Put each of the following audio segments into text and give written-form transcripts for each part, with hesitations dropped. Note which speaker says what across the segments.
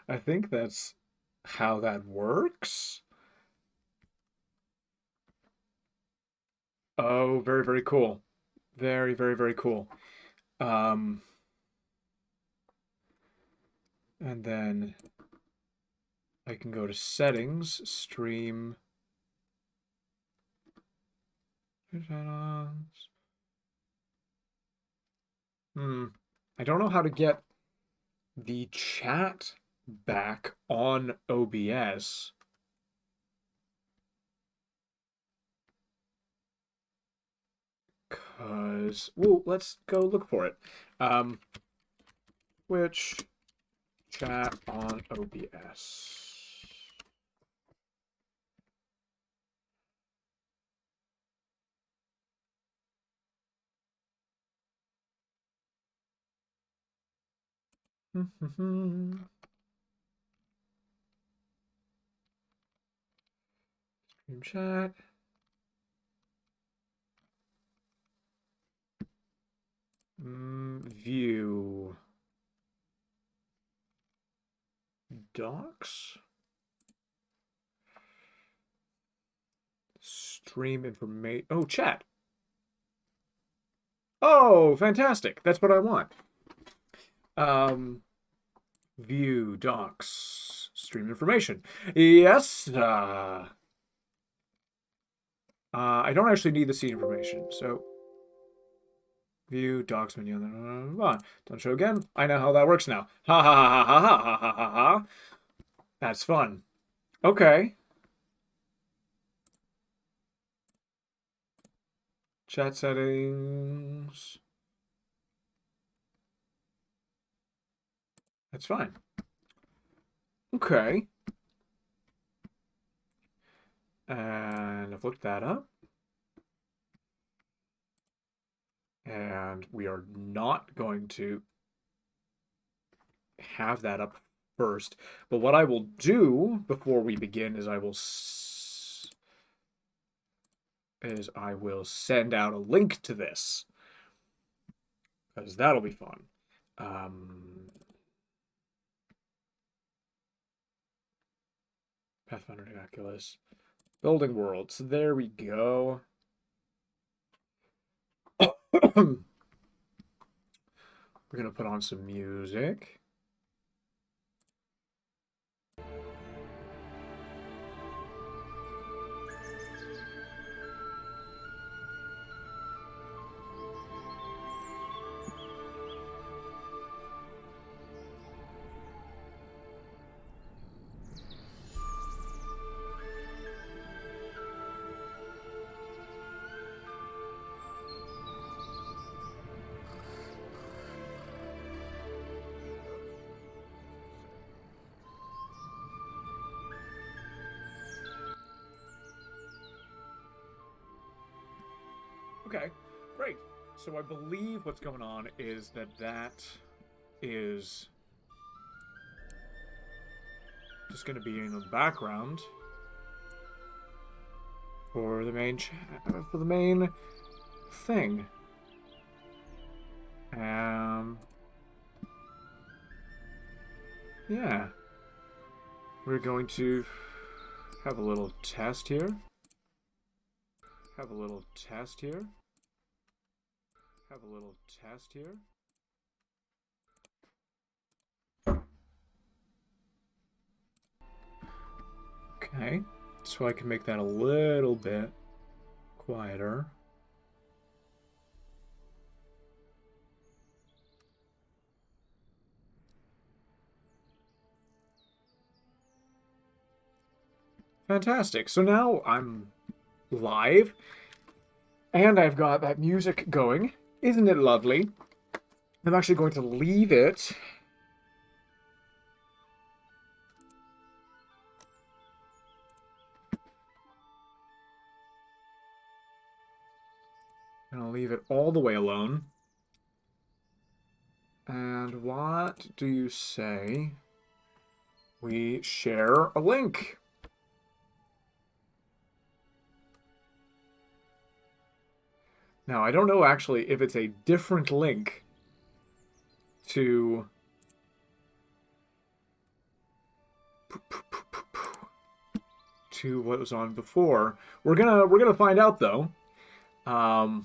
Speaker 1: I think that's how that works. Oh, very, very cool. Very, very, very cool. Um, and then I can go to settings, stream. Hmm. I don't know how to get the chat back on OBS. Cause, well, let's go look for it. Which chat on OBS? Stream chat. View docs. Stream information. Oh, chat. Oh, fantastic. That's what I want. Um, view docs. Stream information. Yes. I don't actually need the seed information, so view docs menu. Don't show again. I know how that works now. Ha ha ha ha ha ha ha ha ha. That's fun. Okay. Chat settings. That's fine. Okay. And I've looked that up. And we are not going to have that up first. But what I will do before we begin is I will send out a link to this, because that'll be fun. Pathfinder Oculus. Building worlds. There we go. We're gonna put on some music. Okay, great. So I believe what's going on is that is just going to be in the background for the main for the main thing. Yeah, we're going to have a little test here. Have a little test here. Have a little test here. Okay, so I can make that a little bit quieter. Fantastic. So now I'm live, and I've got that music going. Isn't it lovely? I'm actually going to leave it. I'm going to leave it all the way alone. And what do you say we share a link? Now, I don't know actually if it's a different link to to what was on before. We're gonna find out though. We're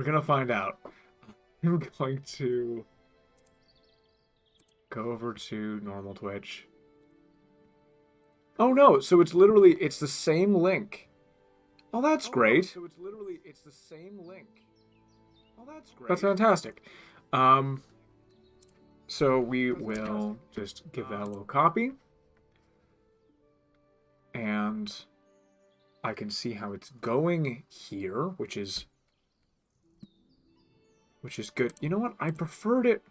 Speaker 1: gonna find out. I'm going to go over to normal Twitch. Oh no, so it's the same link. Oh, that's great. So it's the same link. Oh, that's great. That's fantastic. So we will just give that a little copy. And I can see how it's going here, which is good. You know what? I preferred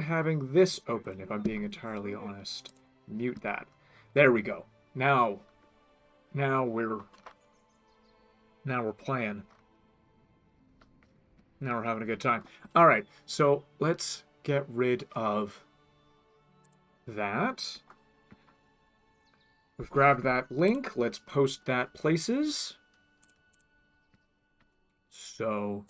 Speaker 1: having this open, if I'm being entirely honest. Mute that. There we go. Now we're playing. Now we're having a good time. All right, so let's get rid of that. We've grabbed that link. Let's post that places. So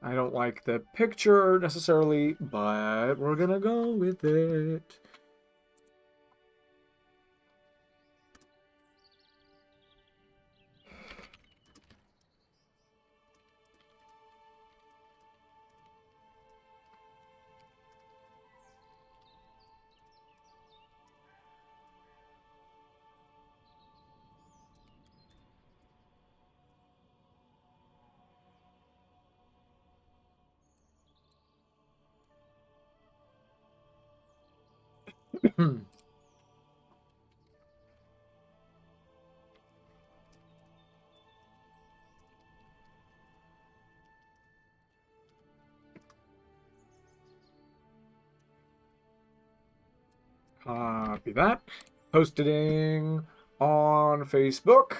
Speaker 1: I don't like the picture necessarily, but we're gonna go with it. Copy that. Posting on Facebook.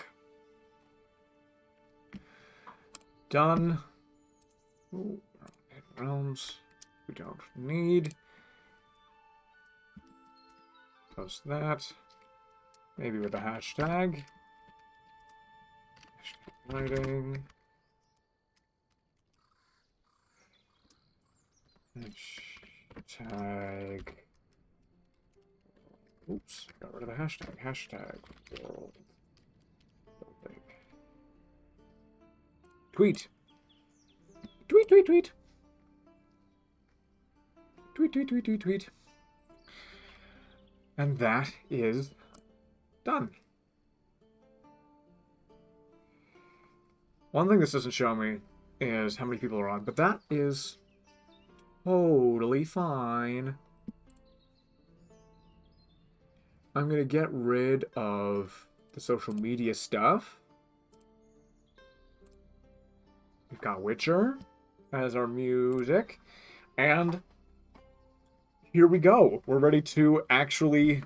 Speaker 1: Done. Ooh, realms we don't need. Post that. Maybe with a hashtag. Writing. Hashtag. Oops, got rid of the hashtag. Hashtag world. Tweet. Tweet, tweet, tweet. Tweet, tweet, tweet, tweet, tweet. And that is done. One thing this doesn't show me is how many people are on, but that is totally fine. I'm going to get rid of the social media stuff. We've got Witcher as our music. And here we go. We're ready to actually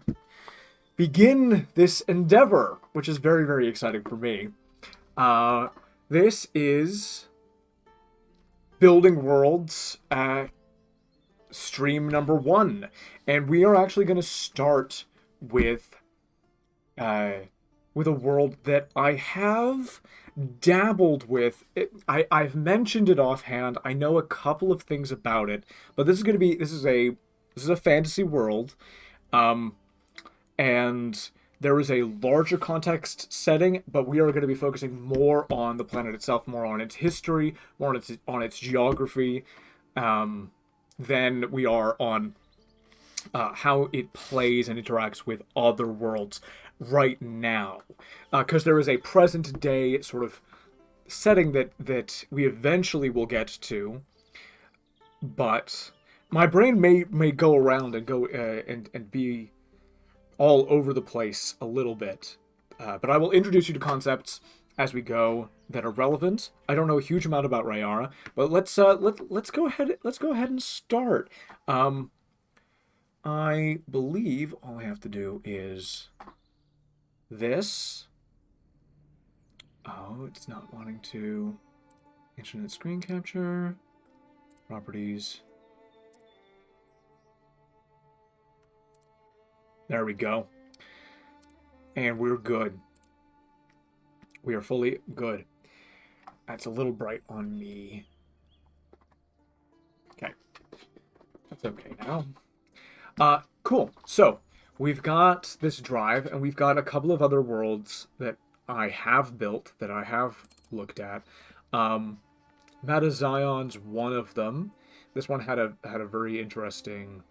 Speaker 1: begin this endeavor, which is very, very exciting for me. This is Building Worlds stream number 1. And we are actually going to start with a world that I have dabbled with. I've mentioned it offhand. I know a couple of things about it, but this is a fantasy world, and there is a larger context setting, but we are going to be focusing more on the planet itself, more on its history, more on its geography, than we are on how it plays and interacts with other worlds right now, because there is a present day sort of setting that we eventually will get to, but my brain may go around and go and be all over the place a little bit, but I will introduce you to concepts as we go that are relevant. I don't know a huge amount about Rayara, but let's go ahead and start. I believe all I have to do is this. Oh, it's not wanting to. Internet screen capture. Properties. There we go. And we're good. We are fully good. That's a little bright on me. Okay. That's okay now. Cool. So, we've got this drive, and we've got a couple of other worlds that I have built, that I have looked at. Metazion's one of them. This one had a very interesting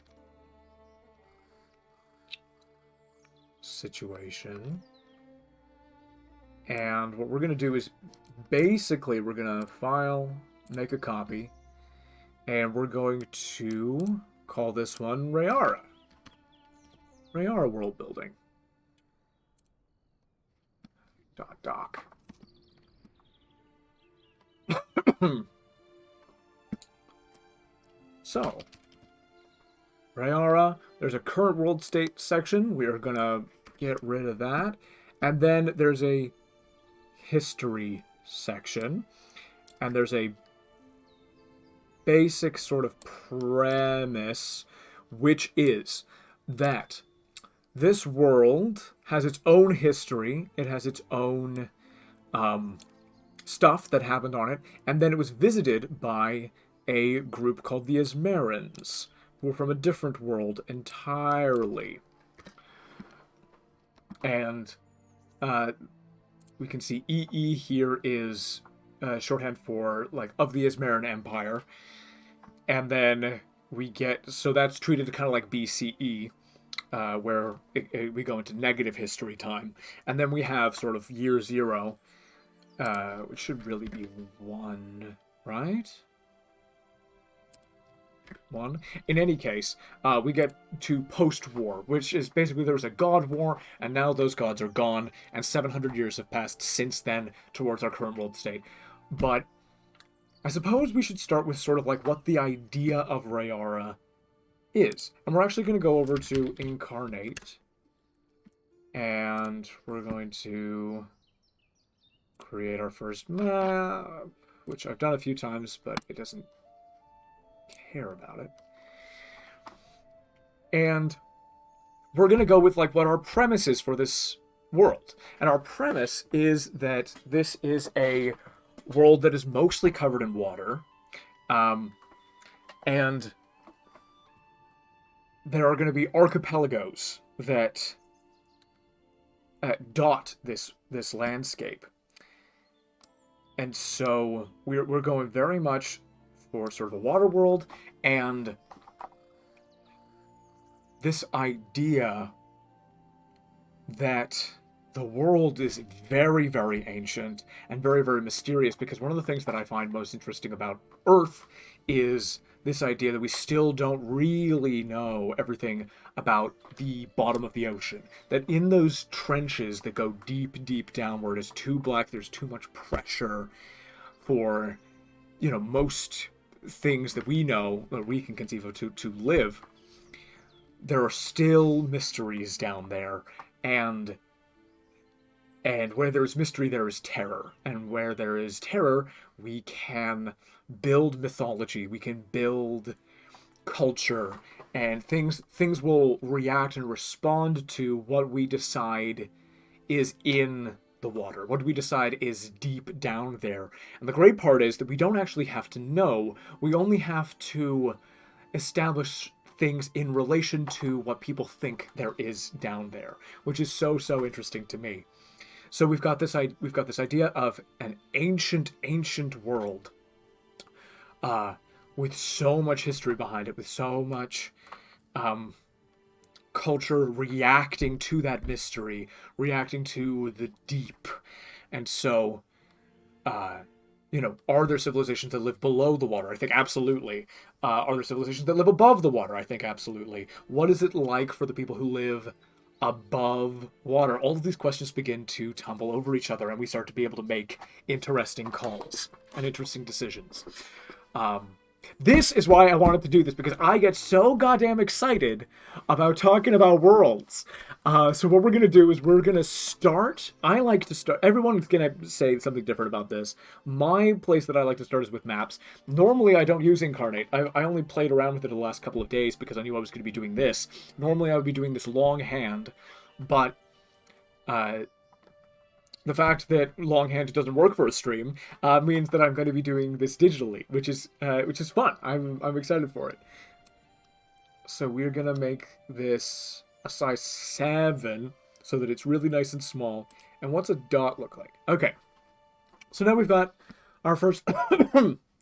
Speaker 1: situation. And what we're going to do is basically we're going to file, make a copy, and we're going to call this one Rayara. Rayara world building. Doc. So, Rayara, there's a current world state section. We are going to get rid of that. And then there's a history section. And there's a basic sort of premise, which is that this world has its own history. It has its own stuff that happened on it. And then it was visited by a group called the Ismerans, who were from a different world entirely. And we can see EE here is shorthand for, like, of the Ismeran Empire. And then we get, so that's treated kind of like BCE, where we go into negative history time. And then we have sort of year 0, which should really be 1, right? 1. In any case, we get to post-war, which is basically there was a god war, and now those gods are gone, and 700 years have passed since then towards our current world state. But I suppose we should start with sort of like what the idea of Rayara is. And we're actually going to go over to Incarnate, and we're going to create our first map, which I've done a few times, but it doesn't care about it. And we're going to go with like what our premise is for this world. And our premise is that this is a world that is mostly covered in water. And there are going to be archipelagos that dot this landscape. And so we're going very much for sort of a water world, and this idea that the world is very, very ancient and very, very mysterious, because one of the things that I find most interesting about Earth is this idea that we still don't really know everything about the bottom of the ocean. That in those trenches that go deep, deep downward, it's too black, there's too much pressure for, you know, most things that we know, that we can conceive of to live. There are still mysteries down there, and where there is mystery, there is terror. And where there is terror, we can build mythology, we can build culture, and things will react and respond to what we decide is in the water, what we decide is deep down there. And the great part is that we don't actually have to know, we only have to establish things in relation to what people think there is down there, which is so interesting to me. So we've got this idea of an ancient world, with so much history behind it, with so much culture reacting to that mystery, reacting to the deep. And so, you know, are there civilizations that live below the water? I think absolutely. Are there civilizations that live above the water? I think absolutely. What is it like for the people who live above water? All of these questions begin to tumble over each other, and we start to be able to make interesting calls and interesting decisions. This is why I wanted to do this, because I get so goddamn excited about talking about worlds. So what we're going to do is we're going to start. I like to start. Everyone's going to say something different about this. My place that I like to start is with maps. Normally, I don't use Incarnate. I only played around with it the last couple of days because I knew I was going to be doing this. Normally, I would be doing this longhand, but the fact that longhand doesn't work for a stream means that I'm going to be doing this digitally, which is fun. I'm excited for it. So we're gonna make this a size 7 so that it's really nice and small. And what's a dot look like? Okay, so now we've got our first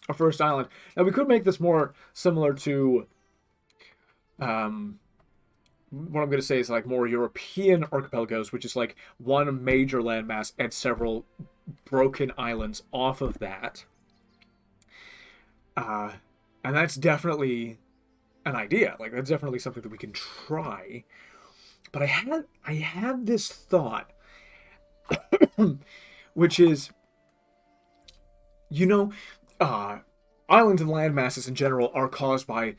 Speaker 1: our first island. Now we could make this more similar to what I'm going to say is like more European archipelagos, which is like one major landmass and several broken islands off of that. And that's definitely an idea. Like that's definitely something that we can try. But I had this thought, which is, you know, islands and land masses in general are caused by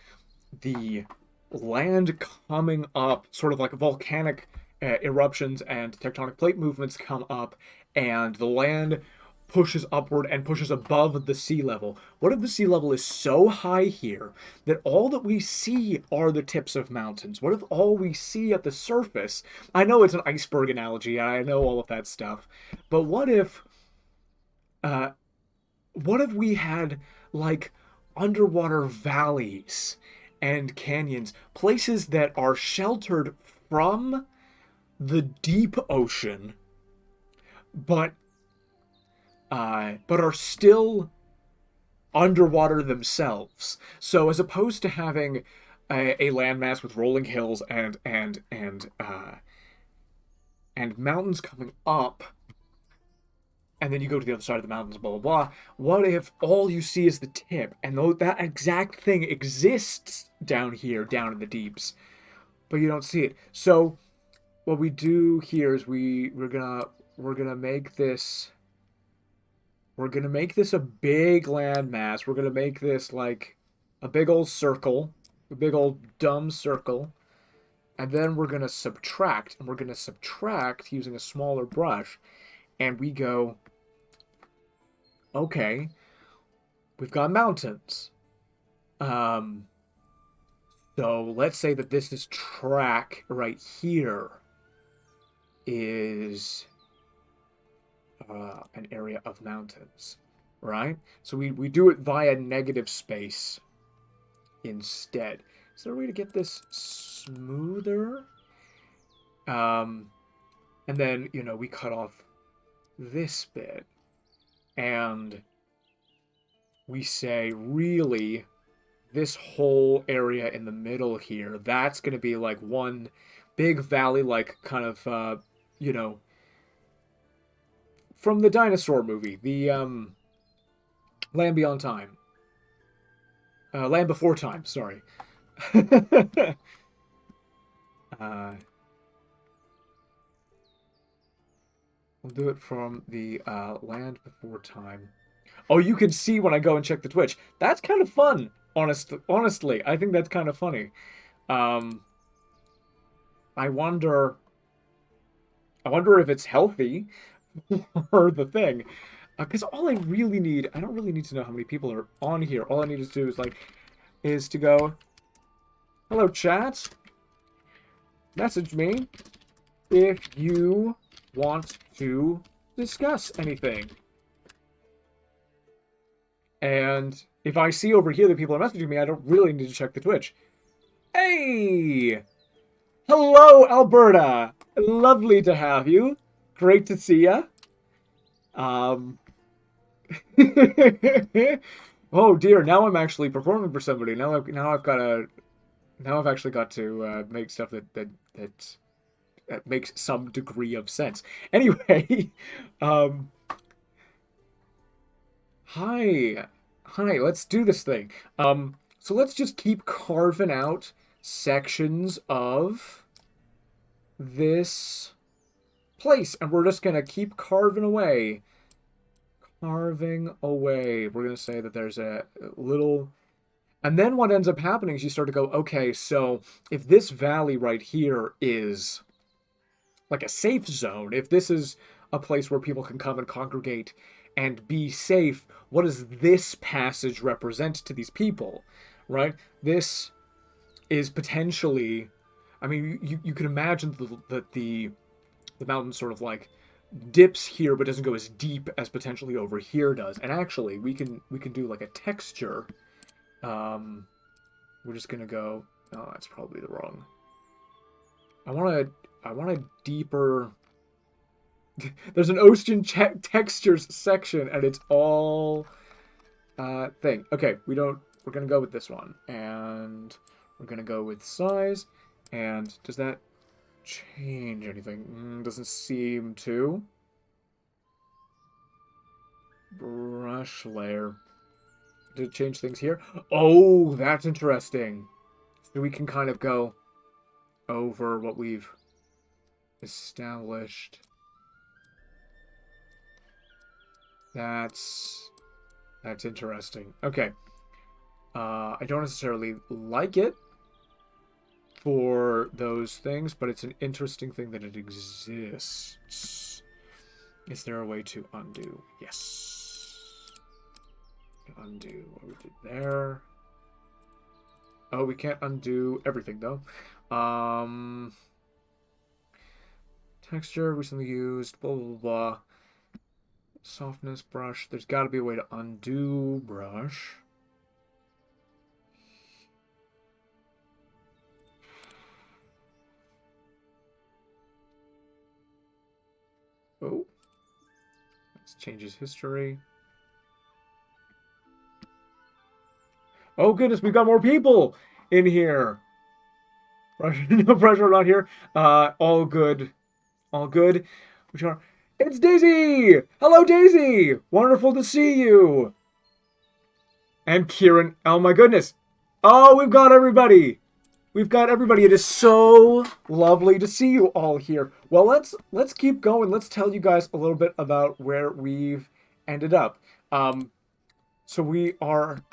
Speaker 1: the land coming up, sort of like volcanic eruptions and tectonic plate movements come up, and the land pushes upward and pushes above the sea level. What if the sea level is so high here that all that we see are the tips of mountains? What if all we see at the surface? I know it's an iceberg analogy, I know all of that stuff, but what if we had like underwater valleys and canyons, places that are sheltered from the deep ocean, but are still underwater themselves. So as opposed to having a landmass with rolling hills and mountains coming up, and then you go to the other side of the mountains, blah, blah, blah. What if all you see is the tip, and that exact thing exists down here, down in the deeps, but you don't see it? So what we do here is we're gonna make this a big landmass. We're gonna make this like a big old circle, a big old dumb circle, and then we're gonna subtract, and we're gonna subtract using a smaller brush, and we go, okay, we've got mountains. So let's say that this is track right here is an area of mountains, right? So we do it via negative space instead. Is there a way to get this smoother? And then, we cut off this bit. And we say, really, this whole area in the middle here, that's going to be like one big valley, like kind of, from the dinosaur movie, the Land Beyond Time. Land Before Time, sorry. We'll do it from the Land Before Time. Oh, you can see when I go and check the Twitch. That's kind of fun, honestly. I think that's kind of funny. I wonder if it's healthy for the thing. Because all I really need, I don't really need to know how many people are on here. All I need to do is to go, hello, chat. Message me if you want to discuss anything. And if I see over here that people are messaging me, I don't really need to check the Twitch. Hey! Hello, Alberta! Lovely to have you. Great to see ya. Oh dear, now I'm actually performing for somebody. Now I've actually got to make stuff that makes some degree of sense. Anyway, hi, let's do this thing. So let's just keep carving out sections of this place, and we're just gonna keep carving away. We're gonna say that there's a little And then what ends up happening is you start to go, okay, so if this valley right here is like a safe zone, if this is a place where people can come and congregate and be safe, what does this passage represent to these people, right? This is potentially, I mean, you can imagine that the mountain sort of like dips here but doesn't go as deep as potentially over here does. And actually, we can do like a texture. We're just gonna go, oh, that's probably the wrong. I want a deeper. There's an ocean textures section, and it's all thing. Okay, we're gonna go with this one, and we're gonna go with size. And does that change anything? Doesn't seem to. Brush layer. Did it change things here? Oh, that's interesting. So we can kind of go over what we've established. That's interesting. Okay. I don't necessarily like it for those things, but it's an interesting thing that it exists. Is there a way to undo? Yes. Undo what we did there. Oh, we can't undo everything though. Texture recently used, blah blah blah. Softness brush. There's got to be a way to undo brush. Oh. Let's change his history. Oh goodness, we've got more people in here. No pressure around here. All good. All good. Which are... It's Daisy! Hello, Daisy! Wonderful to see you! And Kieran. Oh my goodness. Oh, we've got everybody! We've got everybody. It is so lovely to see you all here. Well, let's keep going. Let's tell you guys a little bit about where we've ended up. So we are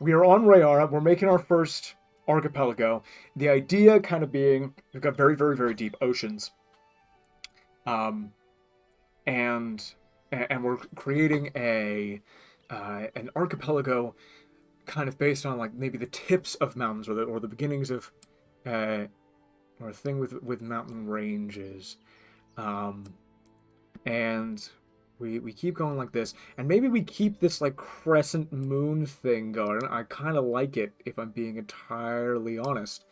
Speaker 1: on Rayara. We're making our first archipelago. The idea kind of being we've got very, very, very deep oceans. And we're creating an archipelago kind of based on like maybe the tips of mountains or the beginnings of or a thing with mountain ranges. And we keep going like this, and maybe we keep this like crescent moon thing going. I kind of like it, if I'm being entirely honest.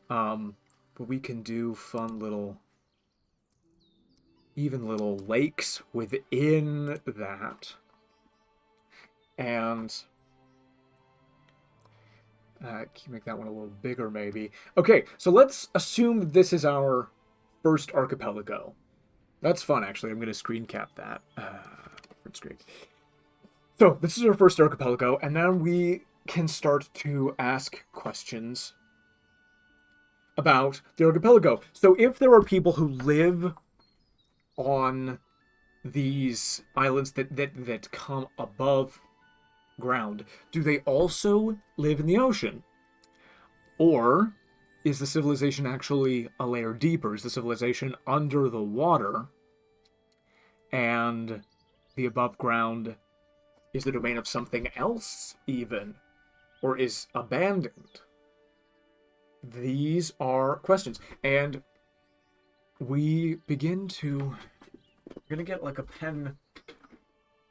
Speaker 1: But we can do fun little lakes within that. And can you make that one a little bigger, maybe? Okay, so let's assume that this is our first archipelago. That's fun, actually. I'm going to screen cap that. Screen. So, this is our first archipelago, and now we can start to ask questions about the archipelago. So, if there are people who live on these islands that come above ground, do they also live in the ocean? Or is the civilization actually a layer deeper? Is the civilization under the water, and the above ground is the domain of something else even, or is abandoned? These are questions, and we begin to... We're gonna get like a pen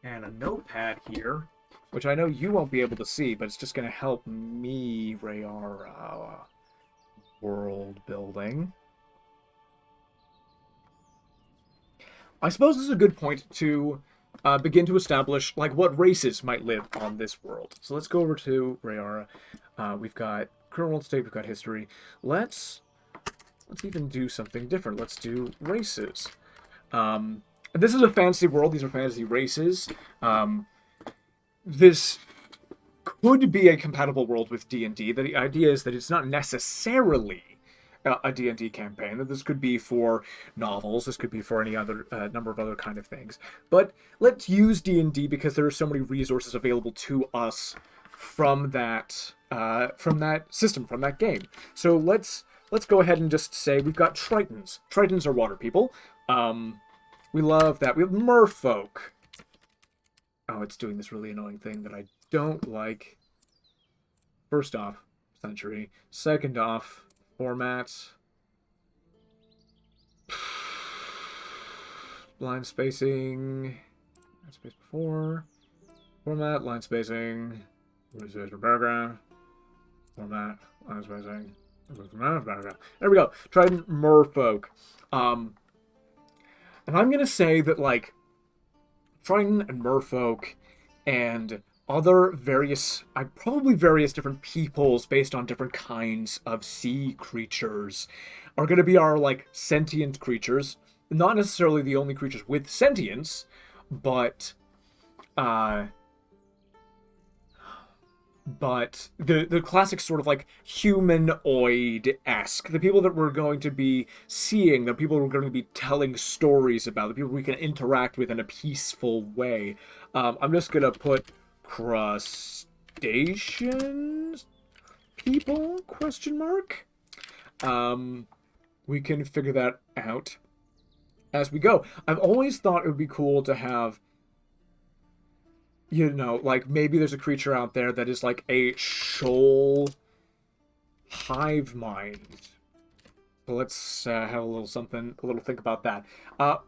Speaker 1: and a notepad here, which I know you won't be able to see, but it's just gonna help me, Rayara, world building. I suppose this is a good point to begin to establish like what races might live on this world. So let's go over to Rayara. We've got current world state, we've got history. Let's even do something different. Let's do races. And this is a fantasy world. These are fantasy races. This could be a compatible world with D&D. The idea is that it's not necessarily a D&D campaign. That this could be for novels. This could be for any other number of other kind of things. But let's use D&D because there are so many resources available to us from that system, from that game. So let's go ahead and just say we've got Tritons. Tritons are water people. We love that. We have merfolk. Oh, it's doing this really annoying thing that I don't like. First off, century. Second off, format. Line spacing. Space before. Format, line spacing. Paragraph. Format, line spacing. There we go. Trident merfolk. And I'm gonna say that, like, Trident and merfolk and other various, probably various different peoples based on different kinds of sea creatures are going to be our, like, sentient creatures. Not necessarily the only creatures with sentience, but the classic sort of, like, humanoid-esque, the people that we're going to be seeing, the people we're going to be telling stories about, the people we can interact with in a peaceful way. I'm just gonna put crustaceans people, question mark. We can figure that out as we go. I've always thought it would be cool to have, you know, like, maybe there's a creature out there that is like a shoal hive mind. So let's have a little think about that.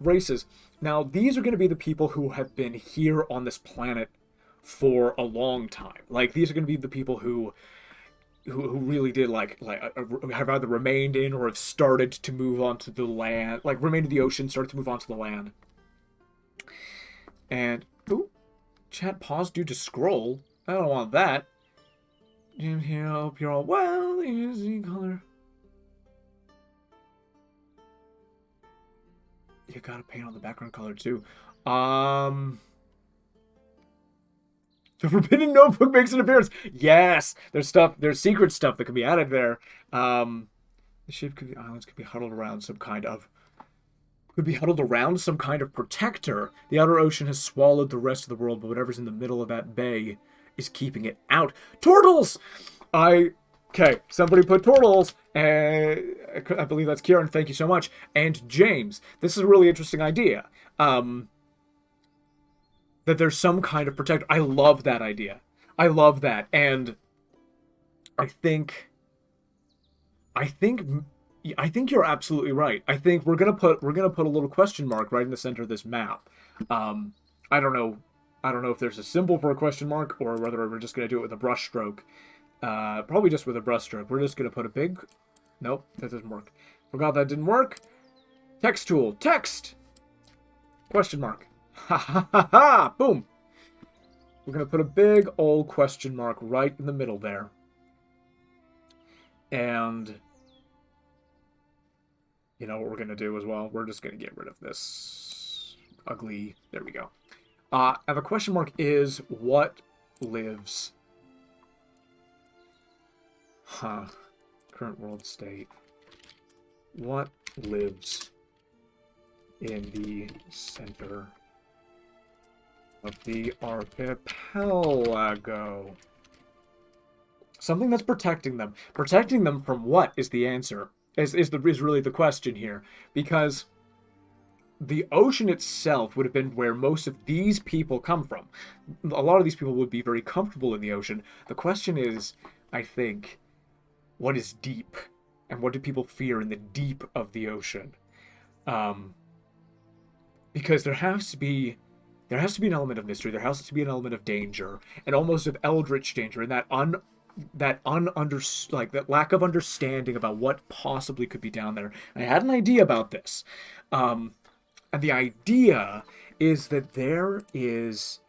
Speaker 1: Races. Now, these are going to be the people who have been here on this planet for a long time. Like, these are going to be the people who really did, have either remained in or have started to move onto the land, like, remained in the ocean, started to move onto the land. And, ooh, chat paused due to scroll. I don't want that. Jim here, hope you're all well. Easy color. You gotta paint on the background color too. The Forbidden Notebook makes an appearance. Yes, there's secret stuff that can be added there. The shape could be islands, could be huddled around some kind of protector. The outer ocean has swallowed the rest of the world, but whatever's in the middle of that bay is keeping it out. Turtles! Okay, somebody put turtles, and I believe that's Kieran, thank you so much. And James, this is a really interesting idea. That there's some kind of protector. I love that idea. I love that. And I think you're absolutely right. I think we're gonna put a little question mark right in the center of this map. I don't know if there's a symbol for a question mark or whether we're just gonna do it with a brush stroke. Probably just with a brush stroke. We're just gonna put a big. Nope, that doesn't work. Forgot that didn't work. Text tool. Text. Question mark. Ha ha ha ha! Boom! We're gonna put a big old question mark right in the middle there. And you know what we're gonna do as well? We're just gonna get rid of this ugly. There we go. And the question mark is what lives. Current world state. What lives in the center of the archipelago? Something that's protecting them. Protecting them from what is the answer? Is really the question here. Because the ocean itself would have been where most of these people come from. A lot of these people would be very comfortable in the ocean. The question is, I think, what is deep? And what do people fear in the deep of the ocean? Because there has to be an element of mystery. There has to be an element of danger, and almost of eldritch danger, and that lack of understanding about what possibly could be down there. And I had an idea about this, and the idea is that there is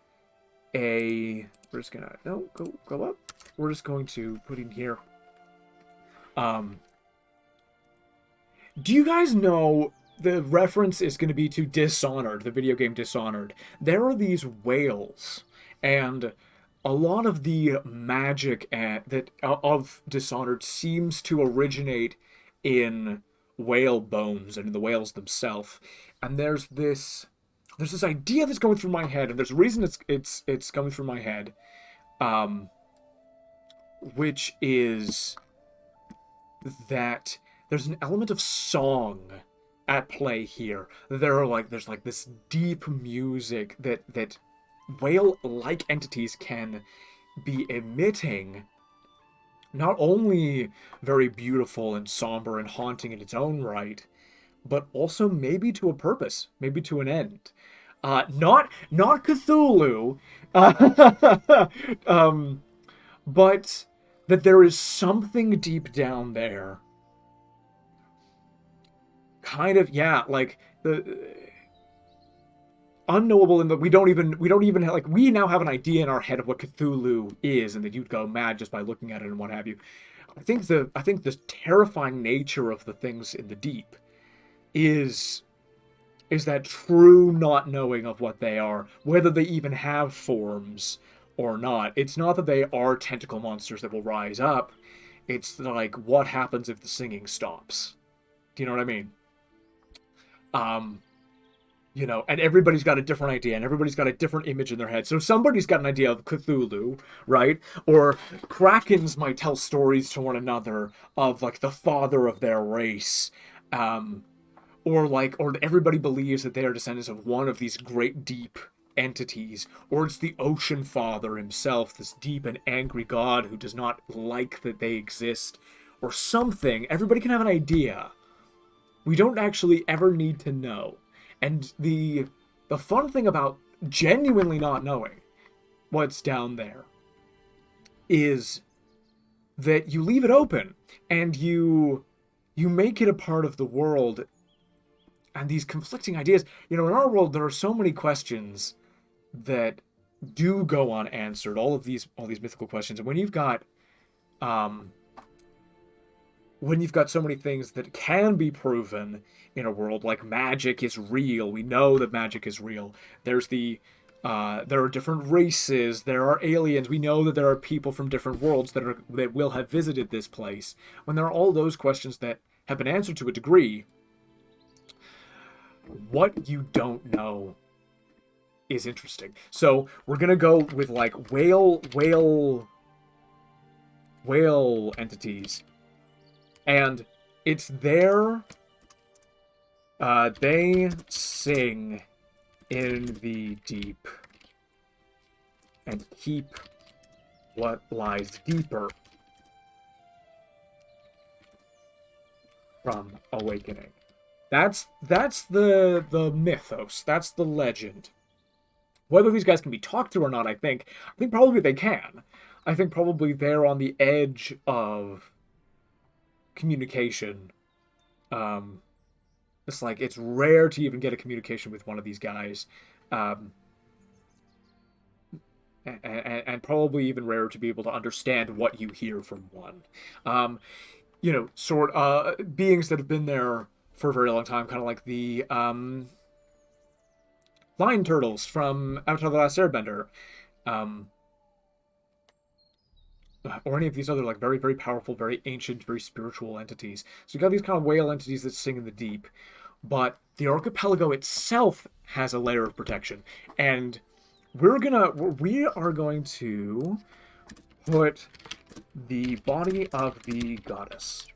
Speaker 1: a. We're just gonna go up. We're just going to put in here. Do you guys know? The reference is going to be to Dishonored, the video game Dishonored. There are these whales, and a lot of the magic of Dishonored seems to originate in whale bones and in the whales themselves. And there's this idea that's going through my head, and there's a reason it's going through my head. which is that there's an element of song at play here. There's like this deep music that whale-like entities can be emitting, not only very beautiful and somber and haunting in its own right, but also maybe to a purpose, maybe to an end. Not Cthulhu, but that there is something deep down there. Kind of, yeah, like the unknowable in that we don't even have, like, we now have an idea in our head of what Cthulhu is, and that you'd go mad just by looking at it and what have you. I think the terrifying nature of the things in the deep is that true not knowing of what they are, whether they even have forms or not. It's not that they are tentacle monsters that will rise up. It's like, what happens if the singing stops? Do you know what I mean? You know, and everybody's got a different idea, and everybody's got a different image in their head. So somebody's got an idea of Cthulhu, right? Or Krakens might tell stories to one another of, like, the father of their race. Or everybody believes that they are descendants of one of these great deep entities. Or it's the Ocean Father himself, this deep and angry god who does not like that they exist. Or something. Everybody can have an idea. We don't actually ever need to know. And the fun thing about genuinely not knowing what's down there is that you leave it open, and you make it a part of the world, and these conflicting ideas. You know, in our world, there are so many questions that do go unanswered. All these mythical questions, and when you've got so many things that can be proven in a world, like magic is real. We know that magic is real. There are different races. There are aliens. We know that there are people from different worlds that will have visited this place. When there are all those questions that have been answered to a degree, what you don't know is interesting. So we're gonna go with, like, whale entities. And it's their, they sing in the deep and keep what lies deeper from awakening. That's the mythos. That's the legend. Whether these guys can be talked to or not, I think probably they can. I think probably they're on the edge of communication. It's like, it's rare to even get a communication with one of these guys, and probably even rarer to be able to understand what you hear from one. You know, beings that have been there for a very long time, kind of like the lion turtles from Avatar: The Last Airbender. Or any of these other, like, very, very powerful, very ancient, very spiritual entities. So you got these kind of whale entities that sing in the deep, but the archipelago itself has a layer of protection, and we are going to put the body of the goddess,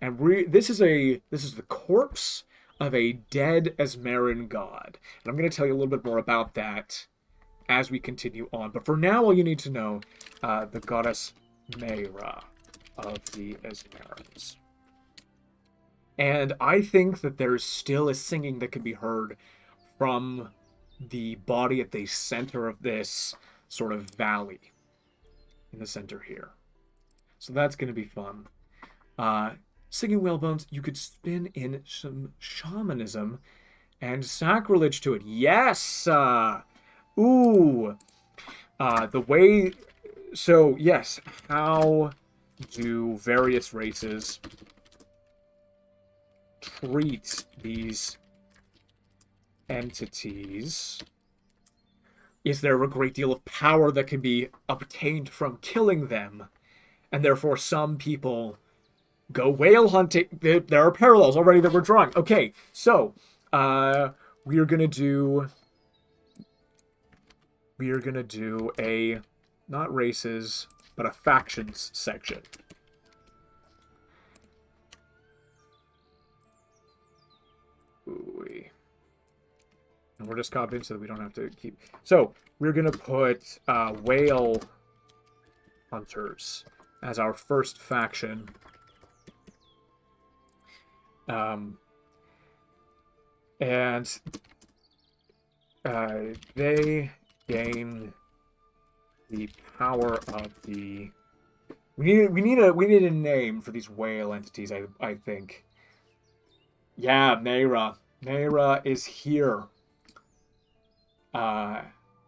Speaker 1: and this is the corpse of a dead Esmeran god, and I'm going to tell you a little bit more about that as we continue on. But for now, all you need to know, the goddess Mayra of the Esmerans. And I think that there's still a singing that can be heard from the body at the center of this sort of valley in the center here. So that's going to be fun. Singing whalebones, you could spin in some shamanism and sacrilege to it. Yes! Ooh! The way... So, yes, how do various races treat these entities? Is there a great deal of power that can be obtained from killing them? And therefore some people go whale hunting. There are parallels already that we're drawing. Okay, so we are gonna do a, not races, but a factions section. Ooh. And we're just copying so that we don't have to keep... So, we're going to put whale hunters as our first faction. And they gain the power of the... We need a name for these whale entities, I think. Yeah, Mayra. Mayra is here.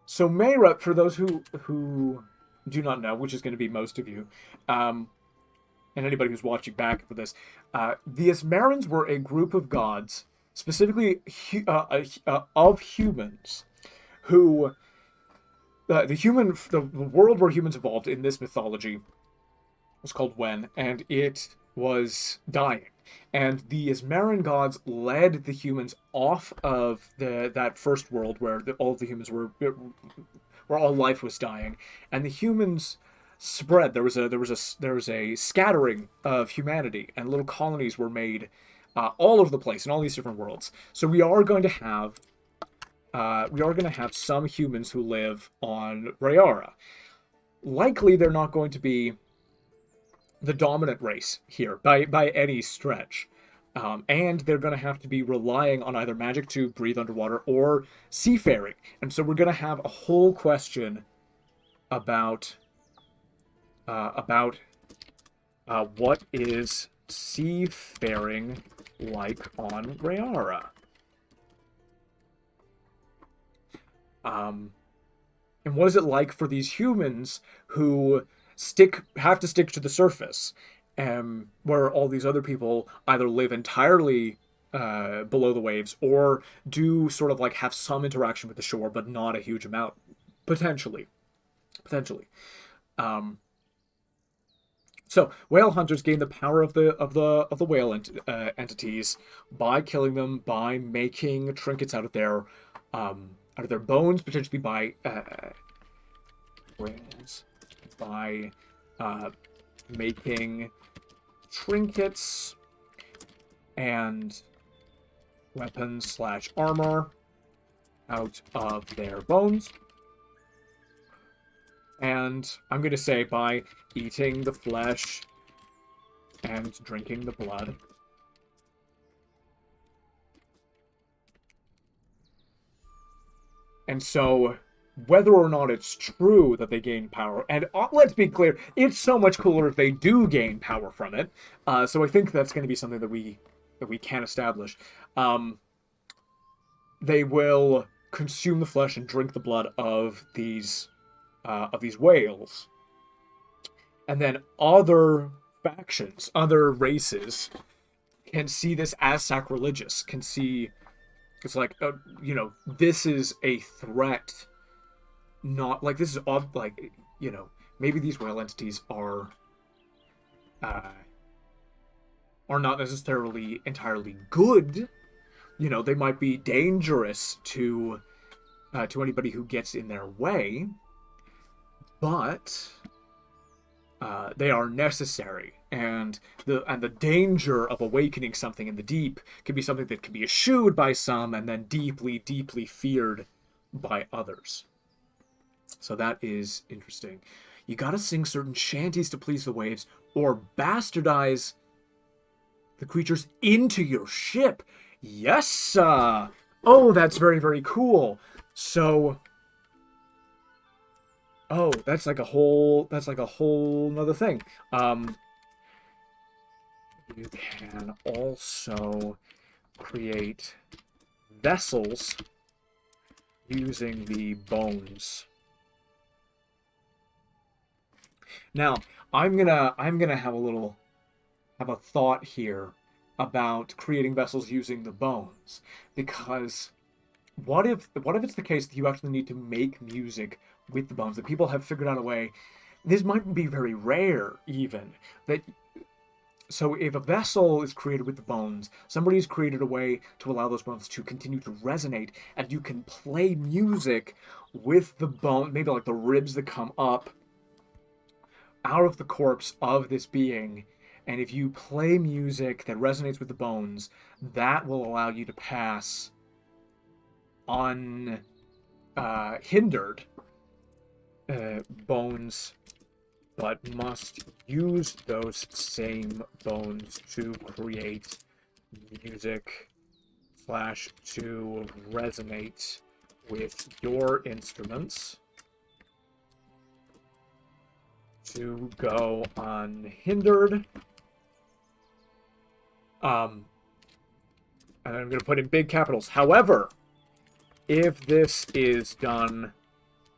Speaker 1: So Mayra, for those who do not know, which is going to be most of you, and anybody who's watching back for this, the Ismarans were a group of gods, specifically of humans, who the world where humans evolved in this mythology was called Wen, and it was dying. And the Ismaran gods led the humans off of that first world where all of the humans were, where all life was dying, and the humans spread. There was a scattering of humanity, and little colonies were made all over the place in all these different worlds. So we are going to have some humans who live on Rayara. Likely, they're not going to be the dominant race here by any stretch. And they're going to have to be relying on either magic to breathe underwater or seafaring. And so we're going to have a whole question about what is seafaring like on Rayara. And what is it like for these humans who have to stick to the surface, where all these other people either live entirely below the waves or do sort of like have some interaction with the shore, but not a huge amount, potentially. So whale hunters gain the power of the whale entities by killing them, by making trinkets out of their bones, potentially by whales. By making trinkets and weapons / armor out of their bones. And I'm going to say by eating the flesh and drinking the blood. And so, whether or not it's true that they gain power, and let's be clear, it's so much cooler if they do gain power from it. So I think that's going to be something that we can establish. They will consume the flesh and drink the blood of these whales, and then other factions, other races, can see this as sacrilegious. Can see it's like this is a threat. Not like this is odd, like, maybe these whale entities are not necessarily entirely good. They might be dangerous to anybody who gets in their way, but they are necessary, and the danger of awakening something in the deep can be something that can be eschewed by some and then deeply, deeply feared by others. So that is interesting. You gotta sing certain shanties to please the waves, or bastardize the creatures into your ship. Yes! Oh, that's very, very cool. So... Oh, that's like a whole nother thing. You can also create vessels using the bones. Now, I'm gonna have a thought here about creating vessels using the bones, because what if it's the case that you actually need to make music with the bones, that people have figured out a way, this might be very rare even, so if a vessel is created with the bones, somebody's created a way to allow those bones to continue to resonate, and you can play music with the bone, maybe like the ribs that come up, out of the corpse of this being. And if you play music that resonates with the bones, that will allow you to pass unhindered bones, but must use those same bones to create music slash to resonate with your instruments to go unhindered. And I'm going to put in big capitals. However, if this is done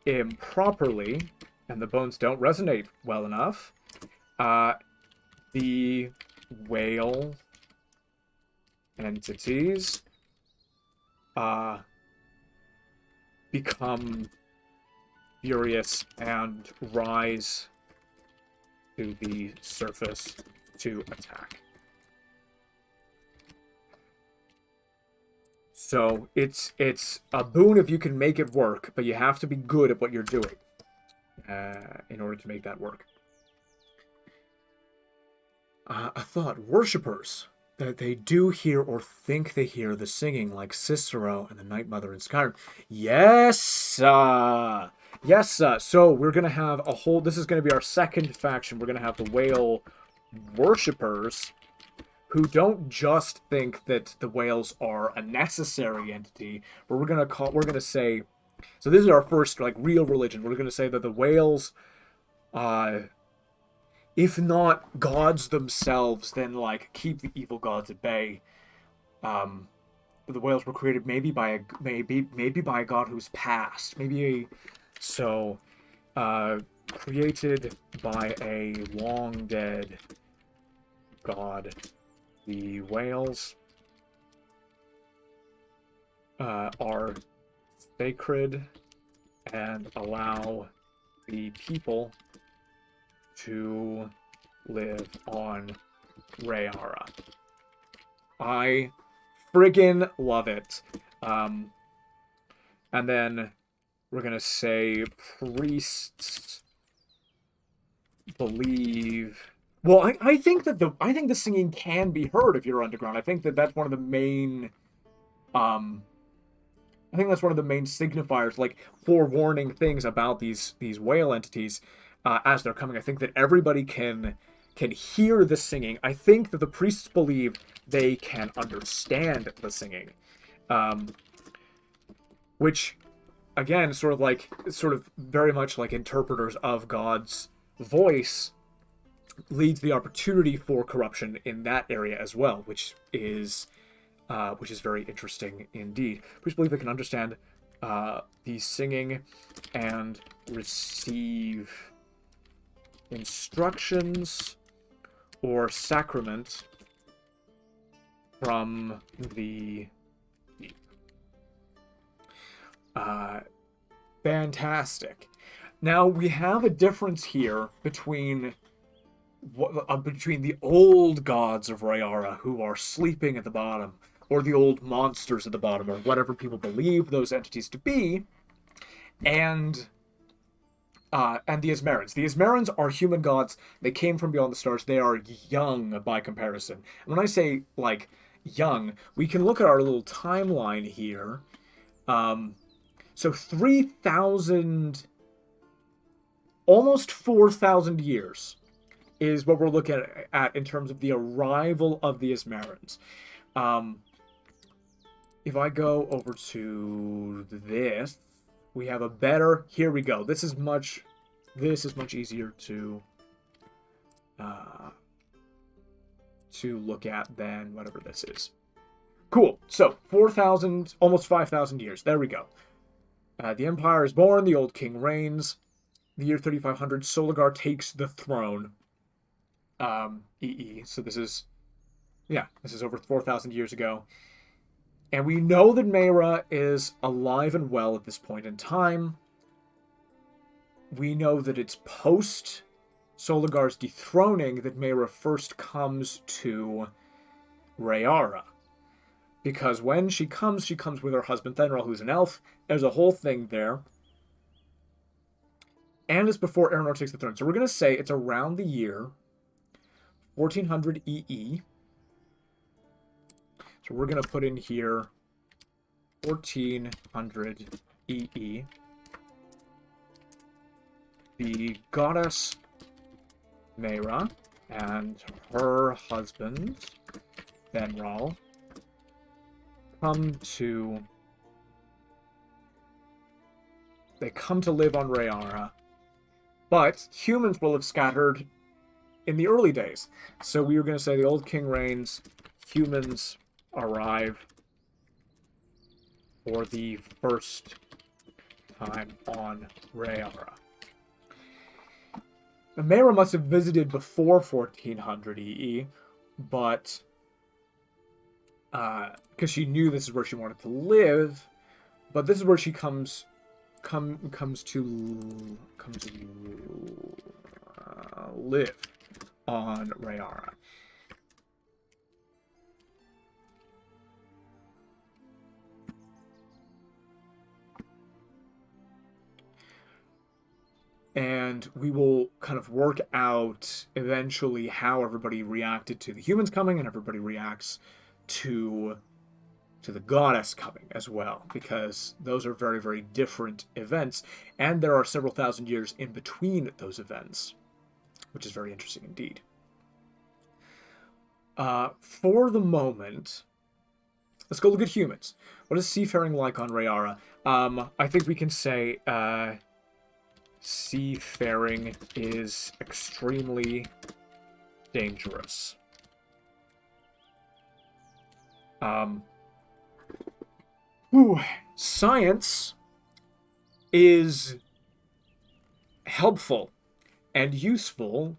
Speaker 1: improperly and the bones don't resonate well enough, the whale entities become furious and rise to the surface to attack. So it's a boon if you can make it work, but you have to be good at what you're doing in order to make that work. A thought: worshippers, that they do hear or think they hear the singing, like Cicero and the Night Mother in Skyrim. Yes, yes. So we're gonna have a whole. This is gonna be our second faction. We're gonna have the whale worshippers, who don't just think that the whales are a necessary entity, but we're gonna say, so this is our first like real religion. We're gonna say that the whales, if not gods themselves, then like keep the evil gods at bay. The whales were created maybe by a god who's passed, created by a long dead god. The whales are sacred and allow the people to live on Rayara. I friggin' love it. And then we're gonna say priests believe. Well, I think that the singing can be heard if you're underground. I think that that's one of the main I think that's one of the main signifiers, like forewarning things about these whale entities as they're coming. I think that everybody can hear the singing. I think that the priests believe they can understand the singing, which again, sort of very much like interpreters of God's voice, leads the opportunity for corruption in that area as well, which is very interesting indeed. Please believe they can understand the singing and receive instructions or sacrament from the deep. Fantastic. Now we have a difference here between the old gods of Rayara, who are sleeping at the bottom, or the old monsters at the bottom, or whatever people believe those entities to be, and the Ismarans. The Ismarans are human gods. They came from beyond the stars. They are young by comparison. And when I say, like, young, we can look at our little timeline here. So 3,000, almost 4,000 years is what we're looking at in terms of the arrival of the Ismarans. If I go over to this, we have a better. Here we go. This is much easier to look at than whatever this is. Cool. So 4,000, almost 5,000 years. There we go. The Empire is born. The old king reigns. The year 3500, Soligar takes the throne. So this is over 4,000 years ago. And we know that Mayra is alive and well at this point in time. We know that it's post Soligar's dethroning that Mayra first comes to Rayara. Because when she comes with her husband Thenral, who's an elf. There's a whole thing there. and it's before Aeronor takes the throne. So we're going to say it's around the year 1400 EE. So we're going to put in here 1400 EE. The goddess Meyra and her husband, Benral, come to live on Rayara, but humans will have scattered in the early days. So we were going to say the old king reigns, humans arrive for the first time on Rayara. Meyra must have visited before 1400 EE, but because she knew this is where she wanted to live, but this is where she comes to live on Rayara. And we will kind of work out eventually how everybody reacted to the humans coming, and everybody reacts to the goddess coming as well, because those are very, very different events, and there are several thousand years in between those events, which is very interesting indeed. For the moment, let's go look at humans. What is seafaring like on Rayara? I think we can say seafaring is extremely dangerous. Science is helpful and useful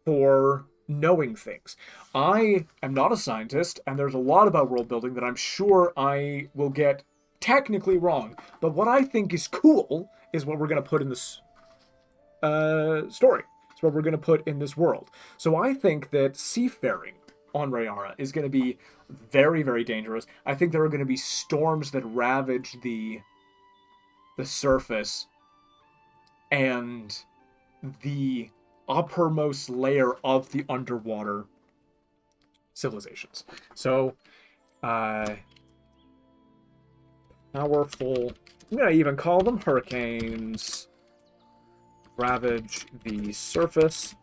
Speaker 1: for knowing things. I am not a scientist, and there's a lot about world building that I'm sure I will get technically wrong. But what I think is cool is what we're going to put in this story. It's what we're going to put in this world. So I think that seafaring on Rayara is going to be very, very dangerous. I think there are going to be storms that ravage the surface and the uppermost layer of the underwater civilizations. So, powerful, I'm going to even call them hurricanes, ravage the surface.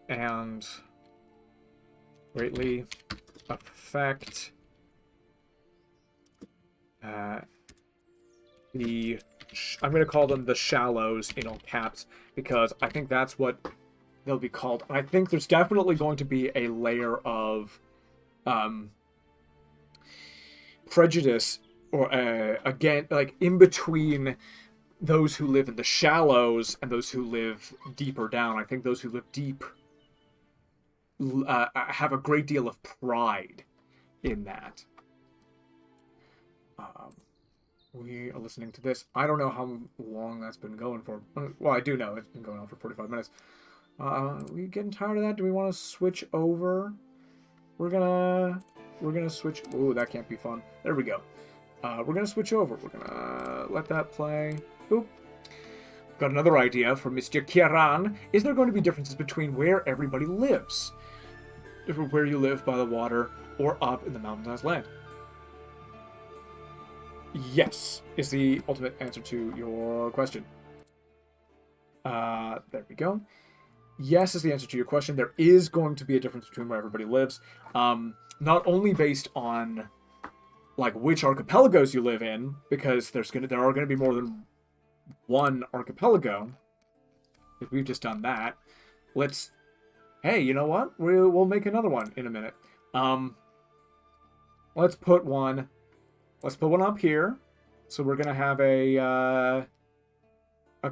Speaker 1: And greatly affect I'm going to call them the shallows in all caps, because I think that's what they'll be called. And I think there's definitely going to be a layer of prejudice, or again, like in between those who live in the shallows and those who live deeper down. I think those who live deep have a great deal of pride in that. We are listening to this. I don't know how long that's been going for. Well, I do know it's been going on for 45 minutes. We getting tired of that? Do we want to switch over? We're gonna switch. Ooh, that can't be fun. There we go. We're gonna switch over. We're gonna let that play. Oop. Got another idea from Mr. Kieran. Is there going to be differences between where everybody lives? Where you live by the water or up in the mountainous land? Yes, is the ultimate answer to your question. There we go. Yes is the answer to your question. There is going to be a difference between where everybody lives. Not only based on like which archipelagos you live in, because there are gonna be more than one archipelago. If we've just done that, hey, you know what? We'll make another one in a minute. Let's put one up here. So we're gonna have a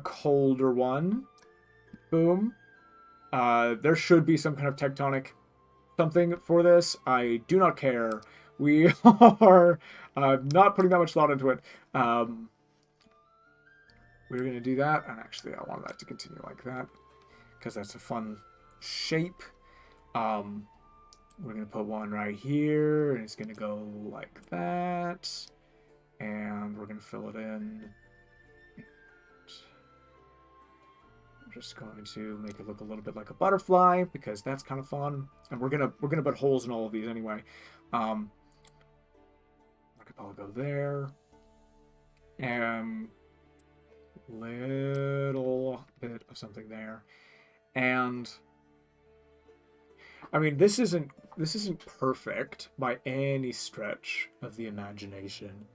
Speaker 1: colder one. Boom. There should be some kind of tectonic something for this. I do not care. We are not putting that much thought into it. We're going to do that. And actually, I want that to continue like that, because that's a fun shape. we're going to put one right here, and it's going to go like that. And we're going to fill it in. I'm just going to make it look a little bit like a butterfly because that's kind of fun. And we're gonna put holes in all of these anyway. Archipelago there. And little bit of something there. And I mean, this isn't perfect by any stretch of the imagination.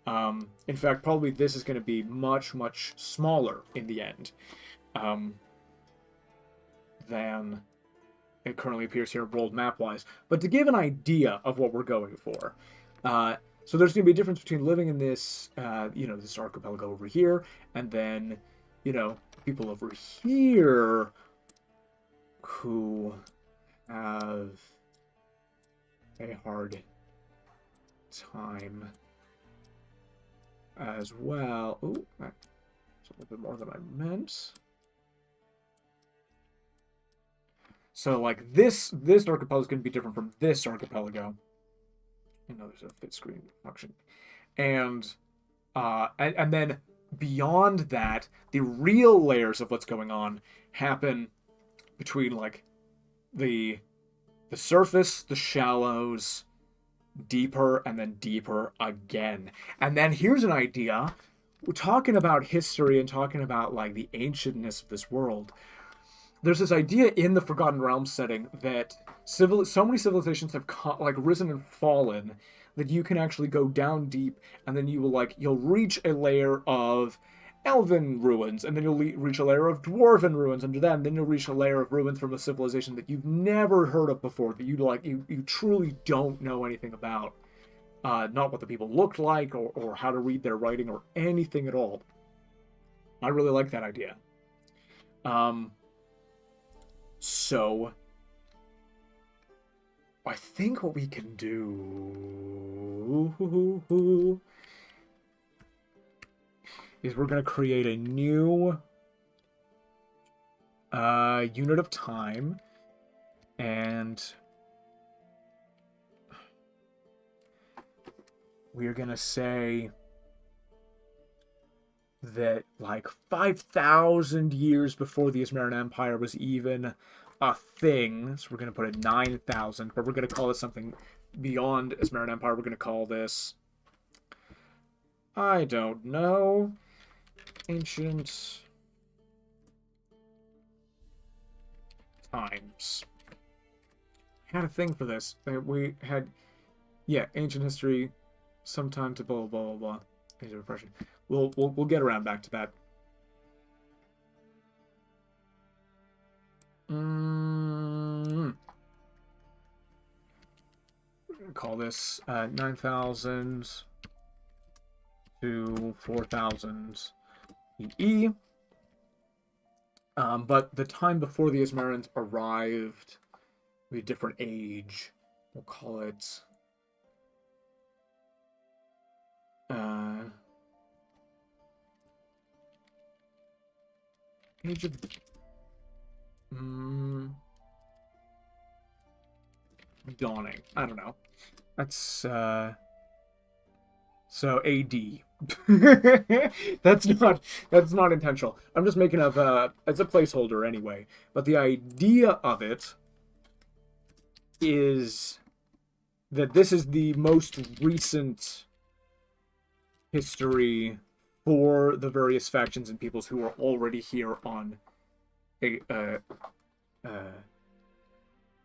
Speaker 1: In fact, probably this is going to be much, much smaller in the end than it currently appears here world map-wise. But to give an idea of what we're going for, so there's going to be a difference between living in this, this archipelago over here, and then, people over here who have a hard time as well. Ooh, that's a little bit more than I meant. So, like, this archipelago is going to be different from this archipelago. There's a fit screen function. And then beyond that, the real layers of what's going on happen between, like, the surface, the shallows, deeper, and then deeper again. And then here's an idea. We're talking about history and talking about, like, the ancientness of this world. There's this idea in the Forgotten Realms setting that so many civilizations have risen and fallen that you can actually go down deep, and then you'll reach a layer of elven ruins, and then you'll reach a layer of dwarven ruins under that, and then you'll reach a layer of ruins from a civilization that you've never heard of before, that you truly don't know anything about. Not what the people looked like, or how to read their writing, or anything at all. I really like that idea. So, I think what we can do is we're going to create a new unit of time, and we're going to say that, like, 5,000 years before the Ismaran Empire was even a thing, so we're going to put it 9,000, but we're going to call this something beyond Ismaran Empire. We're going to call this, I don't know, ancient times. I had a thing for this. We had, ancient history, sometime to blah, blah, blah, blah. Age of Oppression. We'll get around back to that. Call this 9,000 to 4,000 EE. But the time before the Ismarans arrived, a different age. We'll call it age of dawning. I don't know. That's so AD. that's not intentional. I'm just making up as a placeholder anyway. But the idea of it is that this is the most recent history for the various factions and peoples who are already here on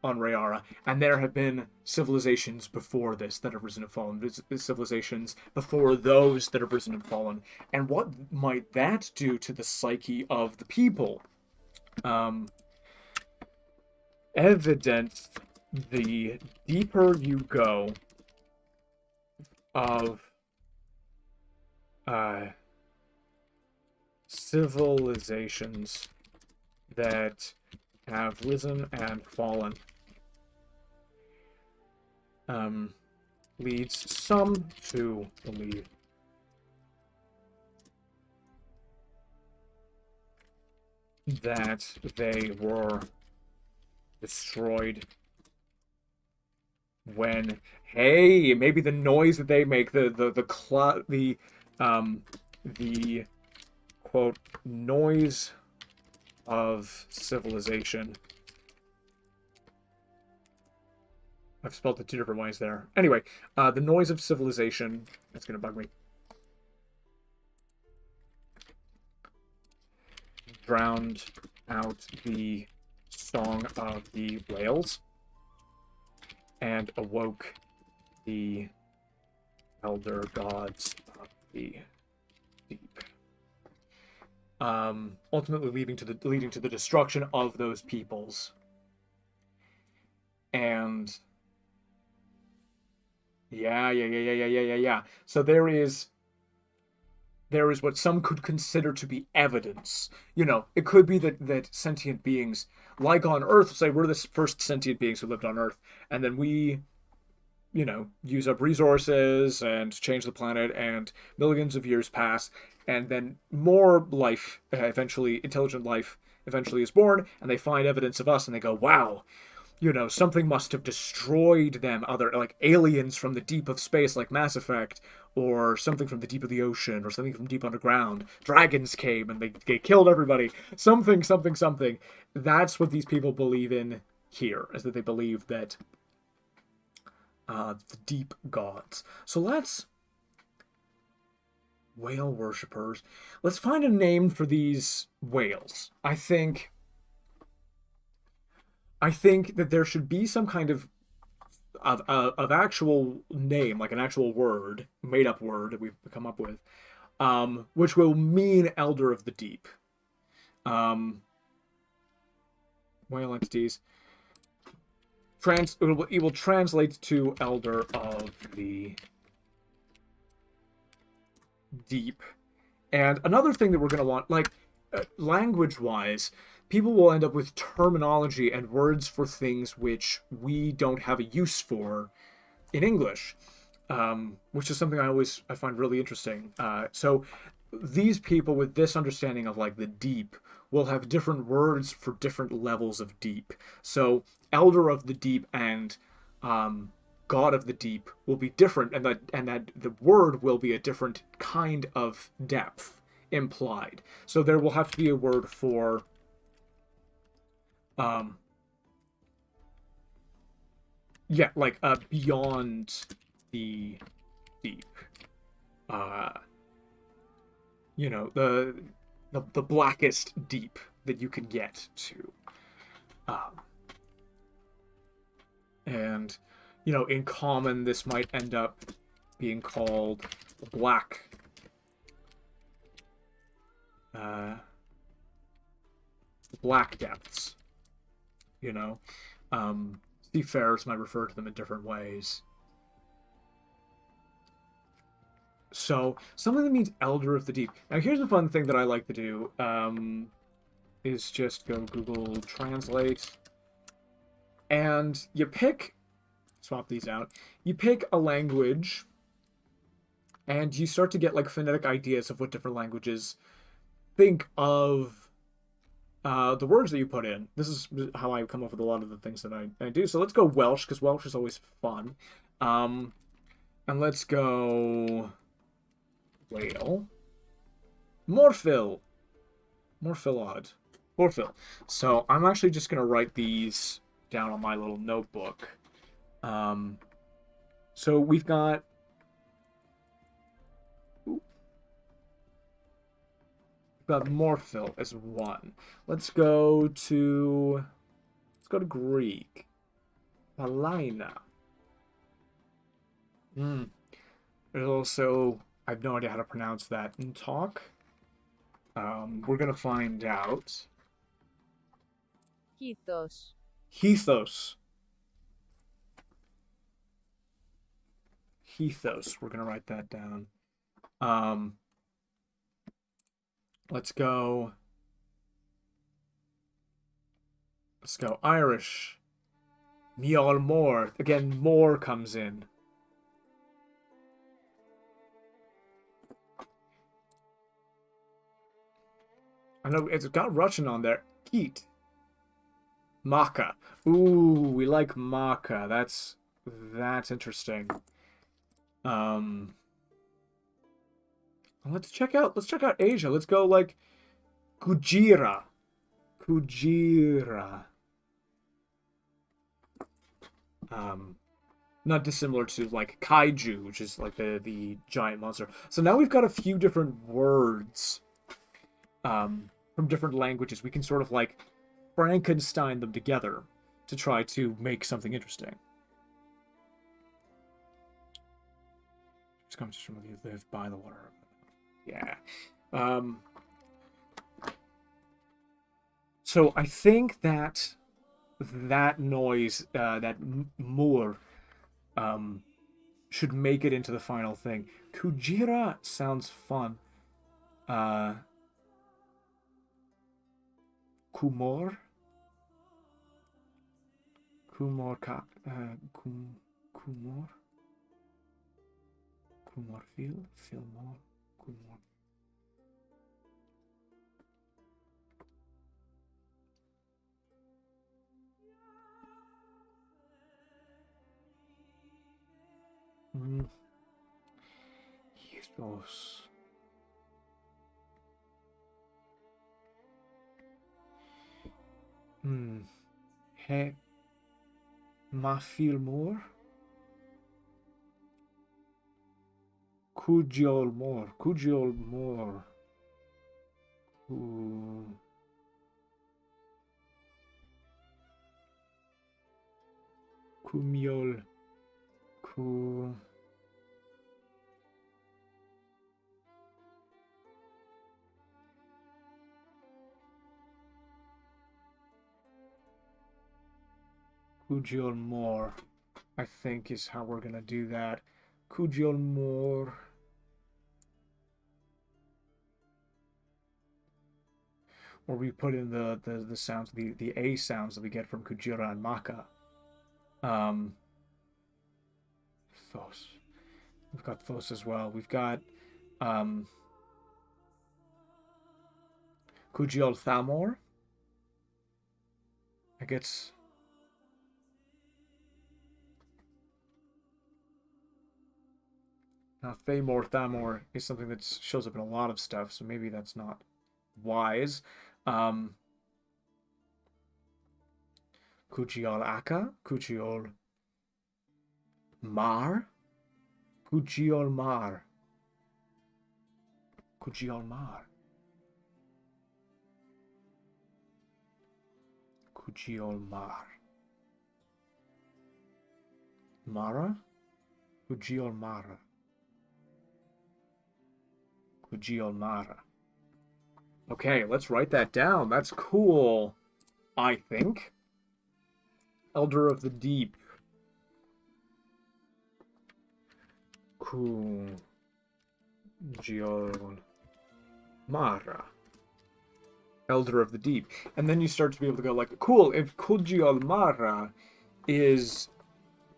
Speaker 1: Rayara, and there have been civilizations before this that have risen and fallen, civilizations before those that have risen and fallen, and what might that do to the psyche of the people? Evidence, the deeper you go of civilizations that have risen and fallen, leads some to believe that they were destroyed when, hey, maybe the noise that they make, the quote noise of civilization. I've spelled it two different ways there. Anyway, the noise of civilization. That's gonna bug me. Drowned out the song of the whales and awoke the elder gods of the deep. Ultimately leading to the destruction of those peoples. And yeah. So there is what some could consider to be evidence. You know, it could be that sentient beings, like on Earth, say we're the first sentient beings who lived on Earth, and then we, you know, use up resources and change the planet, and millions of years pass, and then more life, eventually, intelligent life, eventually is born, and they find evidence of us, and they go, wow, you know, something must have destroyed them, other like aliens from the deep of space like Mass Effect, or something from the deep of the ocean, or something from deep underground. Dragons came and they killed everybody. Something. That's what these people believe in here, is that they believe that the deep gods. So let's whale worshippers. Let's find a name for these whales. I think that there should be some kind of actual name, like an actual word, made up word that we've come up with, which will mean Elder of the Deep. Whale entities. It will translate to Elder of the Deep. And another thing that we're going to want, like, language-wise, people will end up with terminology and words for things which we don't have a use for in English, which is something I find really interesting. So these people with this understanding of like the deep will have different words for different levels of deep. So Elder of the Deep and God of the Deep will be different, and that the word will be a different kind of depth implied. So there will have to be a word for like beyond the deep. You know, the blackest deep that you can get to. And you know, in common this might end up being called black black depths. You know, seafarers might refer to them in different ways. So something that means Elder of the Deep. Now here's a fun thing that I like to do, is just go Google Translate, and you swap these out, you pick a language, and you start to get like phonetic ideas of what different languages think of the words that you put in. This is how I come up with a lot of the things that I do. So let's go Welsh, because Welsh is always fun. And let's go whale. Morphil. Morphilod. Morphil. So I'm actually just going to write these down on my little notebook. So we've got... Morphil as one. Let's go to Greek. Palina. There's also, I have no idea how to pronounce that in talk. We're gonna find out.
Speaker 2: Hethos.
Speaker 1: Hethos. Hethos. We're gonna write that down. Let's go Irish. Miol More. Again, more comes in. I know it's got Russian on there. Keat. Maca. Ooh, we like maca. That's that's interesting. Let's check out Asia. Let's go like Kujira. Kujira. Not dissimilar to like kaiju, which is like the giant monster. So now we've got a few different words from different languages. We can sort of like Frankenstein them together to try to make something interesting. It's comes from you live by the water. Yeah. So I think that noise, that moor, should make it into the final thing. Kujira sounds fun. Kumor? Kumor Kumor? Kumor Filmor? Kumor. Hieros. He Mafilmor? Kujiolmor. Kujiolmor. Kumiol. Kujiolmor, I think, is how we're gonna do that. Kujiolmor. Or we put in the sounds, the A sounds that we get from Kujira and Maka. Thos. We've got Thos as well. We've got Kujiol Thamor. I guess. Now, Thamor Thamor is something that shows up in a lot of stuff, so maybe that's not wise. Kujiol Aka, Kujiol Mar, Kujiol Mar, Kujiol Mar, Kujiol Mar, Mara, Kujiol Mara, Kujiol Mara. Okay, let's write that down. That's cool, I think. Elder of the Deep. Kujiol Mara. Elder of the Deep. And then you start to be able to go like, cool, if Kujiol Mara is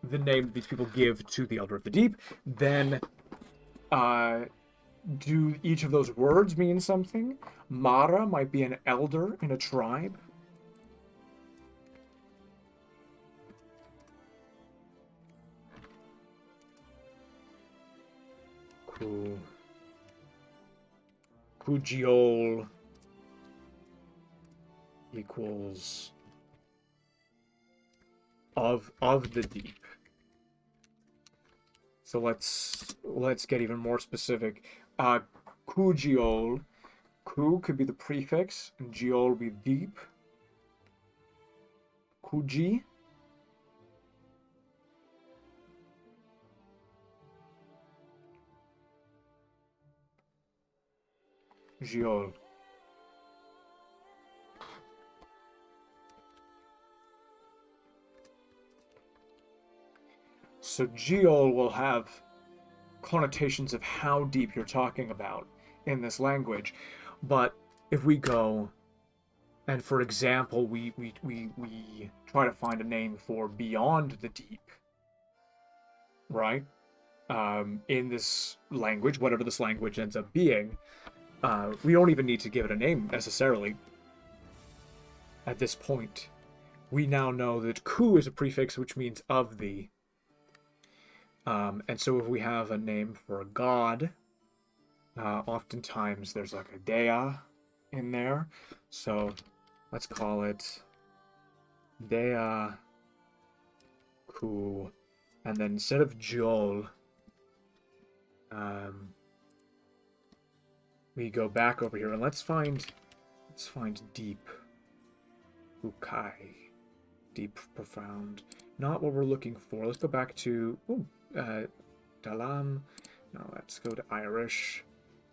Speaker 1: the name that these people give to the Elder of the Deep, then do each of those words mean something? Mara might be an elder in a tribe. Kujiol equals of the deep. So let's get even more specific. Kujiol, ku could be the prefix, and jiol would be deep. Kuji. Jiol. So Jiol will have connotations of how deep you're talking about in this language. But if we go, and for example, we try to find a name for beyond the deep, right? In this language, whatever this language ends up being, we don't even need to give it a name necessarily. At this point, we now know that ku is a prefix which means of the, And so if we have a name for a god, oftentimes there's like a dea in there. So let's call it Dea Ku. And then instead of Jol, we go back over here and let's find deep. Ukai. Deep, profound. Not what we're looking for. Let's go back to Dalam. No, let's go to Irish.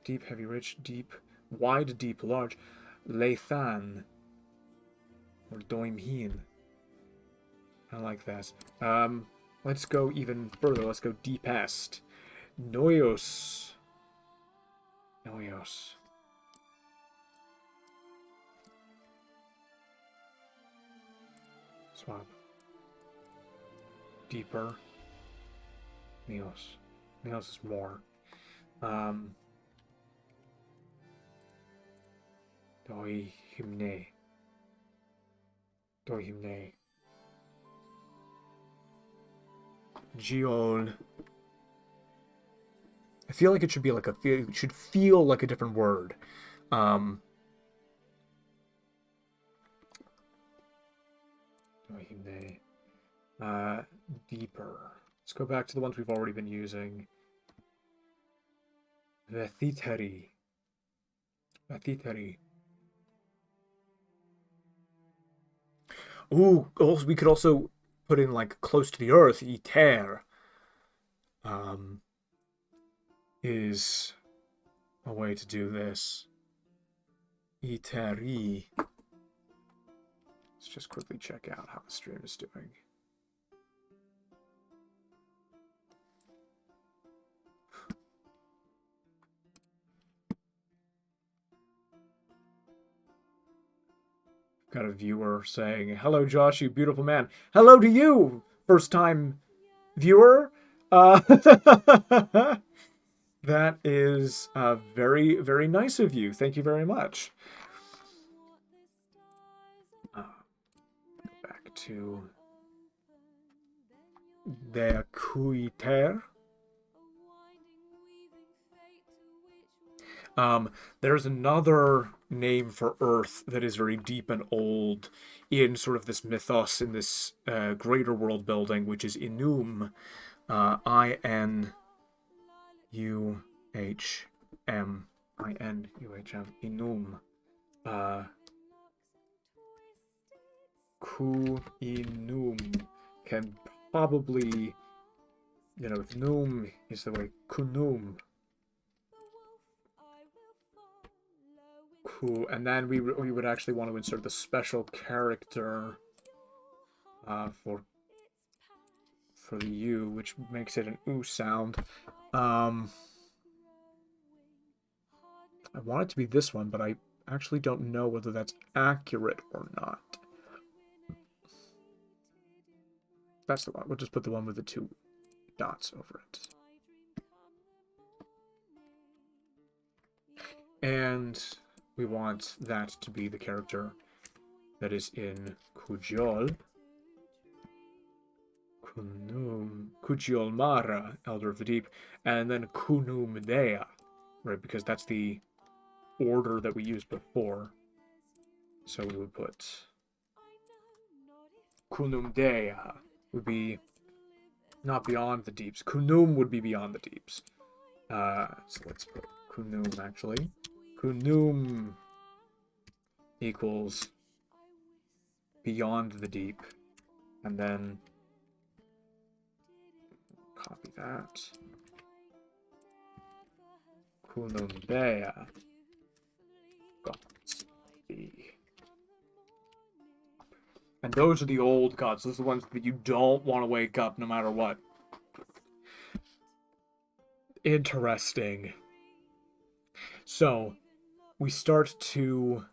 Speaker 1: Deep, heavy, rich, deep, wide, deep, large. Leithan. Or Doimhin. I like that. Let's go even further. Let's go deepest. Noyos. Noyos. Swap. Deeper. Neos. Neos is more. Doi hymne. Doi hymne. Geol. I feel like it should be like it should feel like a different word. Deeper. Let's go back to the ones we've already been using. Vethiteri. Vethiteri. Ooh, also, we could also put in like close to the earth. Iter. Is a way to do this. Iteri. Let's just quickly check out how the stream is doing. Got a viewer saying, "Hello, Josh, you beautiful man." Hello to you, first time viewer. That is very, very nice of you. Thank you very much. Back to the Kuiter. There's another name for Earth that is very deep and old in sort of this mythos, in this greater world building, which is Inum. I-N-U-H-M. I-N-U-H-M. Inum. Ku-Inum can probably, Num is the way. Kunum. Cool. And then we would actually want to insert the special character for the U, which makes it an oo sound. I want it to be this one, but I actually don't know whether that's accurate or not. That's the one. We'll just put the one with the 2 dots over it. And we want that to be the character that is in Kujiol. Kujiol Mara, Elder of the Deep, and then Kunum Dea, right? Because that's the order that we used before. So we would put Kunum Dea would be not beyond the deeps. Kunum would be beyond the deeps. So let's put Kunum actually. Kunum equals beyond the deep, and then copy that. Kunum Dea. Gods. And those are the old gods. Those are the ones that you don't want to wake up no matter what. Interesting. So we start to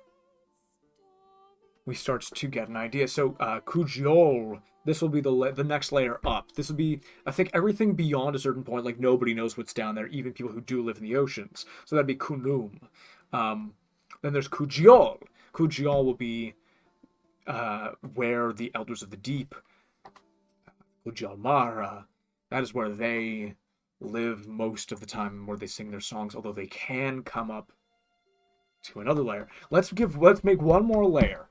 Speaker 1: get an idea. So Kujiol, this will be the next layer up. This will be, I think, everything beyond a certain point. Like nobody knows what's down there, even people who do live in the oceans. So that'd be Kunum. Then there's Kujiol. Kujiol will be where the Elders of the Deep, Kujiol Mara, That is where they live most of the time, where they sing their songs, although they can come up to another layer. Let's make one more layer.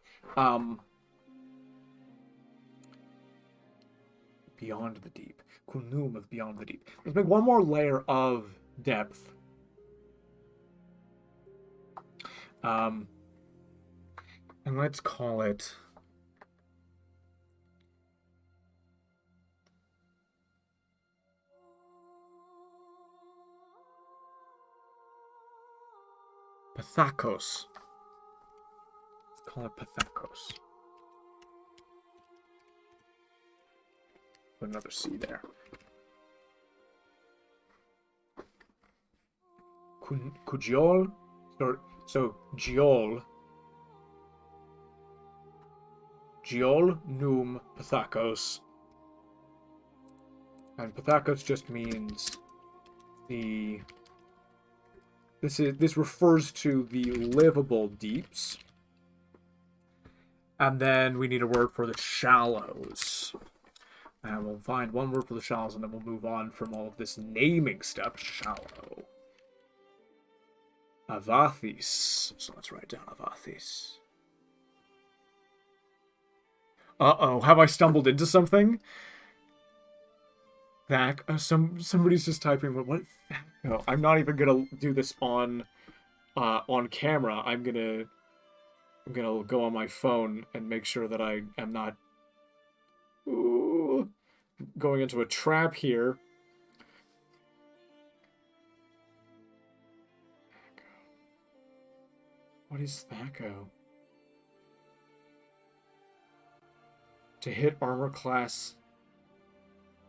Speaker 1: Beyond the deep. Kunum of Beyond the Deep. Let's make one more layer of depth. And let's call it Pathakos. Let's call it Pathakos. Put another C there. Kujiol. So Giol. Giol Num Pathakos. And Pathakos just means the... This refers to the livable deeps. And then we need a word for the shallows. And we'll find one word for the shallows, and then we'll move on from all of this naming stuff. Shallow. Avathis. So let's write down Avathis. Uh-oh, have I stumbled into something? That somebody's just typing. What? No, I'm not even gonna do this on camera. I'm gonna go on my phone and make sure that I am not going into a trap here. What is Thaco? To hit armor class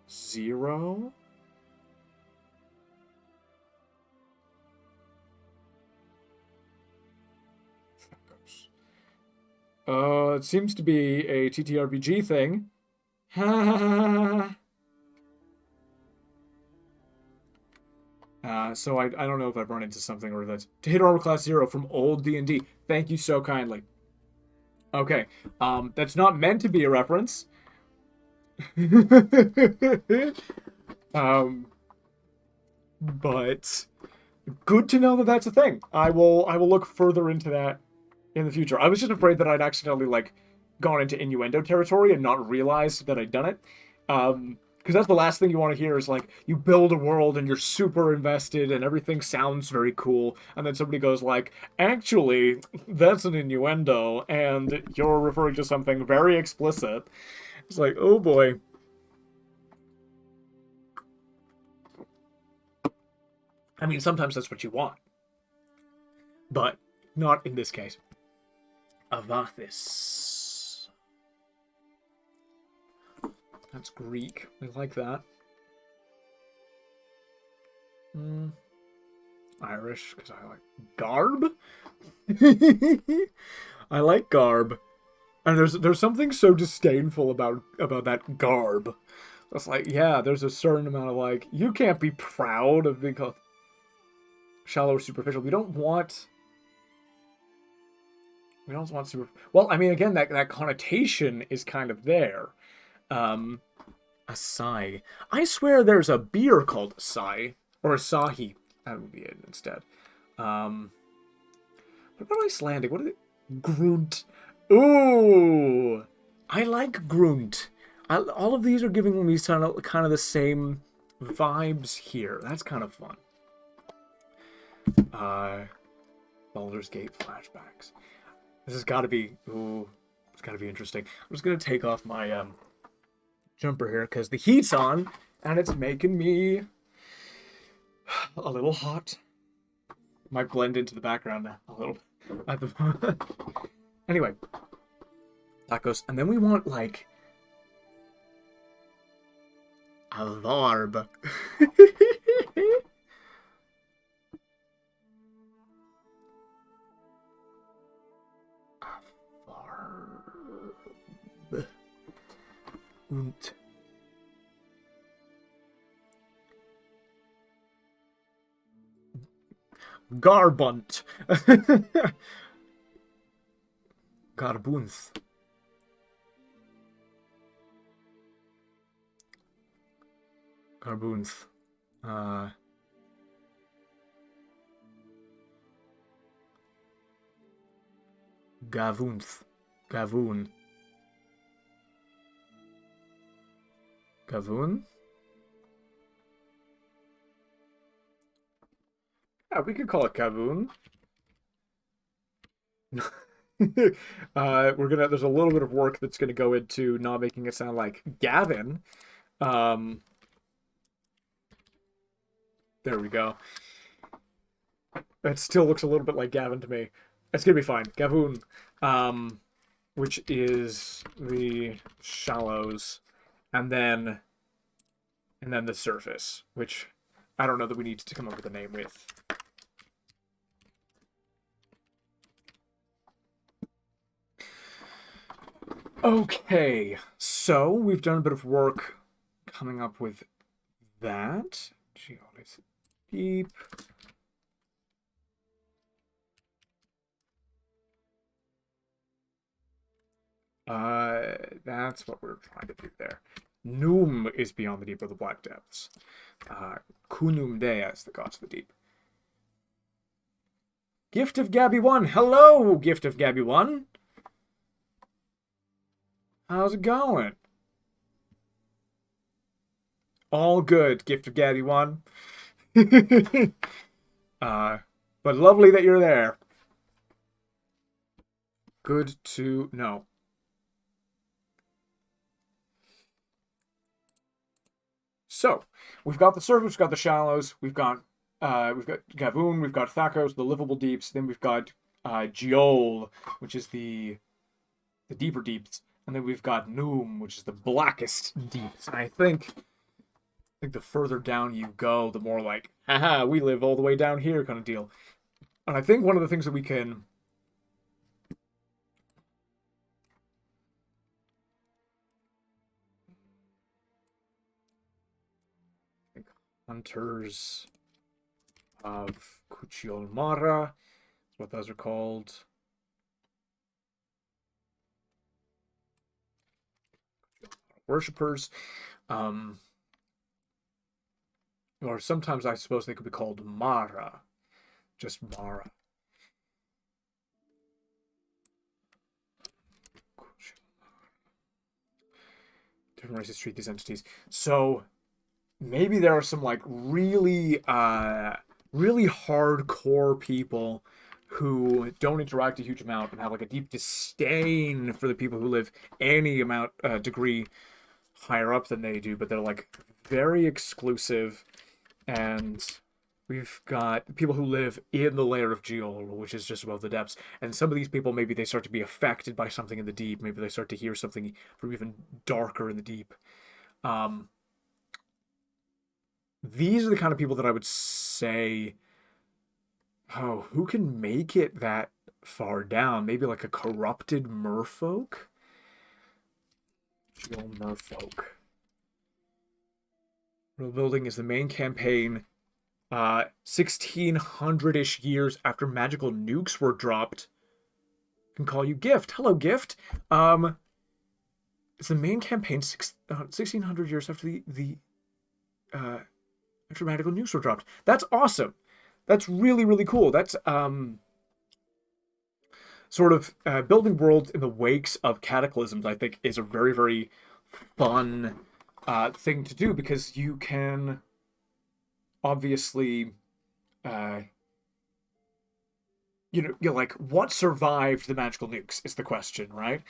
Speaker 1: 0? It seems to be a TTRPG thing. So I don't know if I've run into something or that's to hit armor class 0 from old D&D. Thank you so kindly. Okay, that's not meant to be a reference. But good to know that that's a thing. I will look further into that in the future. I was just afraid that I'd accidentally gone into innuendo territory and not realized that I'd done it. Because that's the last thing you want to hear is you build a world and you're super invested and everything sounds very cool, and then somebody goes actually, that's an innuendo and you're referring to something very explicit. It's oh boy. I mean, sometimes that's what you want, but not in this case. Avathis. That's Greek. We like that. Irish, because I like garb. I like garb. And there's something so disdainful about that garb. It's yeah, there's a certain amount of you can't be proud of being called shallow or superficial. We don't want super. Well, I mean, again, that connotation is kind of there. Asahi. I swear there's a beer called Asahi or Asahi. That would be it instead. What about Icelandic? What is it? Grunt. Ooh, I like Grunt. All of these are giving me kind of the same vibes here. That's kind of fun. Baldur's Gate flashbacks. This has got to be. Ooh, it's got to be interesting. I'm just gonna take off my jumper here because the heat's on and it's making me a little hot. Might blend into the background now a little. Anyway, tacos, and then we want a larb. Und Garbunt. Garbunth. Garbunth. Gavunth. Gavoon. Gavoon? Yeah, we could call it Gavoon. There's a little bit of work that's gonna go into not making it sound like Gavin. Um, there we go. That still looks a little bit like Gavin to me. It's gonna be fine. Gavoon, which is the shallows, and then the surface, which I don't know that we need to come up with a name with. Okay, so we've done a bit of work coming up with that. Geodes deep. That's what we're trying to do there. Num is beyond the deep of the black depths. Kunum Dea is the gods of the deep. Gift of Gabby 1. Hello, Gift of Gabby 1. How's it going? All good, Gift of Gabby 1. But lovely that you're there. Good to know. So, we've got the surface, we've got the shallows, we've got Gavoon, we've got Thakos, the livable deeps, then we've got Giol, which is the deeper deeps, and then we've got Noom, which is the blackest deeps. And I think the further down you go, the more like, haha, we live all the way down here kind of deal. And I think one of the things that we can Hunters of Kuchiolmara, that's what those are called. Worshippers. Or sometimes I suppose they could be called Mara. Just Mara. Different races treat these entities. So maybe there are some like really hardcore people who don't interact a huge amount and have like a deep disdain for the people who live any amount degree higher up than they do, but they're like very exclusive. And we've got people who live in the layer of Geol, which is just above the depths. And some of these people, maybe they start to be affected by something in the deep. Maybe they start to hear something from even darker in the deep. These are the kind of people that I would say, oh, who can make it that far down? Maybe like a corrupted merfolk? Geol merfolk. World building is the main campaign. 1600-ish years after magical nukes were dropped. I can call you Gift. Hello, Gift. It's the main campaign 1600 years after after magical nukes were dropped. That's awesome. That's really, really cool. That's sort of building worlds in the wakes of cataclysms, I think, is a very, very fun thing to do, because you can obviously you're like, what survived the magical nukes is the question, right?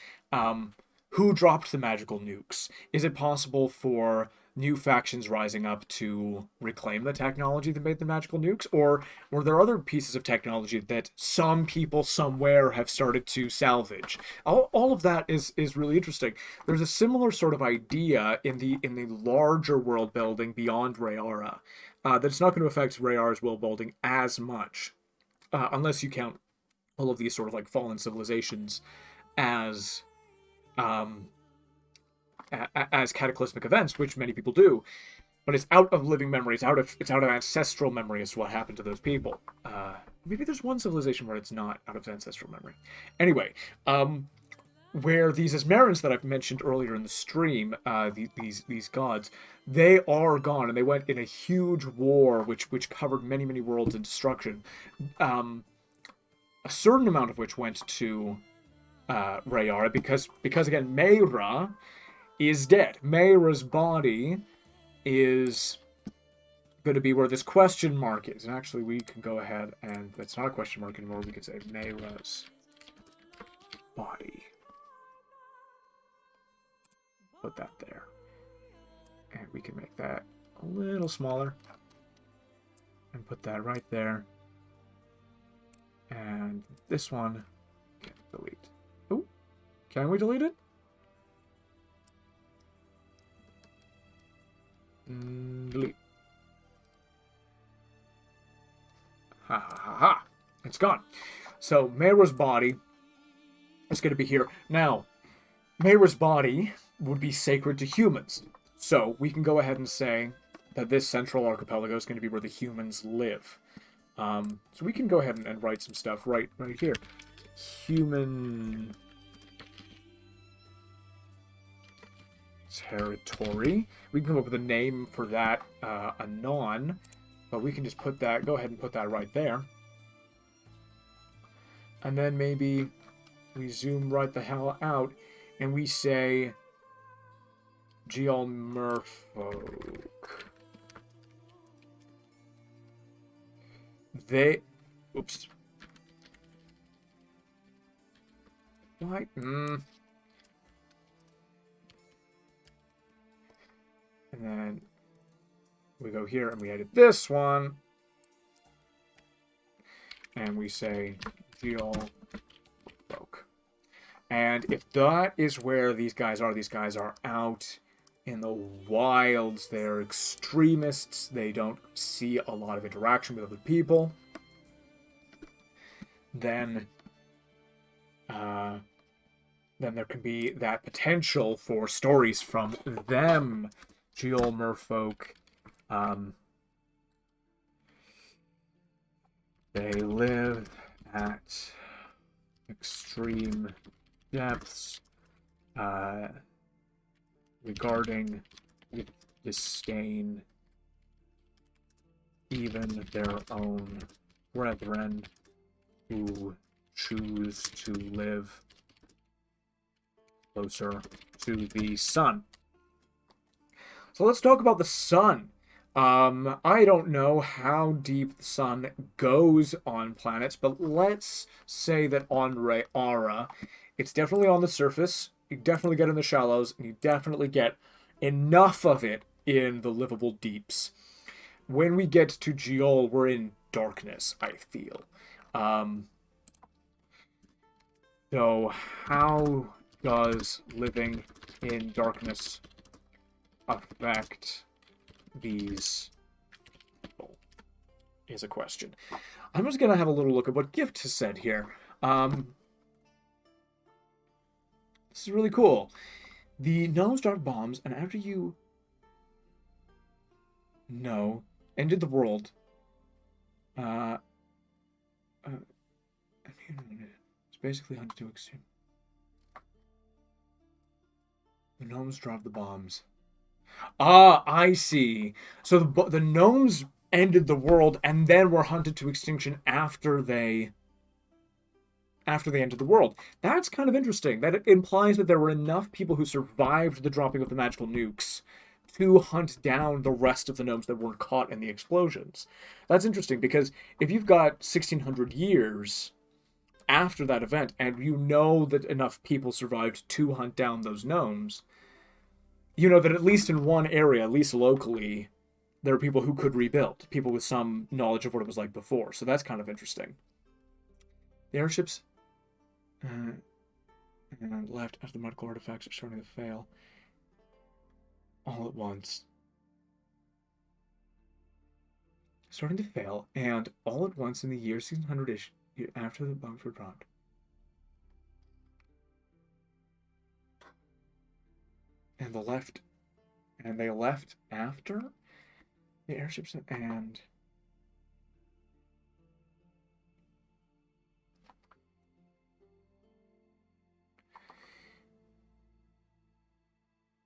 Speaker 1: Who dropped the magical nukes? Is it possible for new factions rising up to reclaim the technology that made the magical nukes? Or were there other pieces of technology that some people somewhere have started to salvage? All of that is really interesting. There's a similar sort of idea in the larger world building beyond Rayara, that it's not going to affect Rayara's world building as much, unless you count all of these sort of like fallen civilizations as cataclysmic events, which many people do, but it's out of living memory. It's out of ancestral memory as to what happened to those people. Maybe there's one civilization where it's not out of ancestral memory. Anyway, where these Asmarans that I've mentioned earlier in the stream, these gods, they are gone, and they went in a huge war which covered many worlds in destruction. A certain amount of which went to Rayara because again Mayra is dead. Mayra's body is going to be where this question mark is, and actually we can go ahead and that's not a question mark anymore. We could say Mayra's body. Put that there. And we can make that a little smaller. And put that right there. And this one can delete. Oh, can we delete it? Delete. Ha ha ha ha. It's gone. So Mayra's body is going to be here. Now, Mayra's body would be sacred to humans. So we can go ahead and say that this central archipelago is going to be where the humans live. So we can go ahead and write some stuff right here. Human territory. We can come up with a name for that anon, but we can just put that, go ahead and put that right there. And then maybe we zoom right the hell out and we say Geol Merfolk. They... Oops. Why? And then we go here and we edit this one. And we say Geol Merfolk. And if that is where these guys are out in the wilds. They're extremists. They don't see a lot of interaction with other people. Then there can be that potential for stories from them. Geol Merfolk. They live at extreme depths. Regarding with disdain even their own brethren who choose to live closer to the sun. So let's talk about the sun. I don't know how deep the sun goes on planets, but let's say that on Rayara, it's definitely on the surface. You definitely get in the shallows, and you definitely get enough of it in the livable deeps. When we get to Geol, we're in darkness, I feel. So how does living in darkness affect these people is a question. I'm just going to have a little look at what Gift has said here. This is really cool. The gnomes dropped bombs, and after you ended the world, it's basically hunted to extinct. The gnomes dropped the bombs. Ah, I see. So the gnomes ended the world and then were hunted to extinction after they entered the world. That's kind of interesting. That implies that there were enough people who survived the dropping of the magical nukes to hunt down the rest of the gnomes that weren't caught in the explosions. That's interesting because if you've got 1600 years after that event and you know that enough people survived to hunt down those gnomes, you know that at least in one area, at least locally, there are people who could rebuild, people with some knowledge of what it was like before. So that's kind of interesting. The airships and left after the medical artifacts are starting to fail all at once. Starting to fail, and all at once in the year 1600-ish, after the bombs were dropped. And they left after the airships and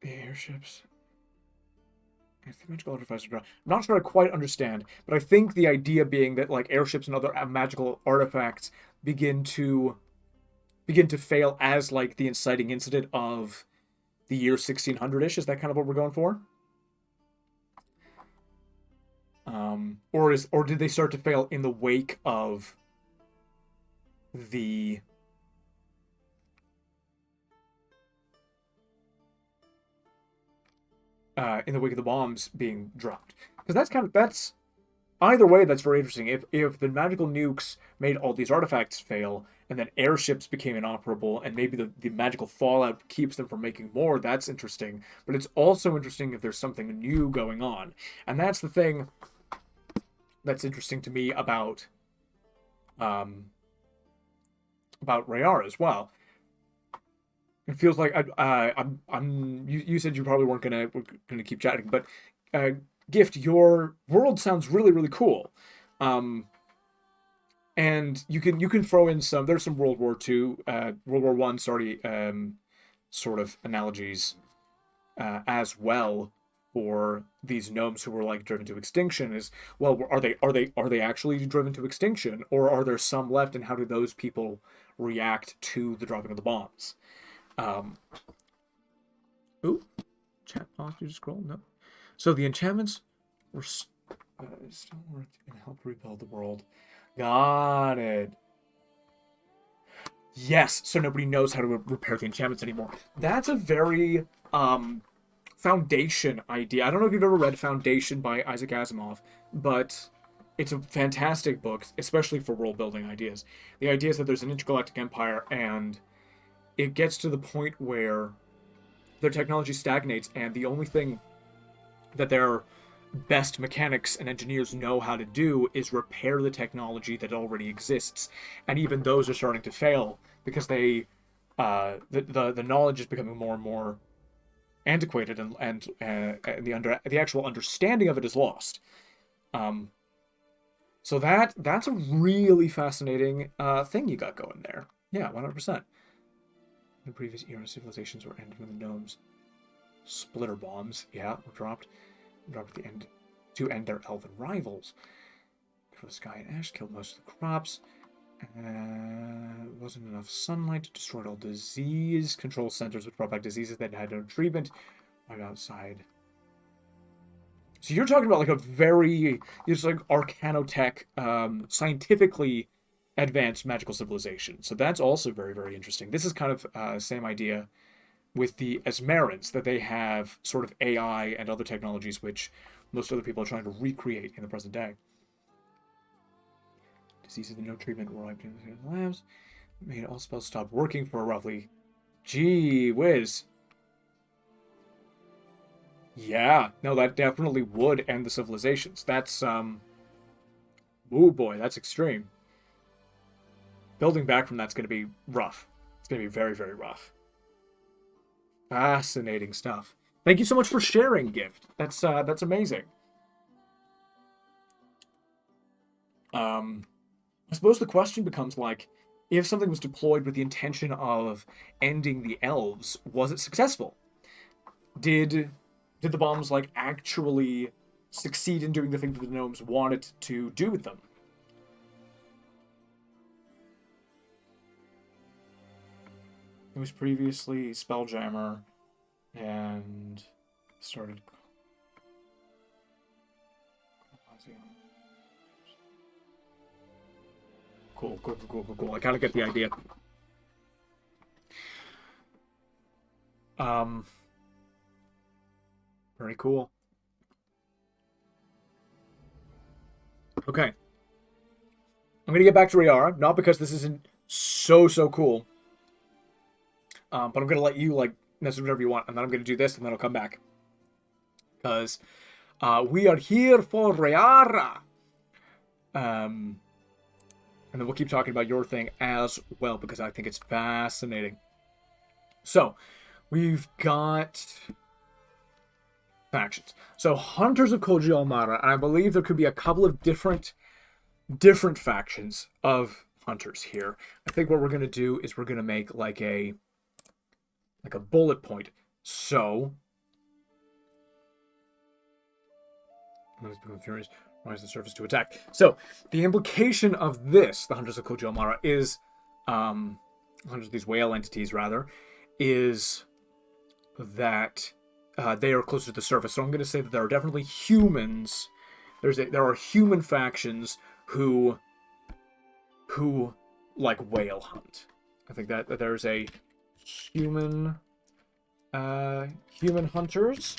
Speaker 1: Airships. I think magical artifacts are drawn. I'm not sure I quite understand, but I think the idea being that like airships and other magical artifacts begin to fail as like the inciting incident of the year 1600-ish. Is that kind of what we're going for? Or did they start to fail in the wake of the bombs being dropped? Because that's either way, that's very interesting. If the magical nukes made all these artifacts fail, and then airships became inoperable, and maybe the magical fallout keeps them from making more, that's interesting. But it's also interesting if there's something new going on. And that's the thing that's interesting to me about Rayar as well. It feels like you said you probably weren't gonna keep chatting, but Gift, your world sounds really, really cool. And you can throw in there's some World War II, World War One, sorry, sort of analogies as well for these gnomes who were like driven to extinction. Is, well, are they actually driven to extinction, or are there some left, and how do those people react to the dropping of the bombs? Ooh, chat pause. You just scroll? No. So the enchantments were still worth and helped rebuild the world. Got it. Yes, so nobody knows how to repair the enchantments anymore. That's a very Foundation idea. I don't know if you've ever read Foundation by Isaac Asimov, but it's a fantastic book, especially for world building ideas. The idea is that there's an intergalactic empire, and it gets to the point where their technology stagnates, and the only thing that their best mechanics and engineers know how to do is repair the technology that already exists. And even those are starting to fail because the knowledge is becoming more and more antiquated, and the actual understanding of it is lost. So that's a really fascinating thing you got going there. Yeah, 100%. The previous era civilizations were ended when the gnomes splitter bombs, were dropped at the end to end their elven rivals. For the sky and ash killed most of the crops. Wasn't enough sunlight, destroyed all disease. Control centers which brought back diseases that had no treatment. Right outside. So you're talking about like a very, it's like arcanotech, scientifically advanced magical civilization. So that's also very, very interesting. This is kind of same idea with the Esmerans, that they have sort of AI and other technologies which most other people are trying to recreate in the present day. Diseases with no treatment were wiped in the labs. Made all spells stop working for roughly. Gee whiz. Yeah, no, that definitely would end the civilizations. That's, oh boy, that's extreme. Building back from that's going to be rough. It's going to be very, very rough. Fascinating stuff. Thank you so much for sharing, Gift. That's amazing. I suppose the question becomes like, if something was deployed with the intention of ending the elves, was it successful? Did the bombs like actually succeed in doing the thing that the gnomes wanted to do with them? It was previously Spelljammer and started. Cool. I kind of get the idea. Very cool. Okay. I'm gonna get back to Rayara, not because this isn't so cool. But I'm gonna let you like message whatever you want, and then I'm gonna do this, and then I'll come back. Because we are here for Rayara. And then we'll keep talking about your thing as well, because I think it's fascinating. So, we've got factions. So, Hunters of Koji-Almara, and I believe there could be a couple of different factions of Hunters here. I think what we're going to do is we're going to make like a bullet point. So, Furies rise to the surface to attack. So the implication of this, the Hunters of Ko-Jil-Mara, is hunters of these whale entities rather, is that they are closer to the surface. So I'm going to say that there are definitely humans. There are human factions who like whale hunt. I think that there's a human hunters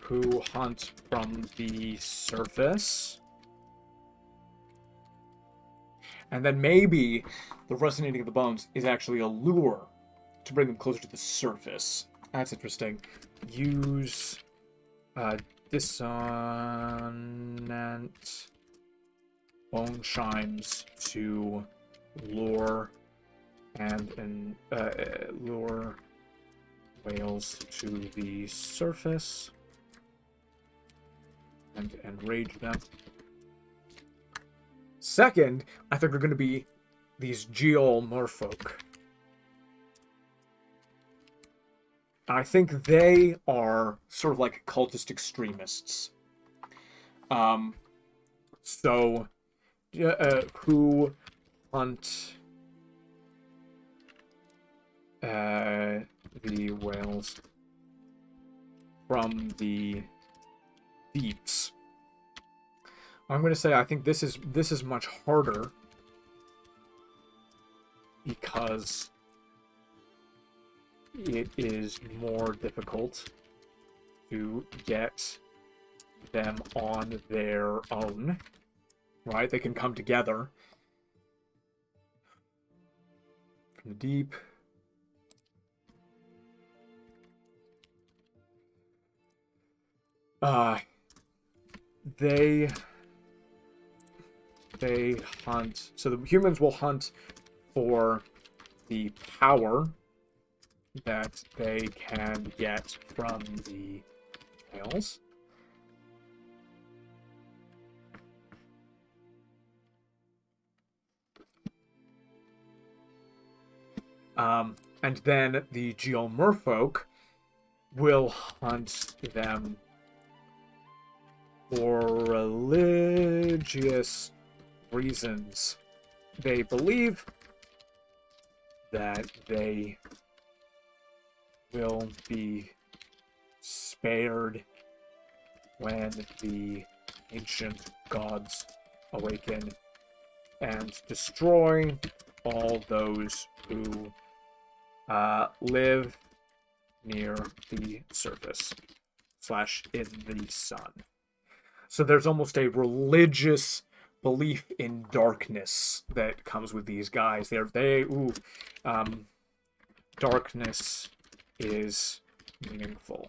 Speaker 1: who hunt from the surface. And then maybe the resonating of the bones is actually a lure to bring them closer to the surface. That's interesting. Use dissonant bone chimes to lure lure whales to the surface and enrage them. Second, I think they're going to be these Geol merfolk. I think they are sort of like cultist extremists. So, who hunt the whales from the deeps. I'm going to say I think this is much harder because it is more difficult to get them on their own, right? They can come together from the deep. They hunt. So the humans will hunt for the power that they can get from the whales. And then the Geol merfolk will hunt them for religious reasons. They believe that they will be spared when the ancient gods awaken and destroy all those who live near the surface / in the sun. So there's almost a religious belief in darkness that comes with these guys. Darkness is meaningful.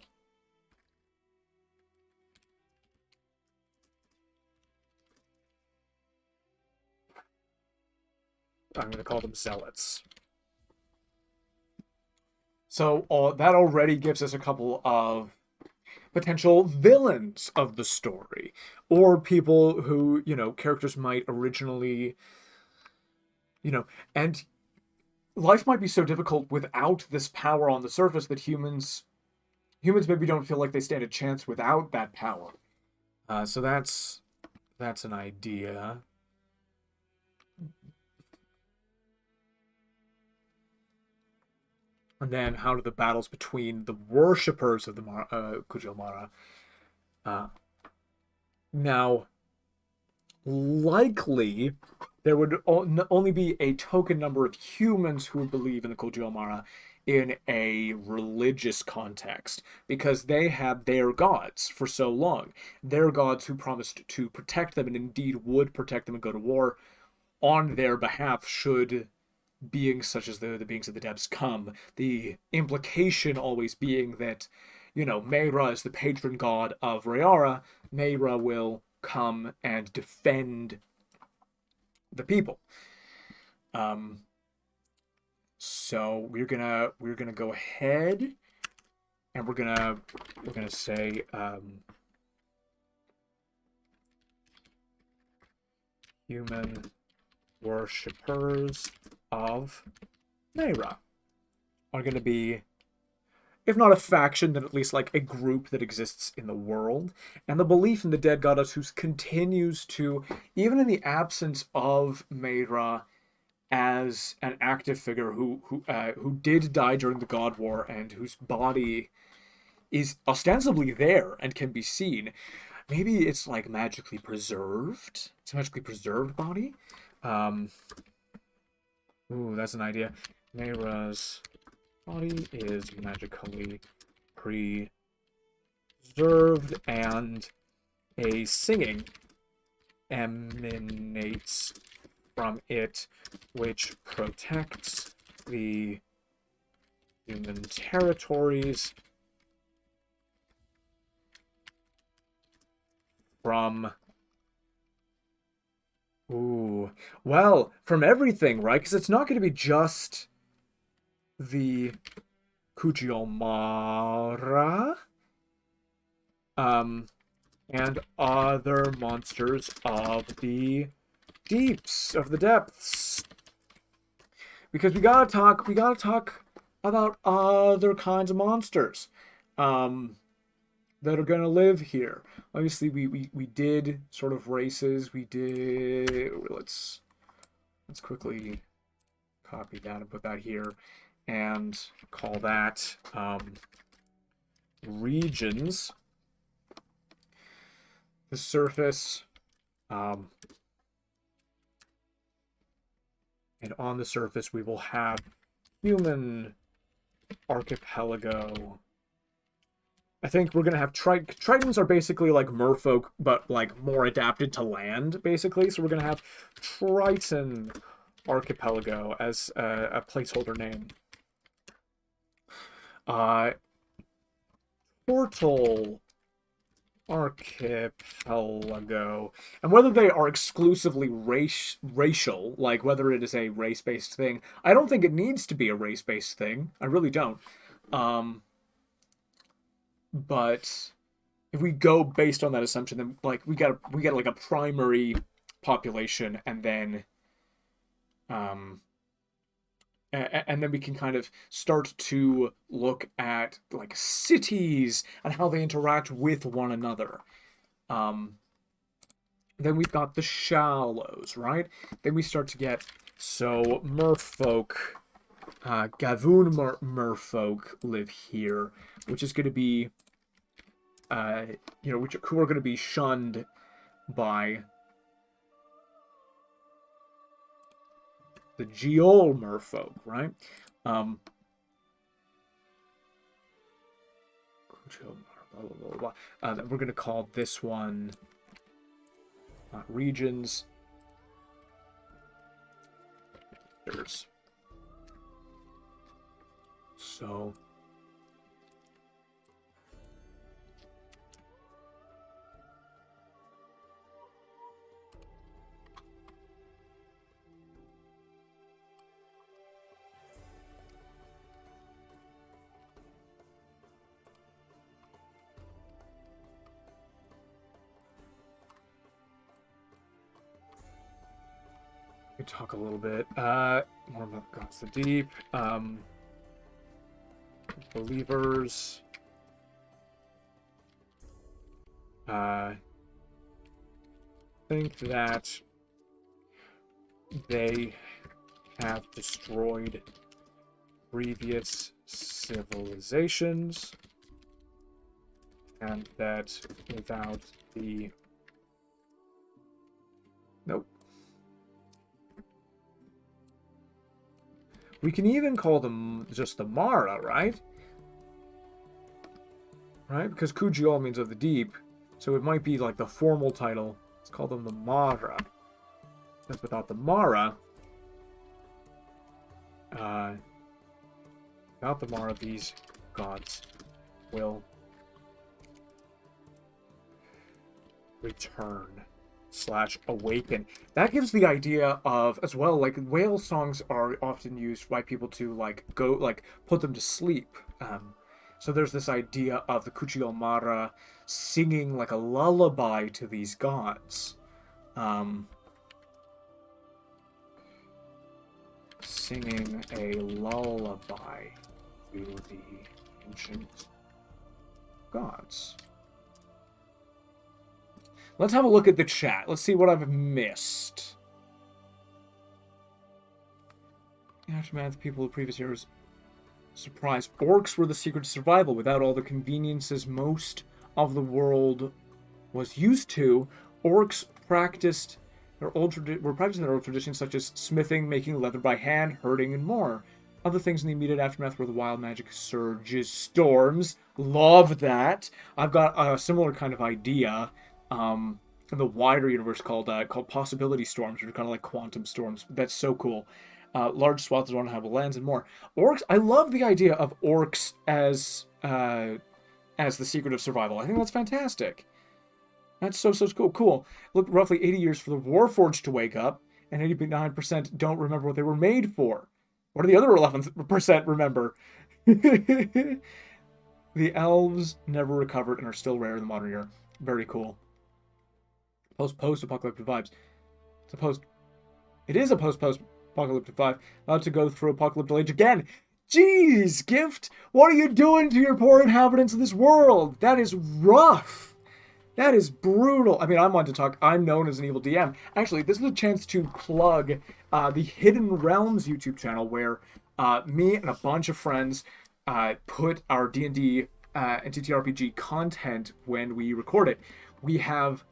Speaker 1: I'm going to call them zealots. So that already gives us a couple of potential villains of the story, or people who, characters might originally, and life might be so difficult without this power on the surface that humans maybe don't feel like they stand a chance without that power. So that's an idea. And then how do the battles between the worshippers of the Ko-Jil-Mara now, likely there would only be a token number of humans who would believe in the Ko-Jil-Mara in a religious context, because they have their gods for so long. Their gods who promised to protect them and indeed would protect them and go to war on their behalf should beings such as the beings of the depths come. The implication always being that, Mehra is the patron god of Rayara. Mehra will come and defend the people. So we're gonna go ahead and we're gonna say human worshippers of Mehra are going to be if not a faction, then at least like a group that exists in the world. And the belief in the dead goddess who continues to, even in the absence of Meira as an active figure who did die during the God War and whose body is ostensibly there and can be seen. Maybe it's like magically preserved. It's a magically preserved body. Um, ooh, that's an idea. Meira's body is magically preserved, and a singing emanates from it, which protects the human territories from... Ooh, well, from everything, right? Because it's not going to be just the Kujiomara, and other monsters of the deeps, of the depths. Because we gotta talk about other kinds of monsters, that are gonna live here. Obviously, we did sort of races. We did. Let's quickly copy that and put that here, and call that regions. The surface, and on the surface we will have human archipelago. I think we're gonna have Tritons are basically like merfolk, but like more adapted to land, basically. So we're gonna have Triton archipelago as a placeholder name. Portal archipelago, and whether they are exclusively racial, like whether it is a race-based thing, I don't think it needs to be a race-based thing. I really don't. But if we go based on that assumption, then like we got like a primary population, and then and then we can kind of start to look at like cities and how they interact with one another. Then we've got the shallows, right? Then we start to get, so merfolk, Gavun merfolk live here, which is going to be, who are going to be shunned by the Geol merfolk, right? Blah, blah, blah, blah. We're going to call this one regions. So we talk a little bit more about Gods the Deep, believers. Think that they have destroyed previous civilizations, and that without the... Nope. We can even call them just the Mara, right? Right? Because Kujiol means of the deep, so it might be like the formal title. Let's call them the Mara. Because without the Mara, these gods will return / awaken. That gives the idea of, as well, like whale songs are often used by people to like go, like put them to sleep. So there's this idea of the Kujiomara singing like a lullaby to these gods. Singing a lullaby to the Ancient gods. Let's have a look at the chat. Let's see what I've missed. Aftermath, people of previous years. Surprise. Orcs were the secret to survival. Without all the conveniences most of the world was used to, orcs practiced were practicing their old traditions such as smithing, making leather by hand, herding, and more. Other things in the immediate aftermath were the wild magic surges, storms. Love that. I've got a similar kind of idea in the wider universe called possibility storms, which are kind of like quantum storms. That's so cool. Large swaths of uninhabitable lands and more. Orcs. I love the idea of orcs as the secret of survival. I think that's fantastic. That's so cool. Cool. Look, roughly 80 years for the Warforged to wake up, and 89% don't remember what they were made for. What do the other 11% remember? The elves never recovered and are still rare in the modern era. Very cool. Post-apocalyptic vibes. It is a post-apocalyptic vibe. About to go through apocalyptic age again. Jeez, Gift! What are you doing to your poor inhabitants of this world? That is rough. That is brutal. I mean, I'm on to talk. I'm known as an evil DM. Actually, this is a chance to plug the Hidden Realms YouTube channel where me and a bunch of friends put our D&D and TTRPG content when we record it. We have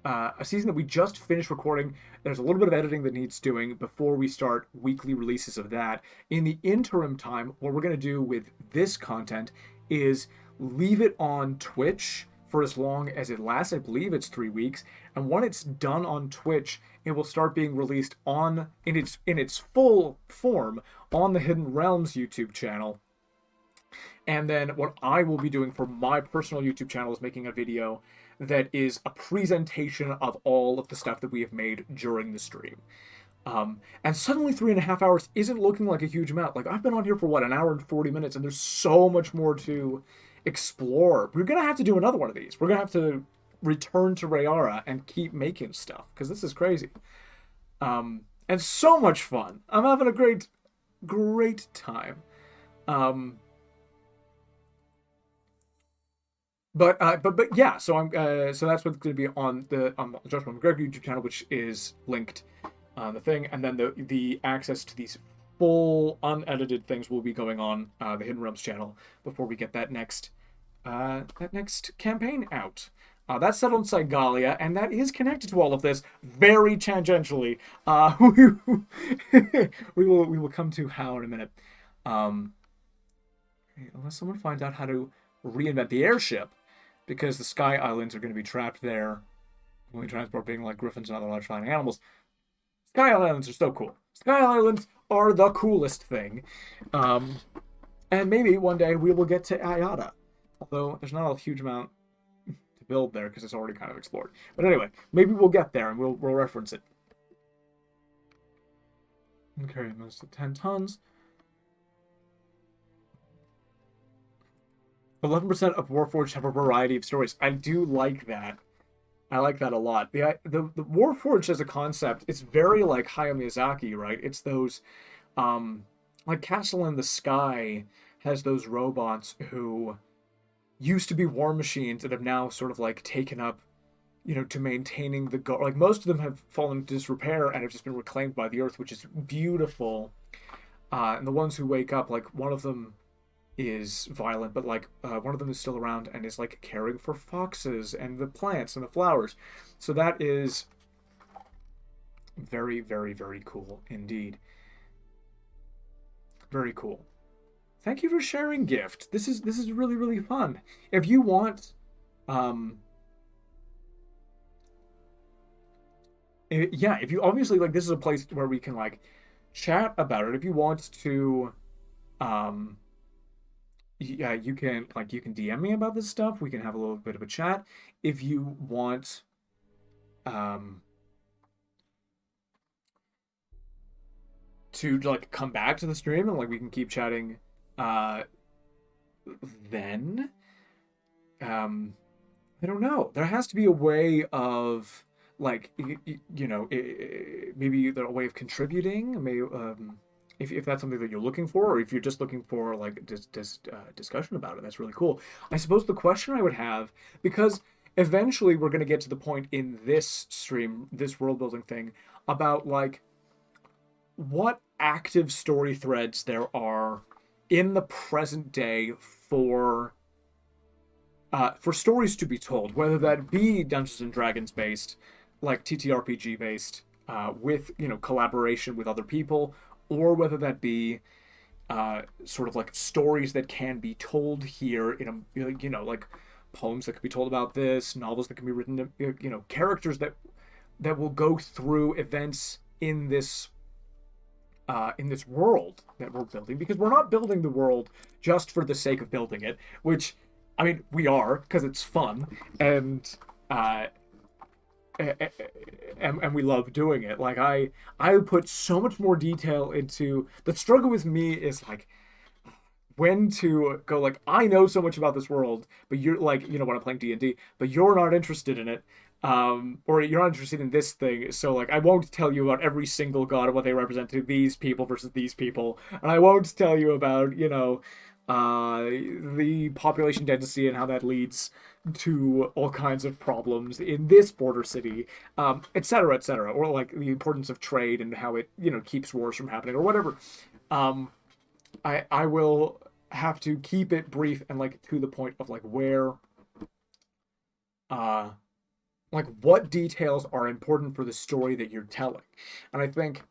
Speaker 1: a season that we just finished recording. There's a little bit of editing that needs doing before we start weekly releases of that. In the interim time, what we're going to do with this content is leave it on Twitch for as long as it lasts. I believe it's 3 weeks, and when it's done on Twitch, it will start being released in its full form on the Hidden Realms YouTube channel. And then what I will be doing for my personal YouTube channel is making a video that is a presentation of all of the stuff that we have made during the stream. And suddenly 3.5 hours isn't looking like a huge amount. Like, I've been on here for, an hour and 40 minutes, and there's so much more to explore. We're going to have to do another one of these. We're going to have to return to Rayara and keep making stuff, because this is crazy. And so much fun. I'm having a great time. But yeah, so so that's what's going to be on the Joshua McGregor YouTube channel, which is linked on the thing, and then the access to these full unedited things will be going on the Hidden Realms channel before we get that next campaign out. That's set on Cygalia, and that is connected to all of this very tangentially. We will come to how in a minute. Unless someone finds out how to reinvent the airship, because the Sky Islands are going to be trapped there when we transport being like griffins and other large flying animals. Sky Islands are so cool. Sky Islands are the coolest thing. And maybe one day we will get to Ayada. Although there's not a huge amount to build there because it's already kind of explored. But anyway, maybe we'll get there and we'll reference it. Okay, most of 10 tons. 11% of Warforged have a variety of stories. I do like that. I like that a lot. The Warforged as a concept, it's very like Hayao Miyazaki, right? It's those, like Castle in the Sky has those robots who used to be war machines that have now sort of like taken up, to maintaining the like most of them have fallen into disrepair and have just been reclaimed by the earth, which is beautiful. And the ones who wake up, like one of them is violent, but like one of them is still around and is like caring for foxes and the plants and the flowers. So that is very, very, very cool indeed. Very cool. Thank you for sharing, Gift. This is really, really fun. If you want if you obviously like, this is a place where we can like chat about it. If you want to yeah, you can DM me about this stuff. We can have a little bit of a chat. If you want to like come back to the stream and like we can keep chatting then I don't know. There has to be a way of like maybe a way of contributing. Maybe if that's something that you're looking for, or if you're just looking for like discussion about it, that's really cool. I suppose the question I would have, because eventually we're going to get to the point in this stream, this world building thing, about like what active story threads there are in the present day for stories to be told, whether that be Dungeons and Dragons based, like TTRPG based, with collaboration with other people, or whether that be sort of like stories that can be told here in a like poems that could be told about this, novels that can be written, characters that will go through events in this world that we're building, because we're not building the world just for the sake of building it, which I mean we are, because it's fun and uh and we love doing it. Like I put so much more detail into the struggle. With me is like when to go, like, I know so much about this world, but you're like, when I'm playing D&D, but you're not interested in it, or you're not interested in this thing, so like I won't tell you about every single god and what they represent to these people versus these people, and I won't tell you about the population density and how that leads to all kinds of problems in this border city, etc., etc., or like the importance of trade and how it keeps wars from happening or whatever. um I will have to keep it brief and like to the point of like where uh like what details are important for the story that you're telling. And I think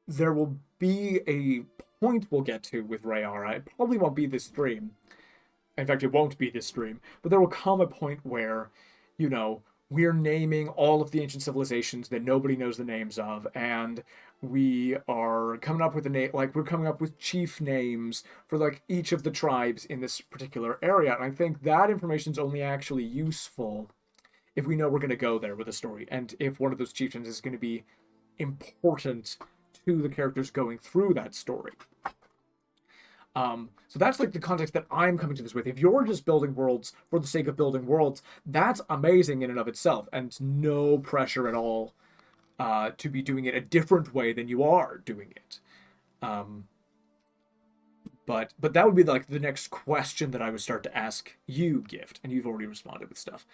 Speaker 1: there will be a point we'll get to with Rayara. It probably won't be this stream. In fact, it won't be this stream, but there will come a point where, we're naming all of the ancient civilizations that nobody knows the names of, and we are coming up with a name, like we're coming up with chief names for like each of the tribes in this particular area. And I think that information is only actually useful if we know we're going to go there with a story, and if one of those chieftains is going to be important to the characters going through that story. So that's like the context that I'm coming to this with. If you're just building worlds for the sake of building worlds, that's amazing in and of itself, and no pressure at all to be doing it a different way than you are doing it. Um, but that would be like the next question that I would start to ask you, Gift, and you've already responded with stuff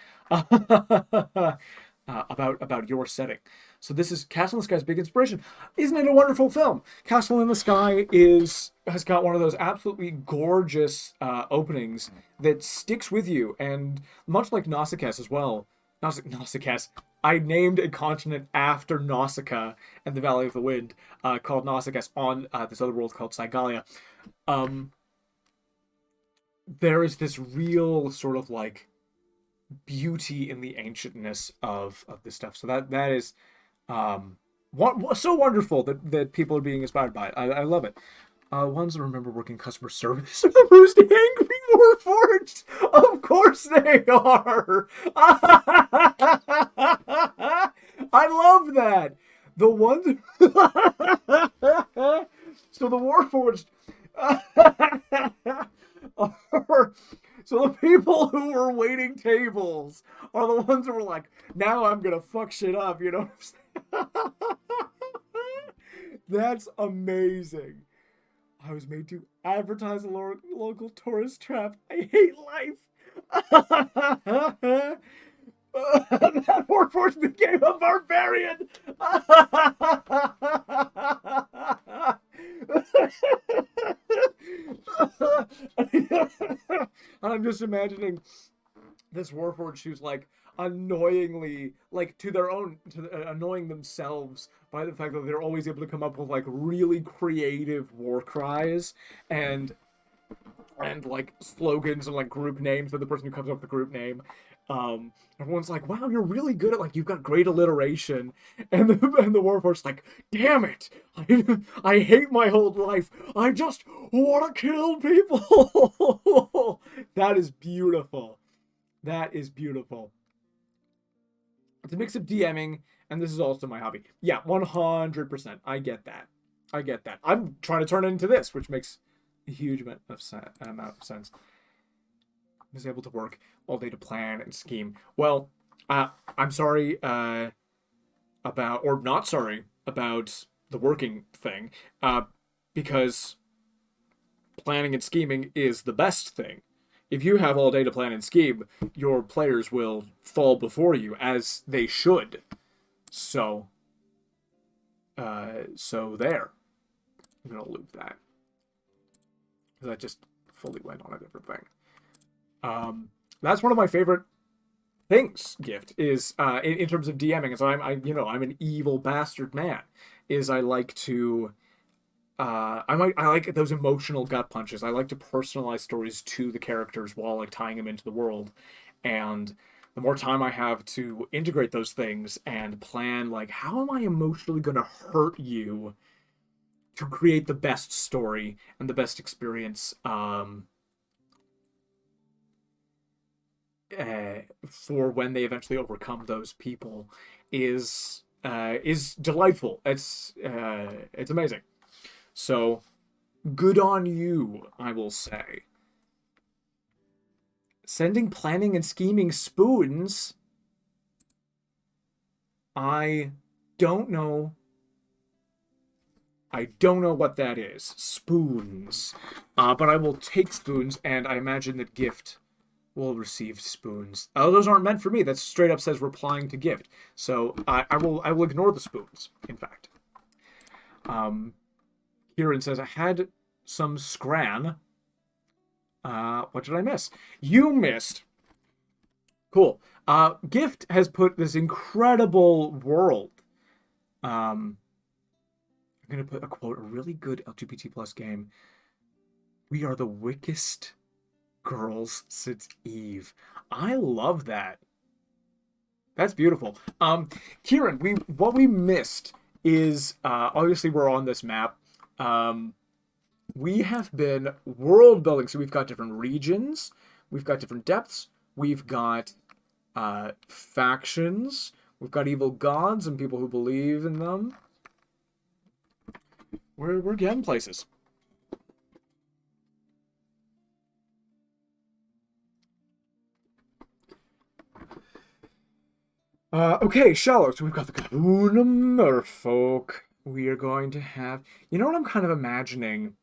Speaker 1: about your setting. So this is Castle in the Sky's big inspiration. Isn't it a wonderful film? Castle in the Sky has got one of those absolutely gorgeous openings that sticks with you, and much like Nausicaa as well. Nausicaa. I named a continent after Nausicaa and the Valley of the Wind, called Nausicaa, on this other world called Cygalia. There is this real sort of like beauty in the ancientness of this stuff. So that is so wonderful that people are being inspired by it. I love it. Ones that remember working customer service are the most angry Warforged. Of course they are. I love that. The ones. So the Warforged. are, so the people who were waiting tables are the ones who were like, now I'm gonna fuck shit up. You know what I'm saying? That's amazing. I was made to advertise a local tourist trap. I hate life. That Warforged became a barbarian. I'm just imagining this Warforged who's like annoyingly, like annoying themselves by the fact that they're always able to come up with like really creative war cries and like slogans and like group names for the person who comes up with the group name. Everyone's like, wow, you're really good at, like, you've got great alliteration. And the Warforged's like, damn it, I hate my whole life, I just want to kill people. That is beautiful. That is beautiful. It's a mix of DMing, and this is also my hobby. Yeah, 100%. I get that. I'm trying to turn it into this, which makes a huge amount of sense. I was able to work all day to plan and scheme. Well, I'm sorry about, or not sorry about the working thing, because planning and scheming is the best thing. If you have all day to plan and scheme, your players will fall before you, as they should. So, so there. I'm gonna loop that because I just fully went on a different thing. That's one of my favorite things. Gift is in terms of DMing, is I'm an evil bastard man. Is I like to I like those emotional gut punches. I like to personalize stories to the characters while like tying them into the world, and the more time I have to integrate those things and plan like how am I emotionally going to hurt you to create the best story and the best experience for when they eventually overcome those people is delightful. It's amazing. So good on you, I will say. Sending planning and scheming spoons. I don't know. I don't know what that is. Spoons. But I will take spoons, and I imagine that Gift will receive spoons. Oh, those aren't meant for me. That straight up says replying to Gift. So I will ignore the spoons, in fact. Kieran says, I had some scran. What did I miss? You missed. Cool. Gift has put this incredible world. I'm gonna put a quote, a really good LGBT plus game. We are the wickedest girls since Eve. I love that. That's beautiful. Kieran, what we missed is obviously we're on this map. We have been world building, so we've got different regions, we've got different depths, we've got factions, we've got evil gods and people who believe in them. We're getting places. Okay, shallow. So we've got the Gavoon Merfolk. We are going to have... You know what I'm kind of imagining?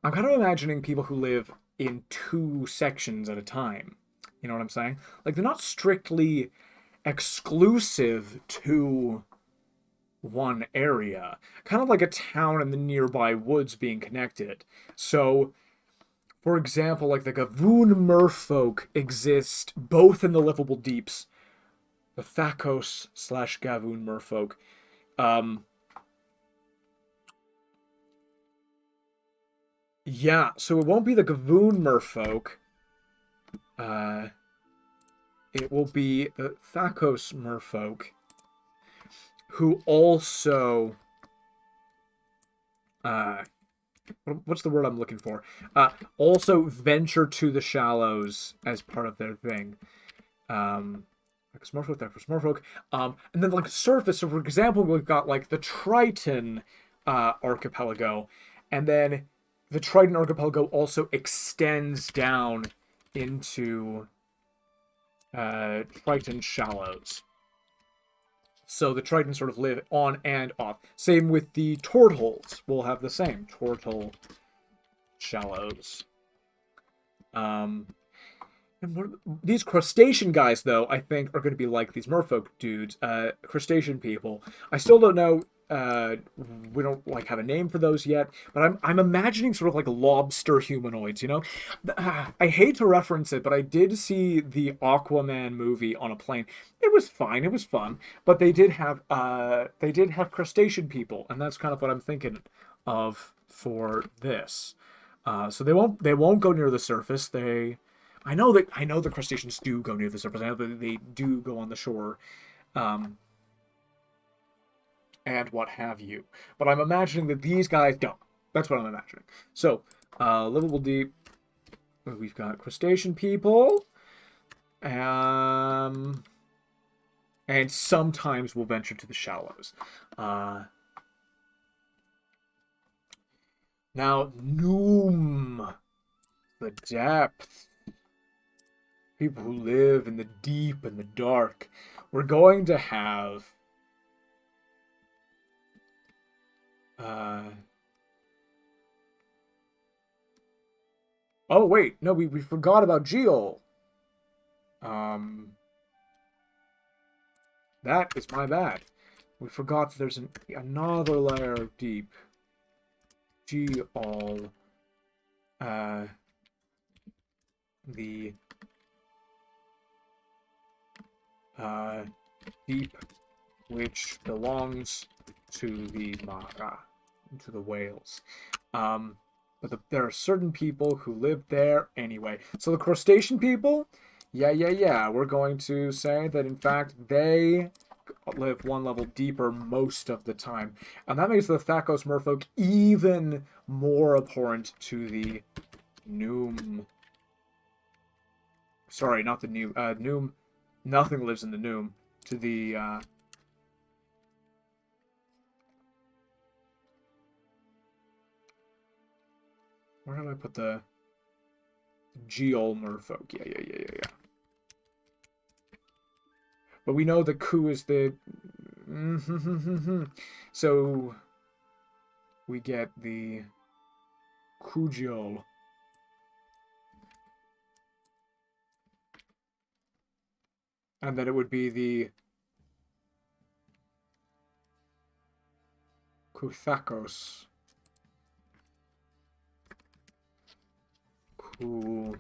Speaker 1: I'm kind of imagining people who live in 2 sections at a time. You know what I'm saying? Like, they're not strictly exclusive to one area. Kind of like a town and the nearby woods being connected. So, for example, like the Gavoon Merfolk exist both in the Livable Deeps, the Thakos / Gavoon Merfolk. Yeah, so it won't be the Gavoon Merfolk. It will be the Thakos Merfolk, who also... what's the word I'm looking for? Also venture to the shallows as part of their thing. Like Smurffolk, there for Smurffolk. And then like surface. So for example, we've got like the Triton archipelago, and then the Triton archipelago also extends down into Triton shallows. So the Tritons sort of live on and off. Same with the Tortles. We'll have the same. Tortle shallows. And these crustacean guys, though, I think are going to be like these merfolk dudes. Crustacean people. I still don't know. We don't like have a name for those yet, but I'm imagining sort of like lobster humanoids. You know, I hate to reference it, but I did see the Aquaman movie on a plane. It was fine. It was fun, but they did have crustacean people, and that's kind of what I'm thinking of for this. So they won't go near the surface. I know the crustaceans do go near the surface. I know that they do go on the shore. And what have you. But I'm imagining that these guys don't. That's what I'm imagining. So, Livable Deep, we've got crustacean people, and sometimes we'll venture to the shallows. Now, Noom, the depth. people who live in the deep and the dark. We're going to have oh wait, no, we forgot about Geol. That is my bad. We forgot that there's another layer of deep. Geol. The deep, which belongs to the Mara, to the whales. But there are certain people who live there anyway. So the crustacean people, yeah. We're going to say that in fact they live one level deeper most of the time, and that makes the Thakos merfolk even more abhorrent to the Noom. Sorry, not the Noom. Noom. Nothing lives in the Noom. To the where did I put the Geol merfolk? Yeah. But we know the Ku is the so we get the Kujiol. And then it would be the Kuthakos. Cool.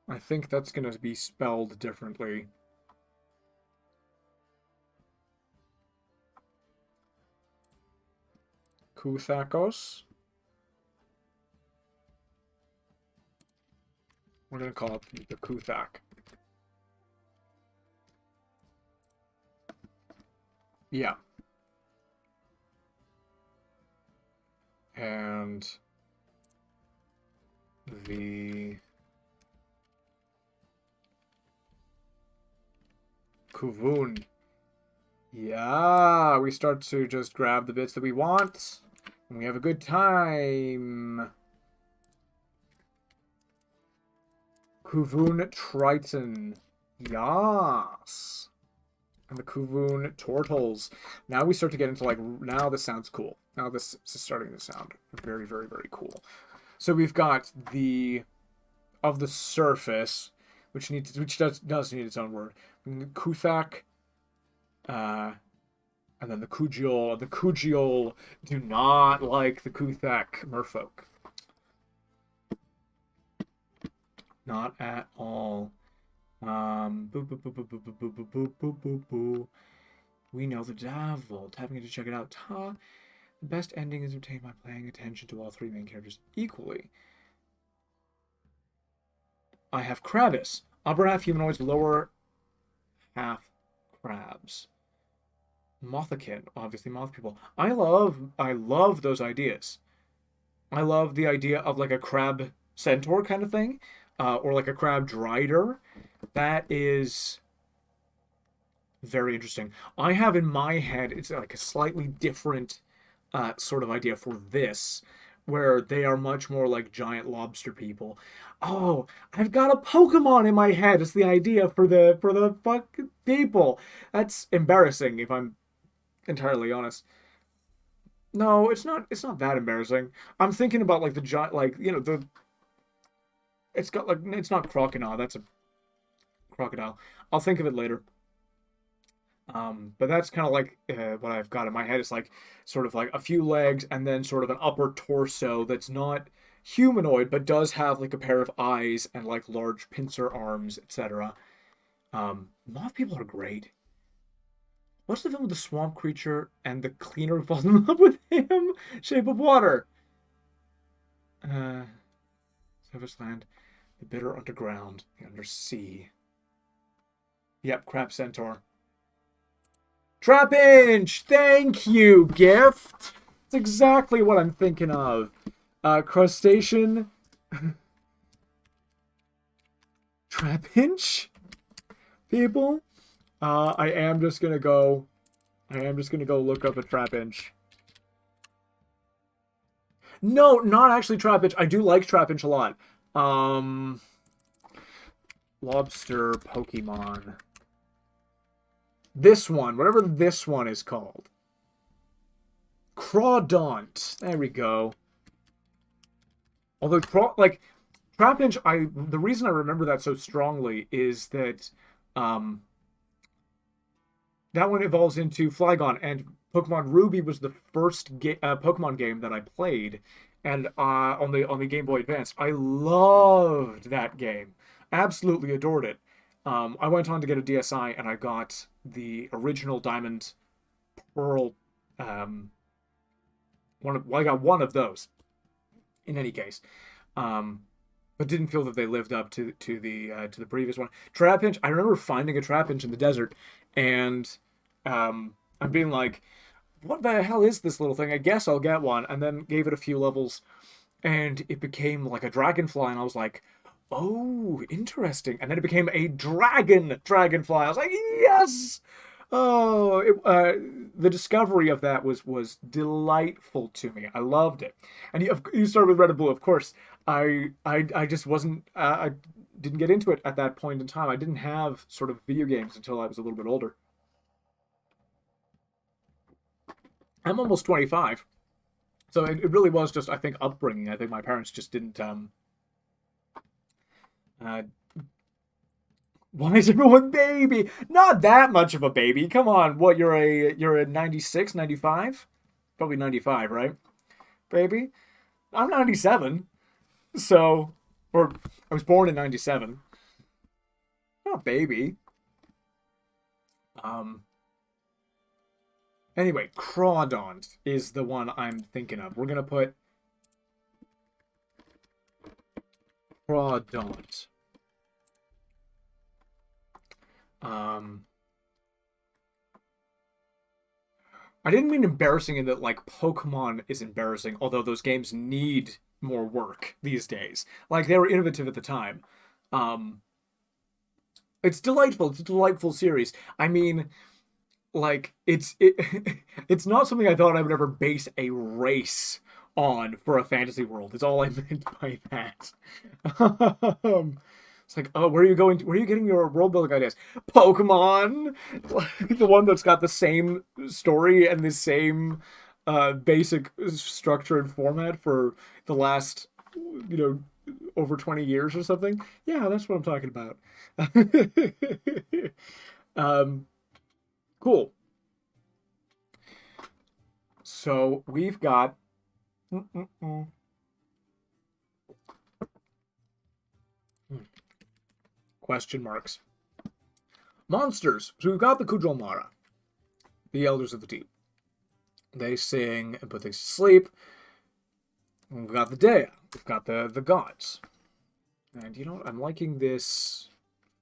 Speaker 1: I think that's going to be spelled differently. Kuthakos. We're going to call it the Kuthak. Yeah. And the Kuvun. Yeah, we start to just grab the bits that we want, and we have a good time. Kuvun Triton. Yes. And the Kuvun Turtles. Now we start to get into like, now this sounds cool. Now this is starting to sound very, very, very cool. So we've got the of the surface, which does need its own word. Kuthak, and then the Kujiol. The Kujiol do not like the Kuthak merfolk. Not at all. We know the devil. Tapping to check it out. The best ending is obtained by paying attention to all three main characters equally. I have Krabbis. Upper half humanoids, lower half crabs. Mothakin, obviously moth people. I love those ideas. I love the idea of like a crab centaur kind of thing, or like a crab drider. That is very interesting. I have in my head, it's like a slightly different sort of idea for this, where they are much more like giant lobster people. Oh, I've got a Pokemon in my head. It's the idea for the fuck people. That's embarrassing if I'm entirely honest. No, it's not. It's not that embarrassing. I'm thinking about like the giant, like the. It's got like it's not crocodile. That's a crocodile. I'll think of it later. But that's kind of like what I've got in my head. It's like sort of like a few legs and then sort of an upper torso that's not humanoid, but does have like a pair of eyes and like large pincer arms, etc. Moth people are great. What's the film with the swamp creature and the cleaner who falls in love with him? Shape of Water. Savage Land, the bitter underground, the undersea. Yep, Crab Centaur. Trapinch! Thank you, Gift! It's exactly what I'm thinking of. Crustacean. Trapinch? People? I am just gonna go look up a Trapinch. No, not actually Trapinch. I do like Trapinch a lot. Um, Lobster Pokemon. This one, whatever this one is called. Crawdaunt. There we go. Although, Trapinch, the reason I remember that so strongly is that um, that one evolves into Flygon, and Pokemon Ruby was the first Pokemon game that I played, and on the Game Boy Advance. I loved that game, absolutely adored it. I went on to get a DSi, and I got the original Diamond Pearl. I got one of those. In any case, um, but didn't feel that they lived up to the previous one. Trapinch. I remember finding a Trapinch in the desert, and I'm being like, "What the hell is this little thing? I guess I'll get one." And then gave it a few levels, and it became like a dragonfly, and I was like, "Oh, interesting." And then it became a dragonfly. I was like, "Yes!" Oh, the discovery of that was delightful to me. I loved it. And you started with Red and Blue, of course. I just wasn't I didn't get into it at that point in time. I didn't have sort of video games until I was a little bit older. I'm almost 25, so it really was just, I think, upbringing. I think my parents just didn't uh, why is everyone baby? Not that much of a baby. Come on. What, you're a 96, 95? Probably 95, right? Baby? I'm 97. So, or I was born in 97. Not baby. Um anyway, Crawdaunt is the one I'm thinking of. We're going to put Crawdaunt. Um I didn't mean embarrassing in that like Pokemon is embarrassing, although those games need more work these days. Like they were innovative at the time. Um, it's delightful. It's a delightful series. I mean, it's not something I thought I would ever base a race on for a fantasy world. Is all I meant by that. It's like, oh, where are you going? Where are you getting your world building ideas? Pokemon, the one that's got the same story and the same basic structure and format for the last, over 20 years or something. Yeah, that's what I'm talking about. um, cool. So we've got question marks. Monsters. So we've got the Kujolmara, the Elders of the Deep. They sing and put things to sleep. We've got the Dea. We've got the gods. And you know what? I'm liking this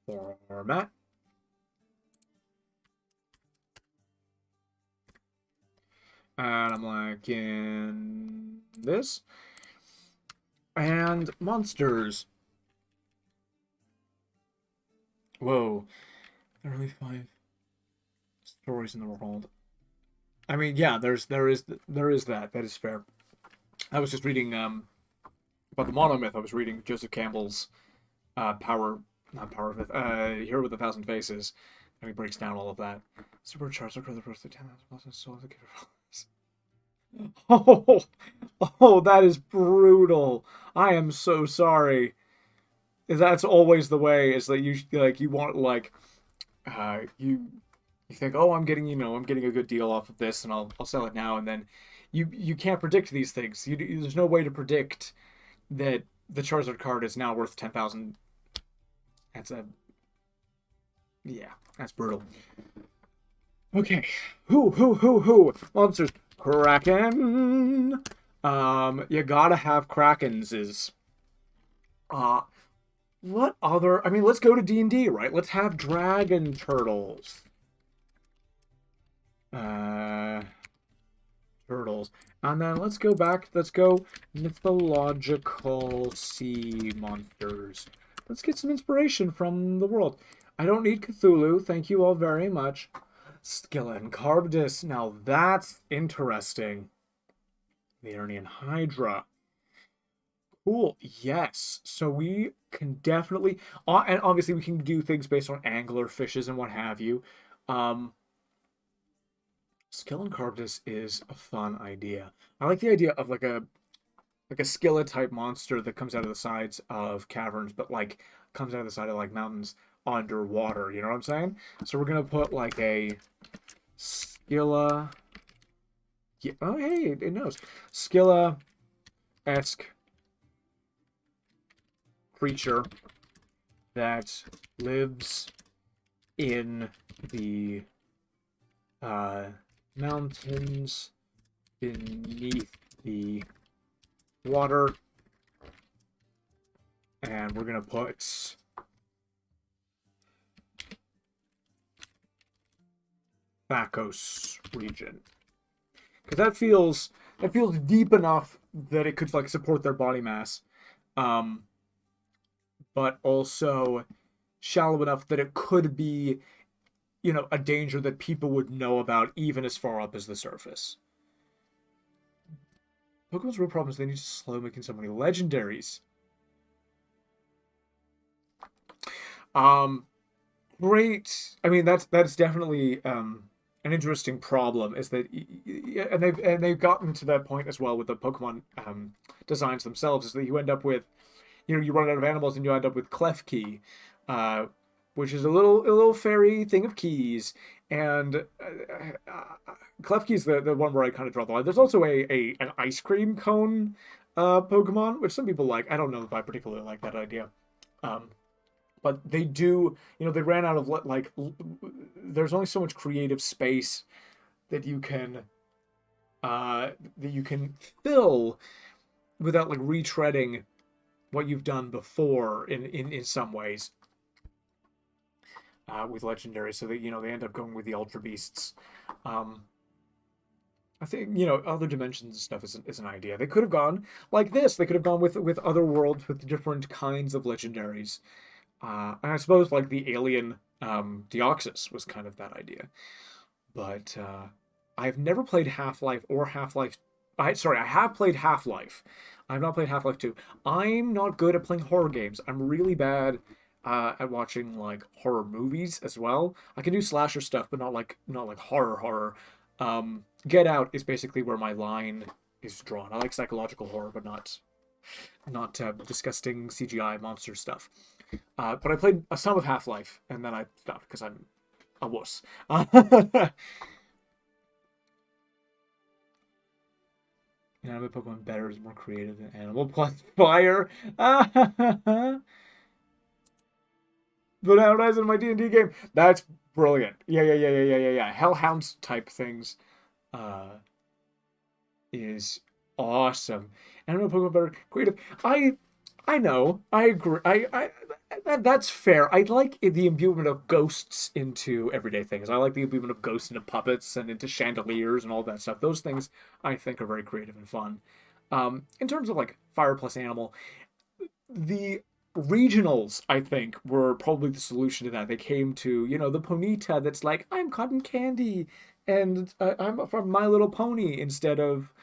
Speaker 1: format. And I'm liking this. And monsters. Whoa. There are only 5 stories in the world. I mean, yeah, there is that. That is fair. I was just reading about the monomyth. I was reading Joseph Campbell's Power, not Power of Hero with a Thousand Faces, and he breaks down all of that. Supercharged for the first 10,000 souls. Oh, oh, that is brutal. I am so sorry. That's always the way. Is that you want you think, oh, I'm getting a good deal off of this, and I'll sell it now, and then you can't predict these things. There's no way to predict that the Charizard card is now worth 10,000. That's yeah, that's brutal. Okay, who monsters. Kraken. You gotta have Krakens. Is uh what other? I mean, let's go to D&D, right? Let's have dragon turtles. Uh, turtles. And then let's go back. Let's go mythological sea monsters. Let's get some inspiration from the world. I don't need Cthulhu. Thank you all very much. Skeleton Carbdus. Now that's interesting. The Iranian Hydra. Cool. Yes. So we can definitely, and obviously we can do things based on angler fishes and what have you. Um, Skill and Carpus is a fun idea. I like the idea of like a skillet type monster that comes out of the sides of caverns, but like comes out of the side of like mountains underwater. You know what I'm saying? So we're gonna put like a Skilla. Yeah, oh hey, it knows. Skilla esque creature that lives in the uh, mountains beneath the water, and we're gonna put Thakos region because that feels deep enough that it could like support their body mass, um, but also shallow enough that it could be, you know, a danger that people would know about even as far up as the surface. Pokemon's real problem is they need to slow making so many legendaries. Um, Great. I mean, that's definitely an interesting problem. Is that and they've gotten to that point as well with the Pokemon designs themselves. Is that you end up with, you know, you run out of animals and you end up with Klefki, uh, which is a little fairy thing of keys. And Klefki is the one where I kind of draw the line. There's also a an ice cream cone Pokemon, which some people like. I don't know if I particularly like that idea. Um, but they do, you know, they ran out of like there's only so much creative space that you can fill without like retreading what you've done before in some ways with legendary, so that, you know, they end up going with the ultra beasts. um I think, you know, other dimensions and stuff is an idea. They could have gone like this. They could have gone with other worlds with different kinds of legendaries. And I suppose like the alien Deoxys was kind of that idea. But I've never played Half-Life or Half-Life. I have played Half-Life. I've not played Half-Life 2. I'm not good at playing horror games. I'm really bad at watching like horror movies as well. I can do slasher stuff, but not like horror. Get Out is basically where my line is drawn. I like psychological horror, but not disgusting CGI monster stuff. But I played some of Half-Life, and then I stopped because I'm a wuss. Anime Pokemon better is more creative than Animal plus Fire. But nowadays in my D&D game, that's brilliant. Yeah. Hellhounds type things uh, is awesome. Animal Pokemon better creative. I know. I agree. That's fair. I like the imbuement of ghosts into everyday things. I like the imbuement of ghosts into puppets and into chandeliers and all that stuff. Those things I think are very creative and fun. In terms of like Fire plus Animal, the regionals I think were probably the solution to that. They came to, you know, the Ponyta that's like, I'm cotton candy and I'm from My Little Pony, instead of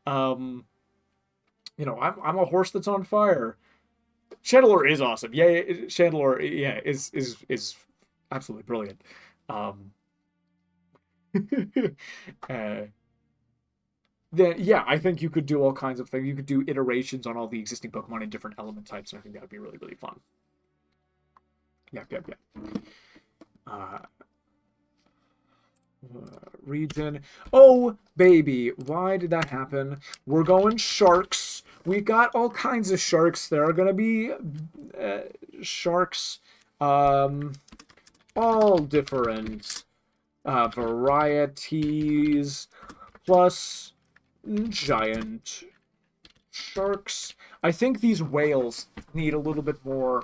Speaker 1: um you know, I'm a horse that's on fire. Chandelure is awesome. Chandelure, yeah, is absolutely brilliant. Um, uh, then yeah, I think you could do all kinds of things. You could do iterations on all the existing Pokemon in different element types, and I think that would be really fun. Yeah. Uh, Region. Oh, baby, why did that happen? We're going sharks. We got all kinds of sharks. There are gonna be sharks, um, all different varieties, plus giant sharks. I think these whales need a little bit more.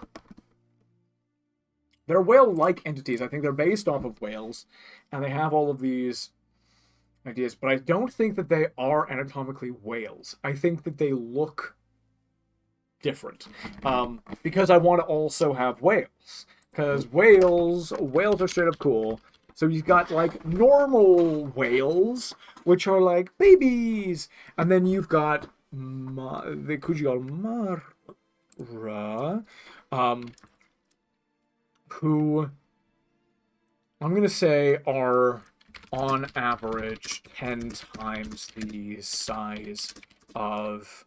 Speaker 1: They're whale-like entities. I think they're based off of whales, and they have all of these ideas, but I don't think that they are anatomically whales. I think that they look different, because I want to also have whales, because whales are straight up cool. So you've got like normal whales, which are like babies, and then you've got the Kujigal Mara, who I'm gonna say are on average 10 times the size of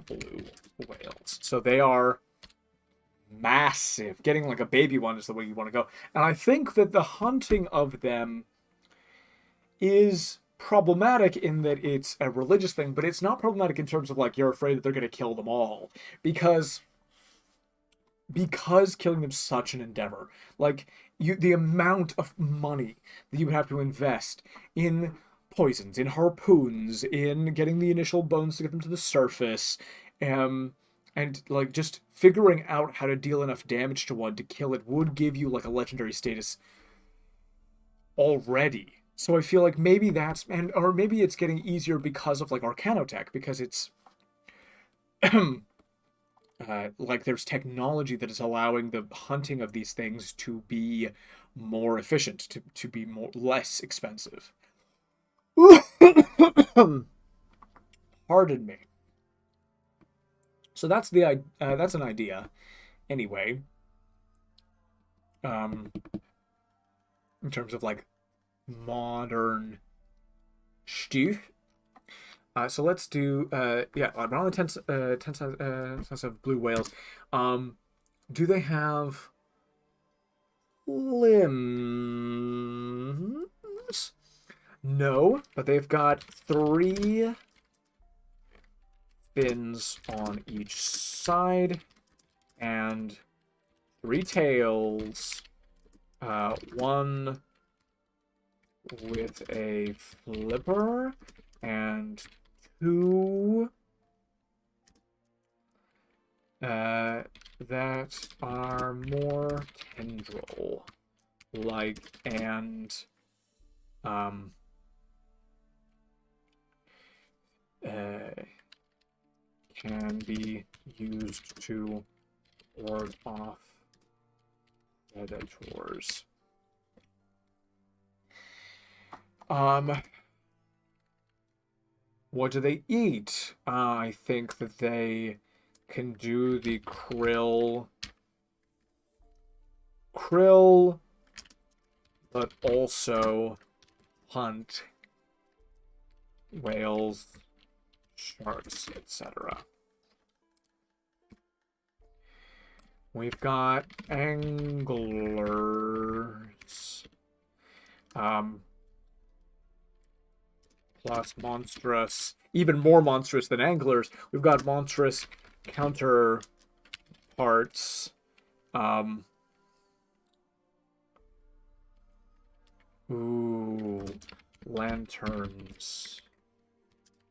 Speaker 1: blue whales. So they are massive. Getting like a baby one is the way you want to go. And I think that the hunting of them is problematic in that it's a religious thing, but it's not problematic in terms of like you're afraid that they're going to kill them all because killing them is such an endeavor. Like the amount of money that you would have to invest in poisons, in harpoons, in getting the initial bones to get them to the surface, and like just figuring out how to deal enough damage to one to kill it would give you like a legendary status already. So I feel like maybe or maybe it's getting easier because of like Arcanotech, because it's like there's technology that is allowing the hunting of these things to be more efficient, to be less expensive. Pardon me. So that's that's an idea. Anyway, in terms of like modern stuff. So let's do yeah, I'm on the 10 size of blue whales. Do they have limbs? No, but they've got 3 fins on each side and 3 tails. One with a flipper and 2 that are more tendril like and can be used to ward off predators. What do they eat? I think that they can do the krill, but also hunt whales, sharks, etc. We've got anglers. Plus monstrous, even more monstrous than anglers. We've got monstrous counterparts. Ooh, lanterns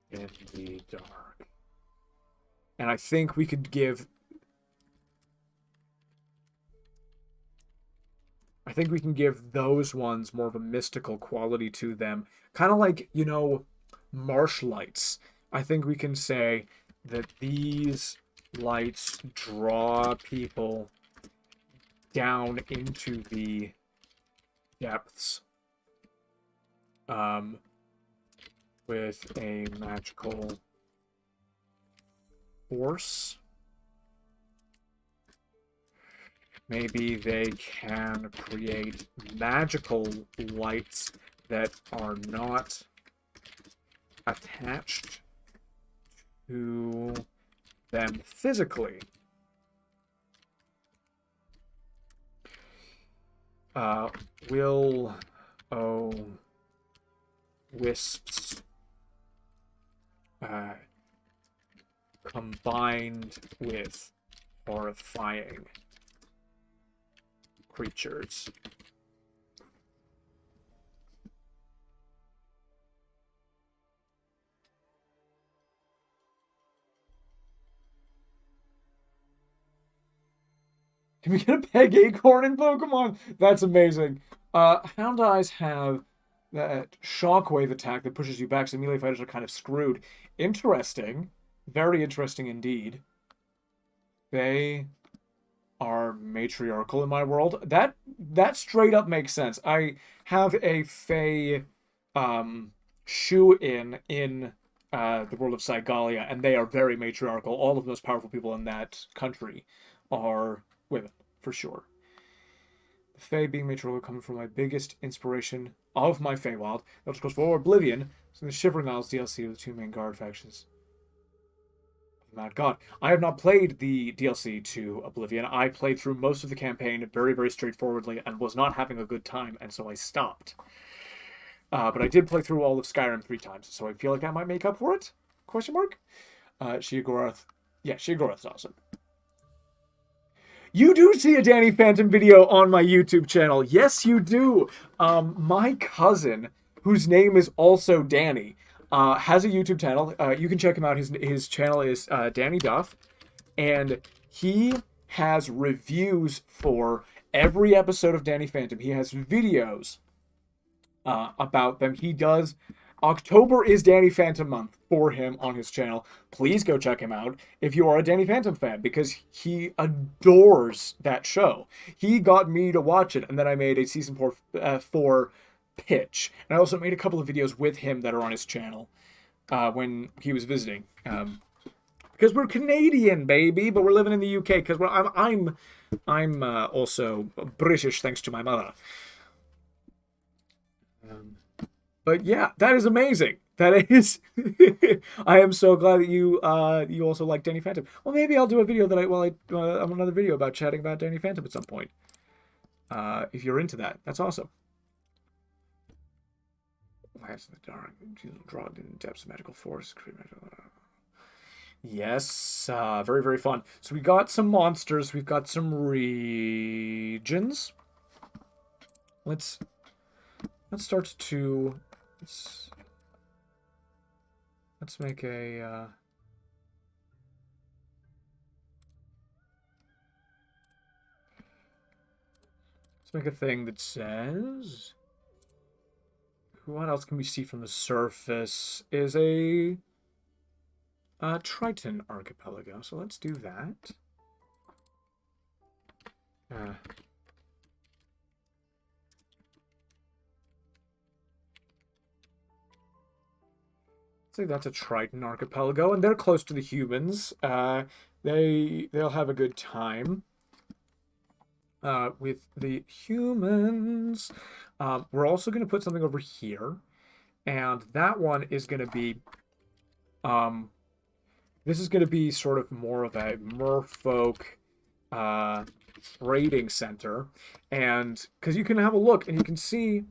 Speaker 1: in the dark. And I think we could give... I think we can give those ones more of a mystical quality to them. Kind of like, you know, marsh lights. I think we can say that these lights draw people down into the depths with a magical force. Maybe they can create magical lights that are not attached to them physically. Wisps combined with horrifying creatures. Can we get a peg acorn in Pokemon? That's amazing. Houndeyes have that shockwave attack that pushes you back, so melee fighters are kind of screwed. Interesting. Very interesting indeed. They are matriarchal in my world. That straight up makes sense. I have a Fey shoe in the world of Cygalia, and they are very matriarchal. All of the most powerful people in that country are women, for sure. The Fey being matriarchal coming from my biggest inspiration of my Feywild. That goes for Oblivion, so the Shivering Isles DLC with the two main guard factions. Mad God. I have not played the DLC to Oblivion. I played through most of the campaign very, very straightforwardly and was not having a good time, and so I stopped. But I did play through all of Skyrim 3 times, so I feel like I might make up for it? Question mark? Sheogorath. Yeah, Sheogorath's awesome. You do see a Danny Phantom video on my YouTube channel. Yes, you do. My cousin, whose name is also Danny, has a YouTube channel. You can check him out. His channel is Danny Duff, and he has reviews for every episode of Danny Phantom. He has videos about them. He does. October is Danny Phantom month for him on his channel. Please go check him out if you are a Danny Phantom fan, because he adores that show. He got me to watch it, and then I made a season 4 pitch. And I also made a couple of videos with him that are on his channel when he was visiting. Because we're Canadian, baby, but we're living in the UK. Because I'm also British thanks to my mother. But yeah, that is amazing. That is. I am so glad that you also like Danny Phantom. Well, maybe I'll do a video that another video about chatting about Danny Phantom at some point. If you're into that, that's awesome. Last in the dark, draw in depths of magical force. Yes, very, very fun. So we got some monsters. We've got some regions. Let's start to let's make a let's make a thing that says, what else can we see from the surface is a Triton archipelago. So let's do that. Say that's a Triton archipelago, and they're close to the humans. They'll have a good time with the humans. We're also going to put something over here, and that one is going to be this is going to be sort of more of a merfolk trading center, and because you can have a look and you can see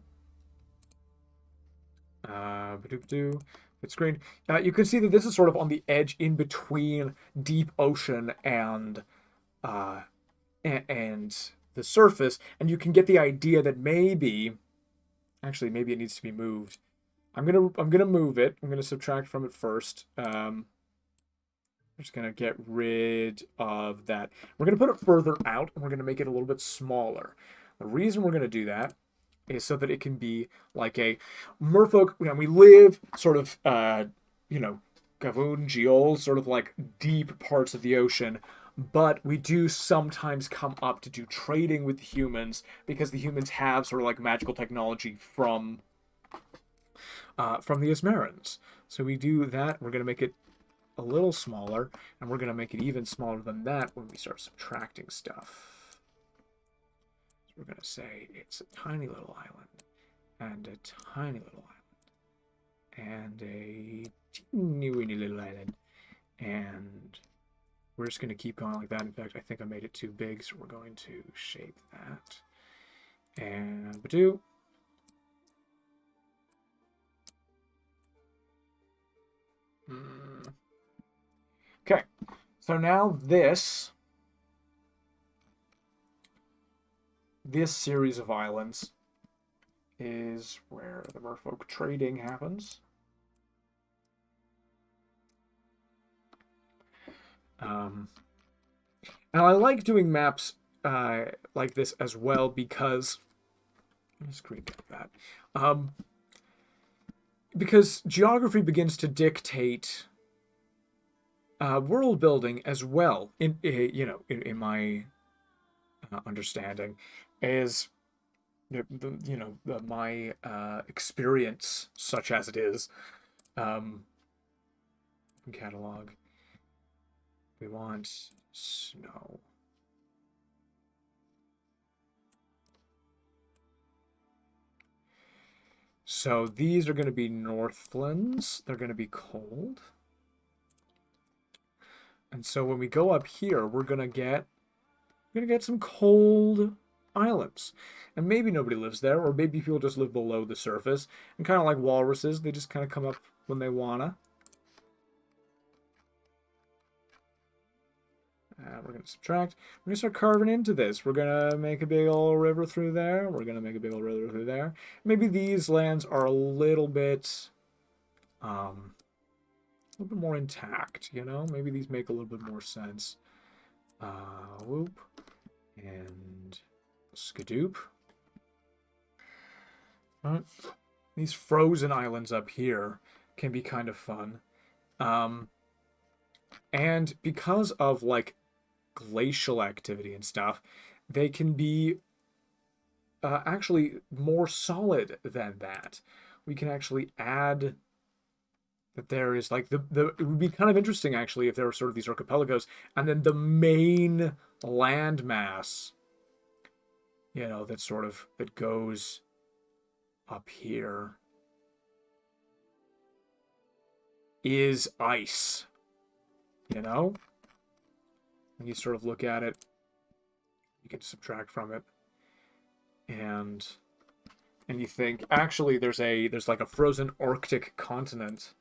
Speaker 1: screen. You can see that this is sort of on the edge in between deep ocean and the surface, and you can get the idea that maybe it needs to be moved. I'm gonna move it. I'm gonna subtract from it first. I'm just gonna get rid of that. We're gonna put it further out, and we're gonna make it a little bit smaller. The reason we're gonna do that is so that it can be like a merfolk. We live sort of, Gavun, Geol, sort of like deep parts of the ocean, but we do sometimes come up to do trading with the humans because the humans have sort of like magical technology from the Ismerans. So we do that. We're going to make it a little smaller, and we're going to make it even smaller than that when we start subtracting stuff. We're going to say it's a tiny little island, and a tiny little island, and a teeny weeny little island, and we're just going to keep going like that. In fact, I think I made it too big, so we're going to shape that. And Badoo. Okay, so now this series of islands is where the merfolk trading happens. And I like doing maps like this as well because let's screen cap that. Because geography begins to dictate world building as well in my understanding is my experience, such as it is. Catalog. We want snow. So these are going to be Northlands. They're going to be cold. And so when we go up here, we're going to get some cold islands. And maybe nobody lives there, or maybe people just live below the surface. And kind of like walruses, they just kind of come up when they wanna. We're going to subtract. We're going to start carving into this. We're going to make a big old river through there. We're going to make a big old river through there. Maybe these lands are a little bit more intact, you know? Maybe these make a little bit more sense. Whoop. And skadoop. Right. These frozen islands up here can be kind of fun. And because of, like, glacial activity and stuff, they can be actually more solid than that. We can actually add that there is, like, it would be kind of interesting, actually, if there were sort of these archipelagos, and then the main landmass, you know, that goes up here is ice, you know? And you sort of look at it, you can subtract from it, and you think, actually, there's like a frozen Arctic continent.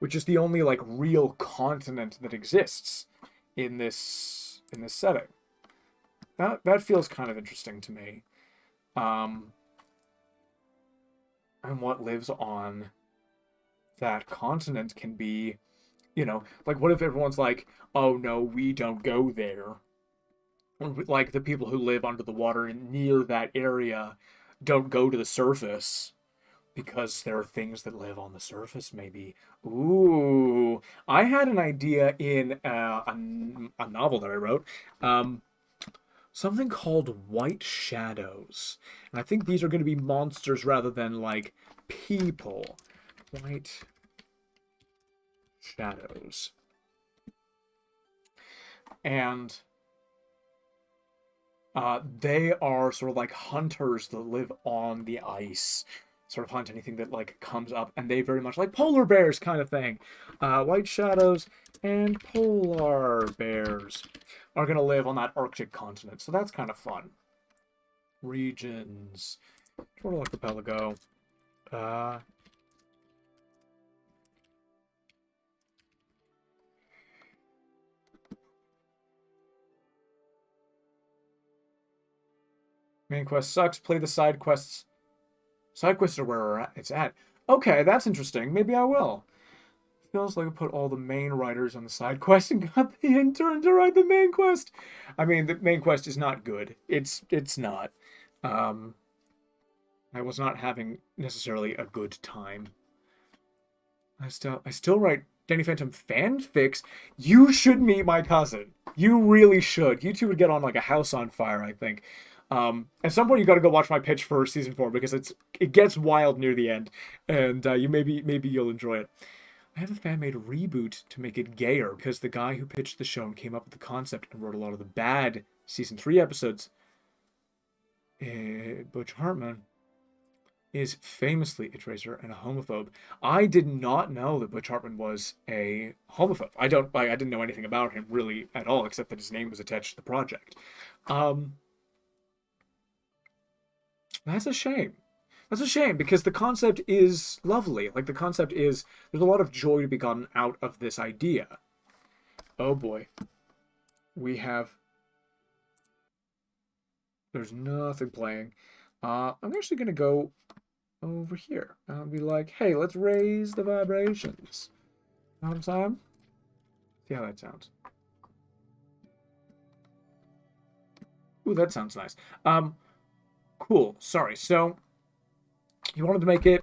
Speaker 1: Which is the only, like, real continent that exists in this setting. That feels kind of interesting to me. And what lives on that continent can be, you know, like, what if everyone's like, oh no, we don't go there? Like, the people who live under the water near that area don't go to the surface because there are things that live on the surface, maybe. Ooh, I had an idea in a novel that I wrote. Something called White Shadows. And I think these are going to be monsters rather than, like, people. White Shadows. And they are sort of like hunters that live on the ice. Sort of hunt anything that, like, comes up, and they very much like polar bears kind of thing. White Shadows and polar bears are going to live on that Arctic continent, so that's kind of fun. Regions. Total archipelago. Main quest sucks. Play the side quests. Side quests are where it's at. Okay, that's interesting. Maybe I will. Feels like I put all the main writers on the side quest and got the intern to write the main quest. I mean, the main quest is not good. It's not. I was not having necessarily a good time. I still write Danny Phantom fanfics. You should meet my cousin. You really should. You two would get on like a house on fire, I think. At some point you got to go watch my pitch for season 4 because it gets wild near the end, and maybe you'll enjoy it. I have a fan-made reboot to make it gayer because the guy who pitched the show and came up with the concept and wrote a lot of the bad season 3 episodes, Butch Hartman, is famously a tracer and a homophobe. I did not know that Butch Hartman was a homophobe. I didn't know anything about him really at all, except that his name was attached to the project. That's a shame. That's a shame because the concept is lovely. Like, the concept is, there's a lot of joy to be gotten out of this idea. Oh boy. There's nothing playing. I'm actually going to go over here. I'll be like, hey, let's raise the vibrations. Know what I'm saying? See how that sounds. Ooh, that sounds nice. Cool. Sorry. So, you wanted to make it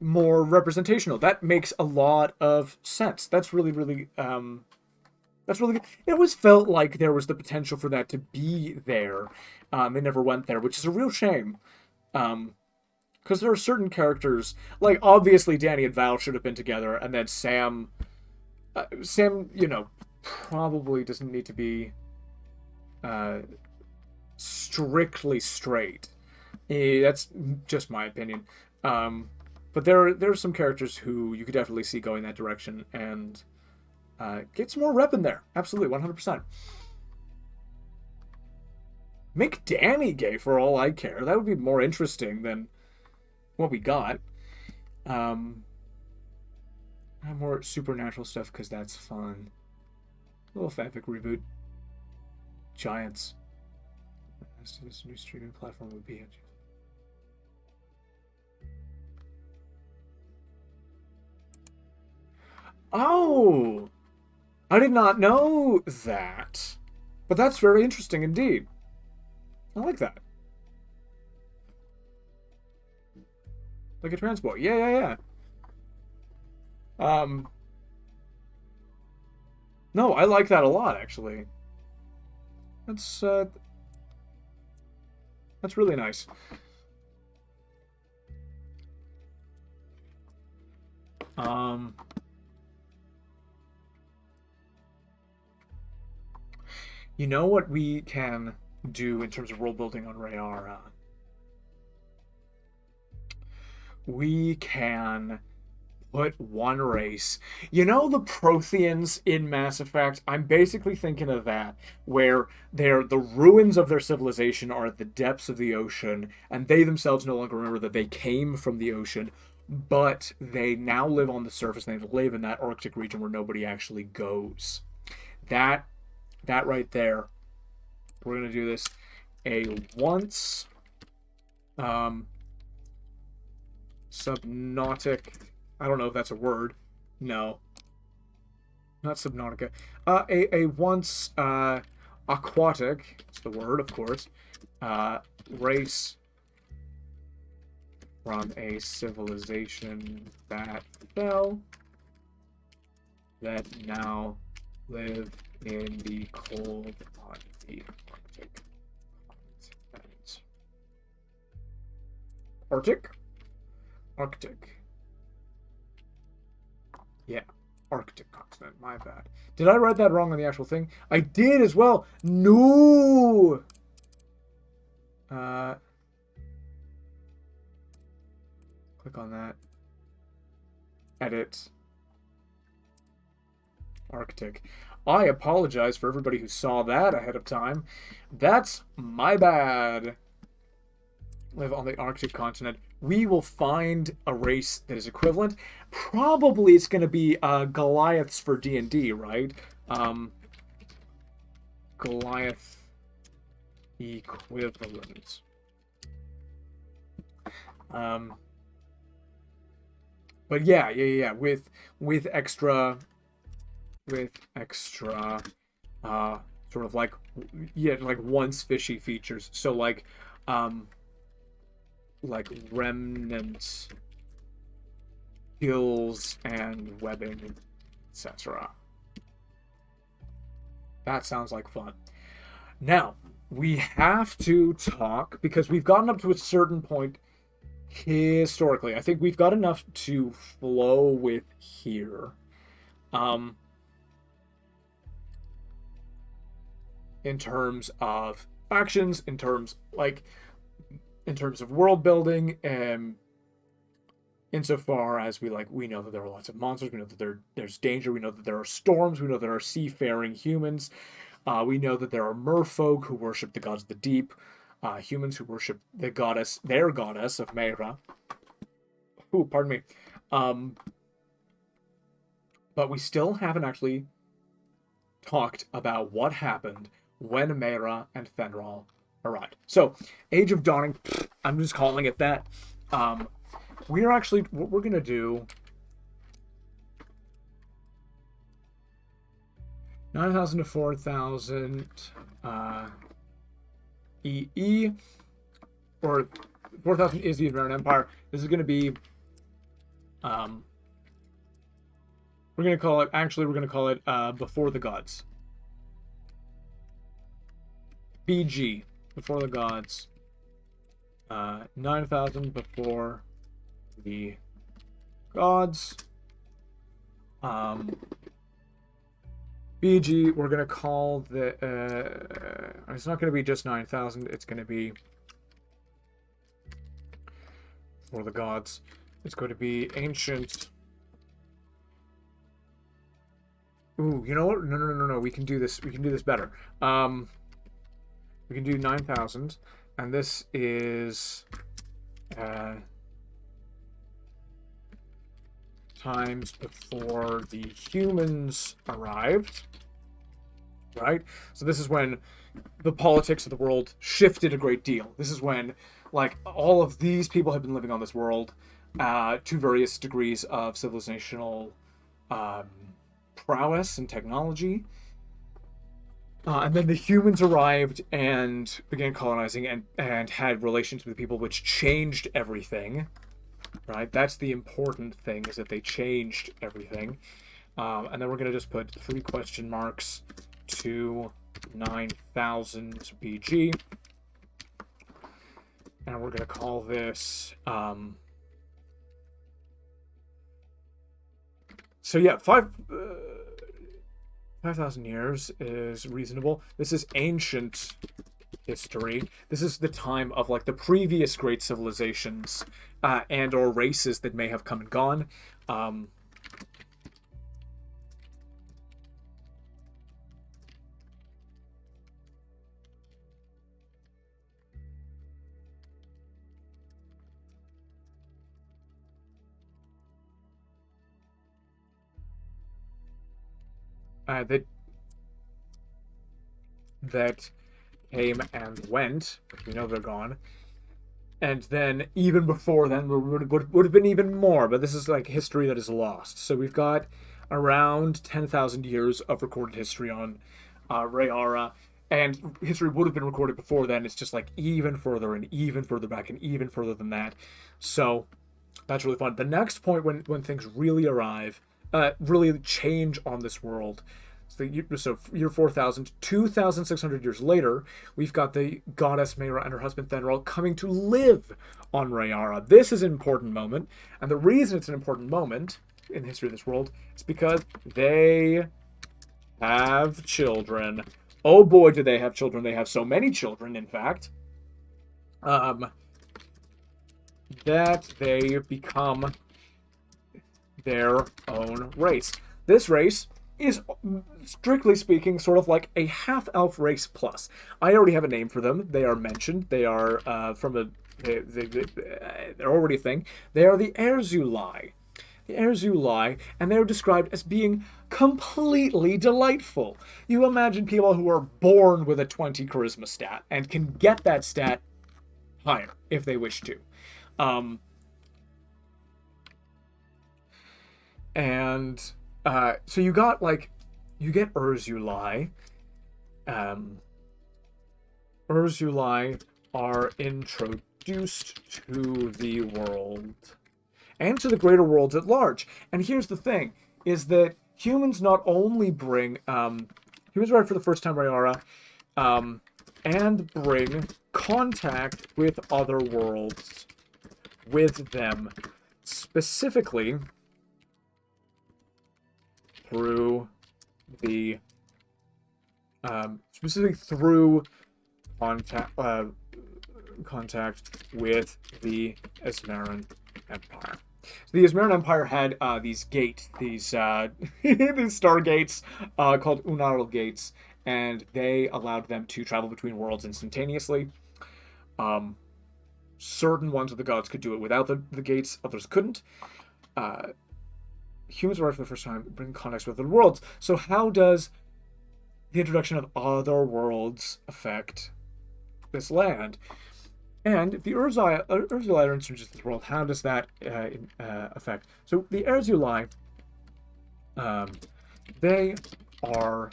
Speaker 1: more representational. That makes a lot of sense. That's really, really, that's really good. It always felt like there was the potential for that to be there. It never went there, which is a real shame. Because there are certain characters, like obviously Danny and Val should have been together, and then Sam, probably doesn't need to be strictly straight. That's just my opinion. But there are some characters who you could definitely see going that direction and get some more rep in there. Absolutely, 100%. Make Danny gay for all I care. That would be more interesting than what we got. More supernatural stuff because that's fun. A little fanfic reboot. Giants. As to this new streaming platform would be it. Oh! I did not know that. But that's very interesting indeed. I like that. Like a transport. Yeah. No, I like that a lot, actually. That's really nice. You know what we can do in terms of world building on Rayara? We can put one race. You know the Protheans in Mass Effect? I'm basically thinking of that, where the ruins of their civilization are at the depths of the ocean, and they themselves no longer remember that they came from the ocean, but they now live on the surface, and they live in that Arctic region where nobody actually goes. That right there, we're gonna do this a once subnautic. I don't know if that's a word. No, not subnautica. A once aquatic. It's the word, of course. Race from a civilization that fell, that now live in the cold on the Arctic. Arctic. Yeah, Arctic continent. My bad. Did I write that wrong on the actual thing? I did as well. No. Click on that. Edit. Arctic. I apologize for everybody who saw that ahead of time. That's my bad. Live on the Arctic continent. We will find a race that is equivalent. Probably it's going to be Goliaths for D&D, right? Goliath equivalent. But yeah. With extra sort of like once fishy features. So like remnants, gills, and webbing, etc. That sounds like fun. Now, we have to talk, because we've gotten up to a certain point historically. I think we've got enough to flow with here. In terms of factions, in terms of world building, insofar as we know that there are lots of monsters, we know that there's danger, we know that there are storms, we know there are seafaring humans, we know that there are merfolk who worship the gods of the deep, humans who worship their goddess of Mehra. Ooh, pardon me. But we still haven't actually talked about what happened when Mehra and Fenral arrived. So, Age of Dawning, I'm just calling it that. We are actually, what we're going to do, 9,000 to 4,000 EE, or 4,000 is the American Empire. This is going to be Um, we're going to call it, actually, we're going to call it Before the Gods. BG, Before the Gods. 9,000 before the gods. BG, we're going to call the... it's not going to be just 9,000. It's going to be... For the gods. It's going to be ancient... Ooh, you know what? No. We can do this. We can do this better. We can do 9,000. And this is... times before the humans arrived, right? So this is when the politics of the world shifted a great deal. This is when, like, all of these people have been living on this world to various degrees of civilizational prowess and technology. And then the humans arrived and began colonizing and had relations with the people, which changed everything. Right, that's the important thing, is that they changed everything. And then we're going to just put 3 question marks to 9,000 BG. And we're going to call this... so yeah, 5,000 years is reasonable. This is ancient history. This is the time of, like, the previous great civilizations and or races that may have come and gone. That came and went. We know they're gone. And then even before then would have been even more, but this is like history that is lost. So we've got around 10,000 years of recorded history on Rayara, and history would have been recorded before then. It's just like even further and even further back and even further than that. So that's really fun. The next point when things really arrive, really change on this world. So year 4,000, 2,600 years later, we've got the goddess Mayra and her husband Thenral coming to live on Rayara. This is an important moment, and the reason it's an important moment in the history of this world is because they have children. Oh boy, do they have children. They have so many children, in fact, that they become their own race. This race is, strictly speaking, sort of like a half-elf race plus. I already have a name for them. They are mentioned. They are they're already a thing. They are the Erzuli. The Erzuli, and they're described as being completely delightful. You imagine people who are born with a 20 charisma stat and can get that stat higher if they wish to. So you got, like, you get Erzuli. Erzuli are introduced to the world and to the greater worlds at large. And here's the thing, is that humans not only bring, humans arrive for the first time Rayara, and bring contact with other worlds with them, specifically through the through contact with the Esmeran Empire. So the Esmeran Empire had these gates, these these star gates called Unarl gates, and they allowed them to travel between worlds instantaneously. Certain ones of the gods could do it without the gates, others couldn't. Humans arrive for the first time, bring context with other worlds. So how does the introduction of other worlds affect this land? And if the Erzuli are introduced to this world, how does that affect? So the Erzuli, they are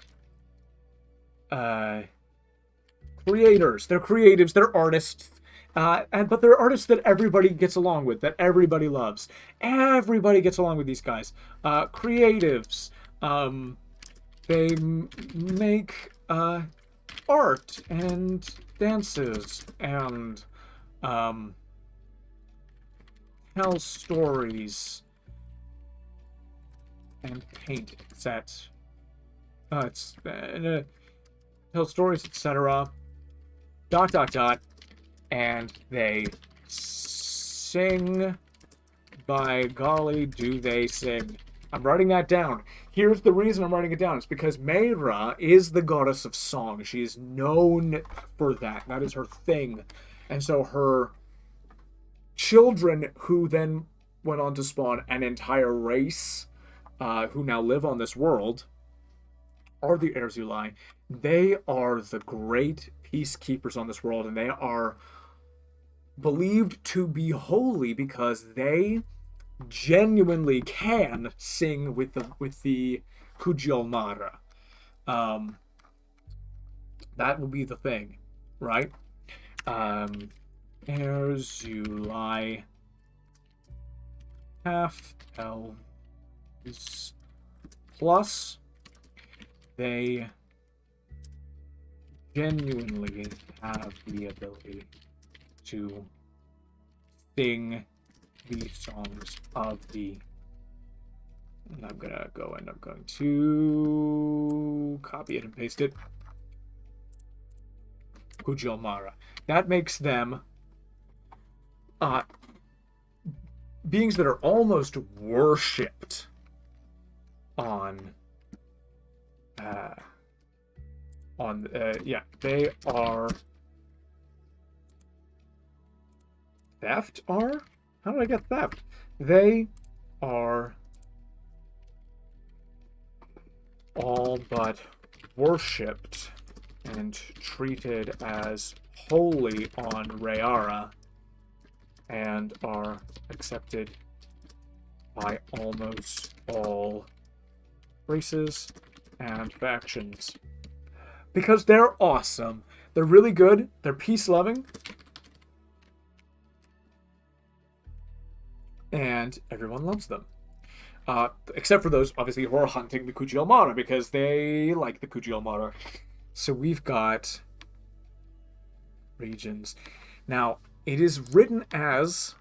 Speaker 1: creators. They're creatives. They're artists. But they're artists that everybody gets along with, that everybody loves. Everybody gets along with these guys. Creatives. They make art and dances and tell stories and paint sets. Tell stories, etc. ... And they sing. By golly, do they sing. I'm writing that down. Here's the reason I'm writing it down. It's because Mayra is the goddess of song. She is known for that. That is her thing. And so her children, who then went on to spawn an entire race, who now live on this world, are the Erzuli. They are the great peacekeepers on this world, and they are believed to be holy because they genuinely can sing with the Kujiolmara. That will be the thing, right? Erzuli half elves plus they genuinely have the ability to sing the songs of the... And I'm gonna go and I'm going to copy it and paste it. Kujiolmara. That makes them beings that are almost worshipped on yeah, they are theft are? How did I get theft? They are all but worshipped and treated as holy on Rayara and are accepted by almost all races and factions. Because they're awesome. They're really good. They're peace-loving. And everyone loves them. Except for those, obviously, who are hunting the Kujiolmara, because they like the Kujiolmara. So we've got regions. Now, it is written as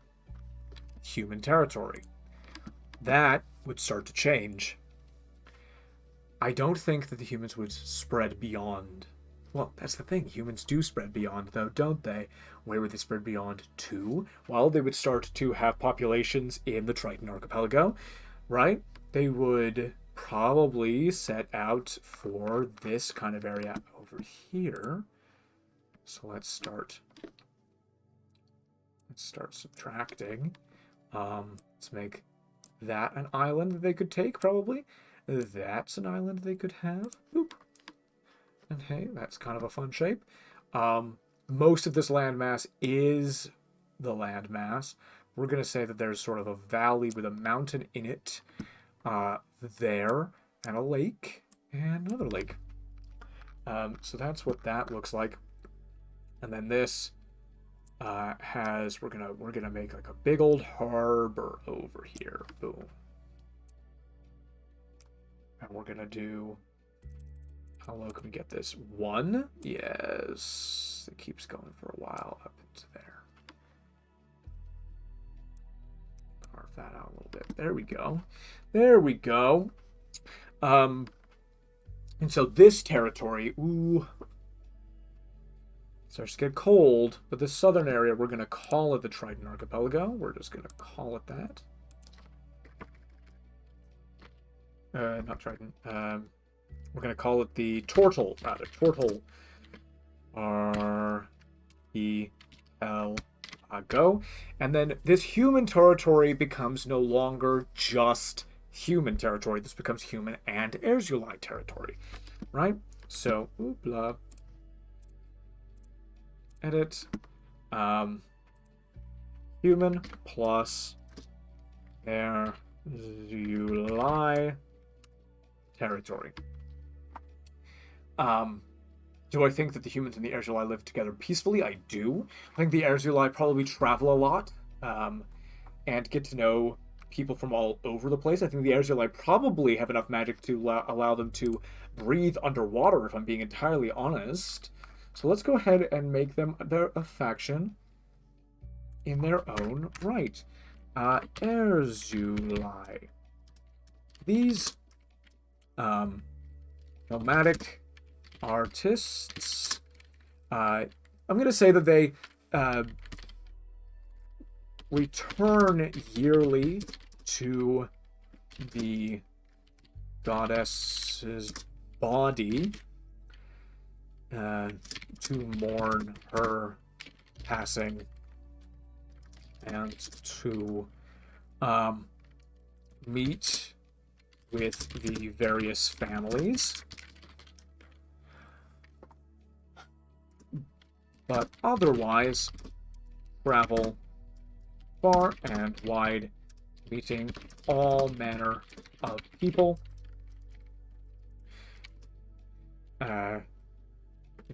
Speaker 1: human territory. That would start to change. I don't think that the humans would spread beyond. Well, that's the thing. Humans do spread beyond, though, don't they? Where would they spread beyond to? Well, they would start to have populations in the Triton Archipelago, right? They would probably set out for this kind of area over here. So let's start subtracting. Let's make that an island that they could take, probably. That's an island they could have. Boop. And hey, that's kind of a fun shape. Most of this landmass is the landmass. We're going to say that there's sort of a valley with a mountain in it there, and a lake, and another lake. So that's what that looks like. And then this has, we're gonna make like a big old harbor over here. Boom. And we're gonna do, how low can we get this? 1? Yes. It keeps going for a while up into there. Carve that out a little bit. There we go. There we go. And so this territory, ooh, starts to get cold, but this southern area, we're going to call it the Triton Archipelago. We're just going to call it that. Not Triton. We're going to call it the Tortle, rather. Tortle. R-E-L-A-Go. And then this human territory becomes no longer just human territory. This becomes human and Erzuli territory, right? So, blah. Edit. Human plus Erzuli territory. Do I think that the humans and the Erzuli live together peacefully? I do. I think the Erzuli probably travel a lot and get to know people from all over the place. I think the Erzuli probably have enough magic to allow them to breathe underwater, if I'm being entirely honest. So let's go ahead and make them a faction in their own right. Erzuli. These nomadic artists. I'm going to say that they return yearly to the goddess's body to mourn her passing and to meet with the various families. But otherwise, travel far and wide, meeting all manner of people.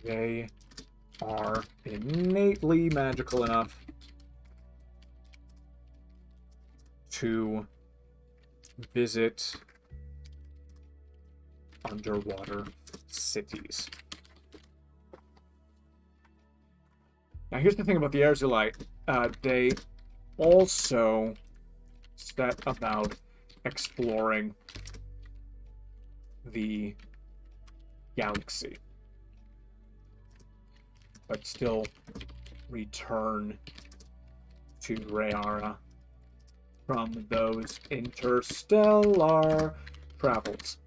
Speaker 1: They are innately magical enough to visit underwater cities. Now, here's the thing about the Erzuli. They also set about exploring the galaxy, but still return to Rayara from those interstellar travels.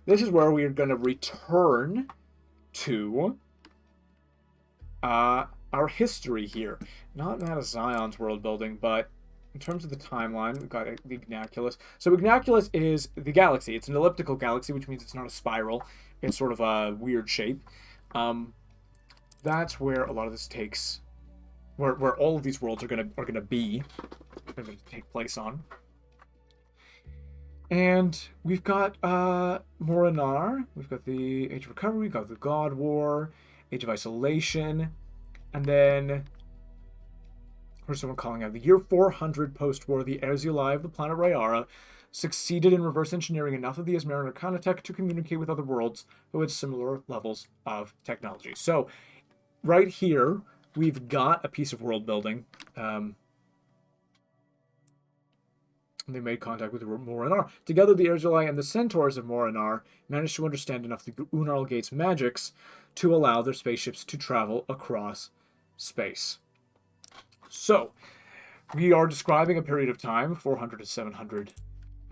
Speaker 1: This is where we are going to return to our history here. Not Mata Zion's world building, but in terms of the timeline, we've got the Ignaculus. So Ignaculus is the galaxy. It's an elliptical galaxy, which means it's not a spiral. It's sort of a weird shape. That's where a lot of this takes, where all of these worlds are gonna be, going to take place on. And we've got Morinar. We've got the Age of Recovery. We've got the God War, Age of Isolation, and then where's someone calling out? The year 400 post-war, the Erzuli of the planet Rayara succeeded in reverse engineering enough of the Ismaran Arcana tech to communicate with other worlds who had similar levels of technology. So, right here, we've got a piece of world building. They made contact with Morinar. Together, the Erzuli and the Centaurs of Morinar managed to understand enough of the Unarl Gate's magics to allow their spaceships to travel across space. So, we are describing a period of time, 400 to 700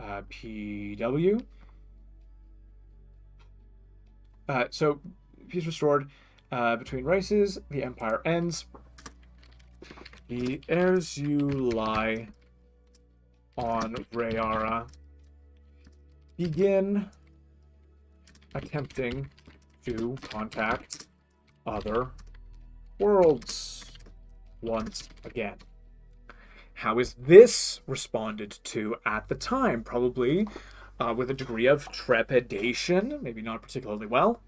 Speaker 1: PW. So, peace restored between races. The Empire ends. The Erzuli on Rayara begin attempting to contact other worlds once again. How is this responded to at the time? Probably with a degree of trepidation, maybe not particularly well.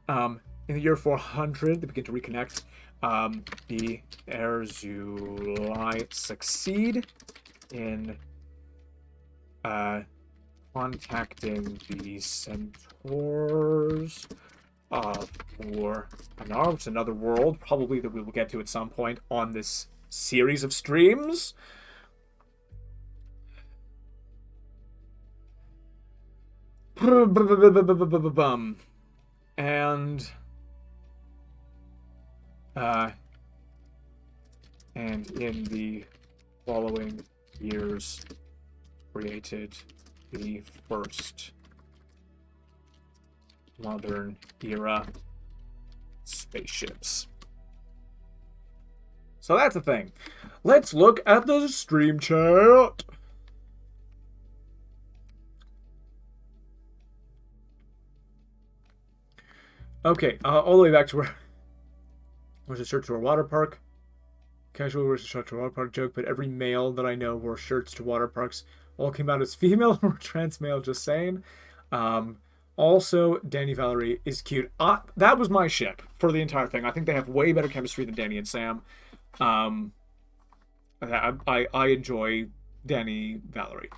Speaker 1: In the year 400, they begin to reconnect. The Erzuli succeed in contacting the Centaurs of Morinar, which is another world, probably that we will get to at some point on this series of streams. And in the following years created the first modern era spaceships. So that's the thing. Let's look at the stream chat. Okay, all the way back to where was a shirt to a water park. Casual wears a shirt to a water park joke, but every male that I know wore shirts to water parks. All came out as female or trans male, just saying. Also, Danny Valerie is cute. That was my ship for the entire thing. I think they have way better chemistry than Danny and Sam. Um, I enjoy Danny Valerie.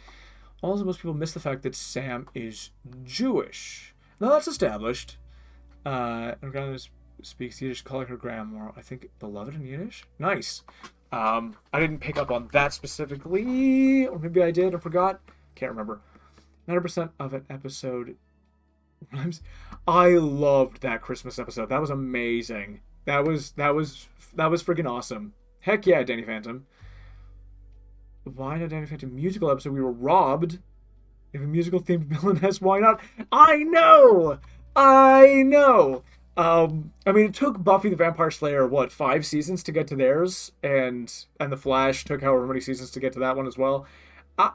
Speaker 1: Also, most people miss the fact that Sam is Jewish. Now that's established. And grandmother speaks Yiddish, calling her grandma, I think, beloved in Yiddish. Nice. I didn't pick up on that specifically, or maybe I did and forgot. Can't remember. 90% of an episode rhymes. I loved that Christmas episode. That was amazing. That was freaking awesome. Heck yeah, Danny Phantom. Why not Danny Phantom musical episode? We were robbed. If a musical themed villain has, why not? I know! I know! I mean, it took Buffy the Vampire Slayer, what, 5 seasons to get to theirs? And The Flash took however many seasons to get to that one as well. I,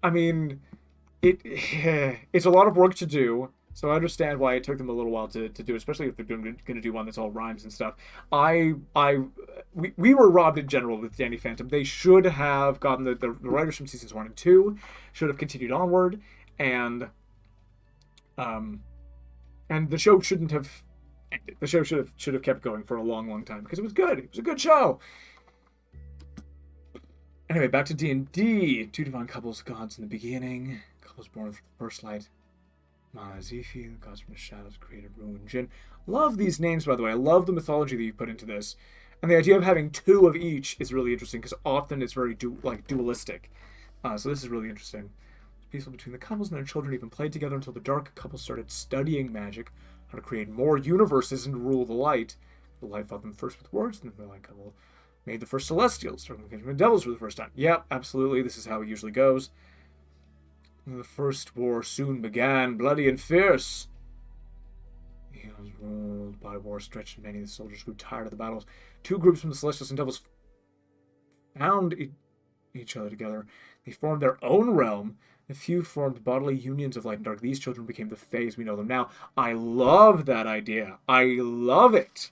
Speaker 1: I mean, it it's a lot of work to do, so I understand why it took them a little while to do, especially if they're going to do one that's all rhymes and stuff. We were robbed in general with Danny Phantom. They should have gotten the writers from seasons 1 and 2 should have continued onward, and um and the show shouldn't have ended. The show should have kept going for a long time because it was good. It was a good show. Anyway, back to D&D. Two divine couples, gods in the beginning. Couples born from the first light. Mana Zifi, the gods from the shadows created Ru and Jin. Love these names, by the way. I love the mythology that you put into this. And the idea of having two of each is really interesting because often it's very dualistic. So this is really interesting. Peaceful between the couples and their children even played together until the dark couple started studying magic, how to create more universes and rule the light. The light fought them first with words, and the light couple made the first celestials, starting with devils for the first time. Yep, absolutely. This is how it usually goes. The first war soon began, bloody and fierce. Eons ruled by war stretched, and many of the soldiers grew tired of the battles. Two groups from the celestials and devils found each other together. They formed their own realm. A few formed bodily unions of light and dark. These children became the Fae as we know them now. I love that idea. I love it.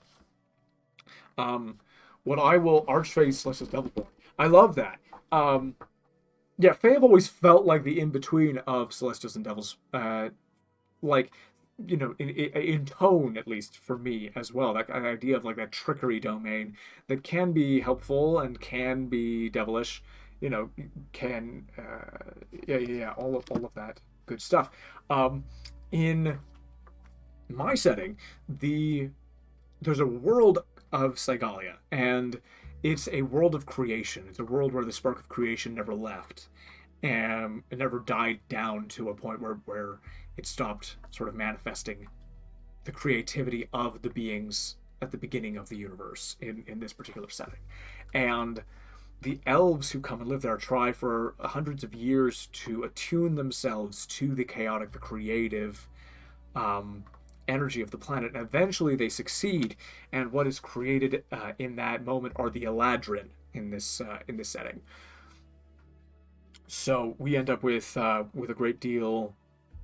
Speaker 1: What I will Archfey Celestial Devilborn. I love that. Yeah, Fae have always felt like the in-between of Celestials and Devils. Like, you know, in tone, at least, for me as well. That idea of, like, that trickery domain that can be helpful and can be devilish. You know, can, all of that good stuff. In my setting, there's a world of Cygalia, and it's a world of creation. It's a world where the spark of creation never left, and it never died down to a point where it stopped sort of manifesting the creativity of the beings at the beginning of the universe in this particular setting. And the elves who come and live there try for hundreds of years to attune themselves to the chaotic, the creative energy of the planet. And eventually they succeed, and what is created in that moment are the Eladrin in this setting. So we end up with a great deal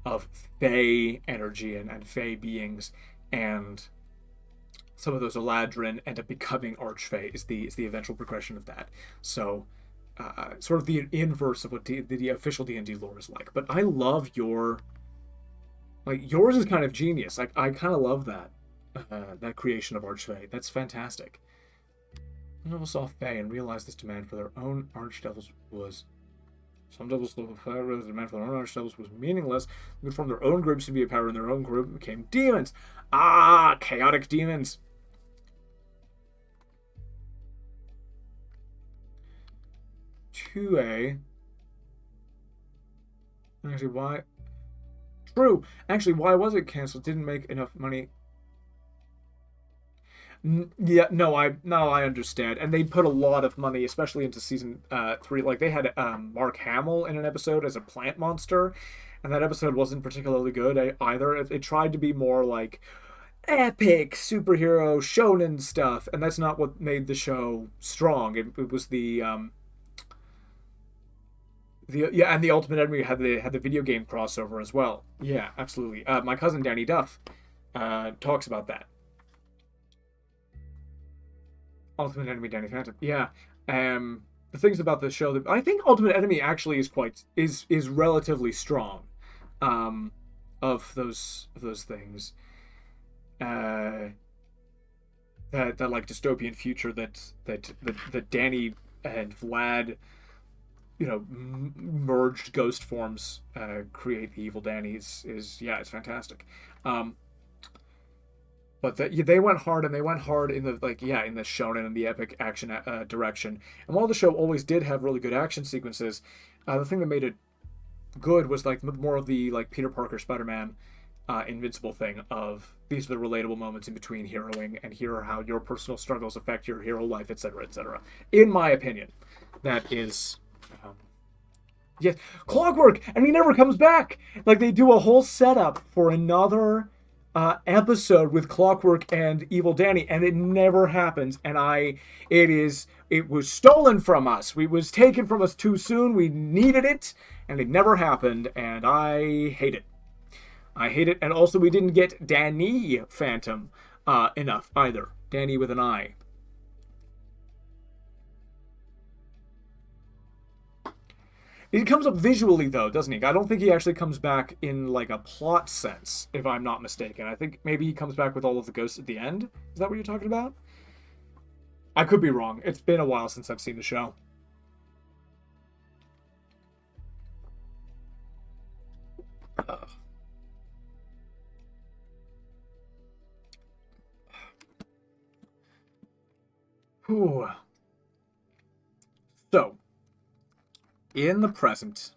Speaker 1: of Fae energy and Fae beings, and some of those Eladrin end up becoming Archfey is the eventual progression of that. So sort of the inverse of what the official D&D lore is like. But I love yours is kind of genius. I kind of love that that creation of Archfey. That's fantastic. The devils saw Fae and realized this demand for their own archdevils was. Some devils thought the demand for their own archdevils was meaningless. They would form their own groups to be a power in their own group and became demons. Ah, chaotic demons. Actually, why? True. Actually, why was it canceled? Didn't make enough money. Yeah, no, I understand. And they put a lot of money, especially into season 3. Like they had Mark Hamill in an episode as a plant monster, and that episode wasn't particularly good either. It tried to be more like epic superhero shonen stuff, and that's not what made the show strong. It was and the Ultimate Enemy had the video game crossover as well. Yeah, absolutely. My cousin Danny Duff talks about that. Ultimate Enemy Danny Phantom. Yeah. The things about the show that I think Ultimate Enemy actually is relatively strong. of those things. Uh, that like dystopian future that Danny and Vlad, merged ghost forms create the evil Danny is yeah, it's fantastic. Um, but they went hard, and they went hard in the in the shonen and the epic action direction. And while the show always did have really good action sequences, the thing that made it good was like more of the like Peter Parker Spider-Man invincible thing of these are the relatable moments in between heroing, and here are how your personal struggles affect your hero life, etc., etc. In my opinion, that is. Yeah, Clockwork, and he never comes back. Like they do a whole setup for another episode with Clockwork and Evil Danny, and it never happens. And it was stolen from us. It was taken from us too soon. We needed it, and it never happened. And I hate it. I hate it. And also, we didn't get Danny Phantom enough either. Danny with an I. He comes up visually, though, doesn't he? I don't think he actually comes back in, like, a plot sense, if I'm not mistaken. I think maybe he comes back with all of the ghosts at the end. Is that what you're talking about? I could be wrong. It's been a while since I've seen the show. Whew. So, in the present,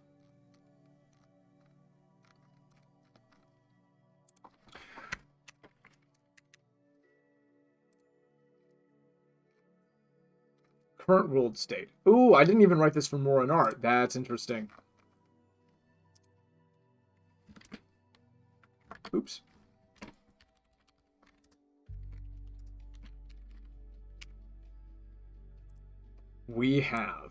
Speaker 1: current world state. Ooh, I didn't even write this for more in art. That's interesting. Oops. We have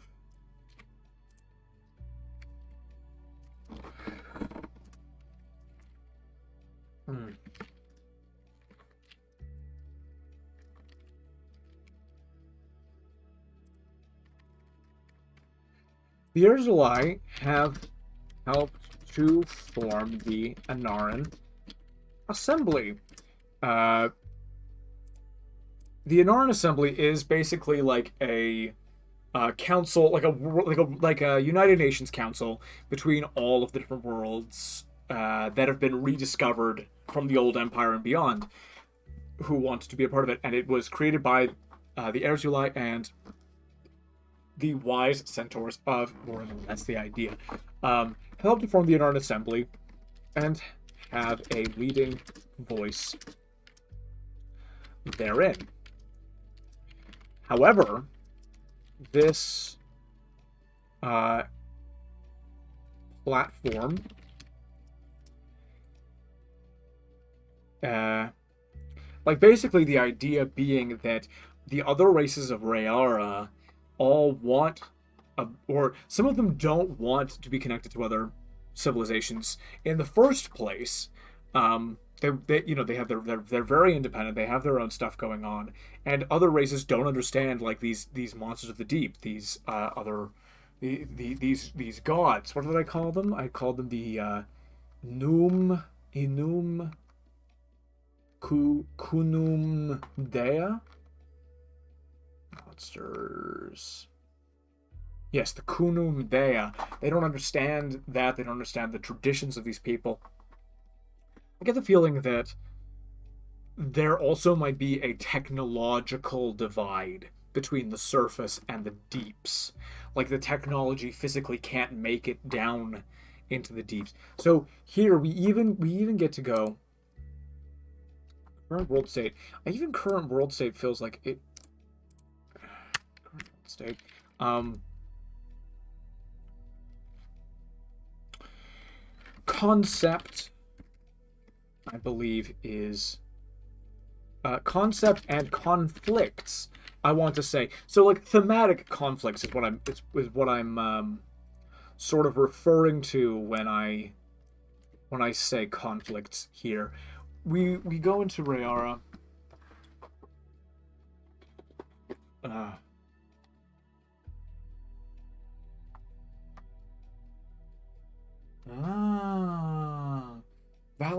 Speaker 1: the Urzuli have helped to form the Anaran Assembly. The Anaran Assembly is basically like a council, like a United Nations council between all of the different worlds that have been rediscovered from the old empire and beyond, who want to be a part of it. And it was created by the Urzuli and the wise centaurs of Lorien. That's the idea. Helped to form the Anaran Assembly and have a leading voice therein. However, this platform like basically the idea being that the other races of Rayara all want or some of them don't want to be connected to other civilizations in the first place. They have they're very independent. They have their own stuff going on, and other races don't understand like these monsters of the deep, these these gods. What did I call them? I called them the Num Inum Kunum Dea monsters. Yes, the Kunum Dea. They don't understand that. They don't understand the traditions of these people. I get the feeling that there also might be a technological divide between the surface and the deeps. Like the technology physically can't make it down into the deeps. So here we even get to go current world state. Even current world state feels like it. Current world state. Concept, I believe, is concept and conflicts. I want to say so, like thematic conflicts is what I'm sort of referring to when I say conflicts here. We go into Rayara.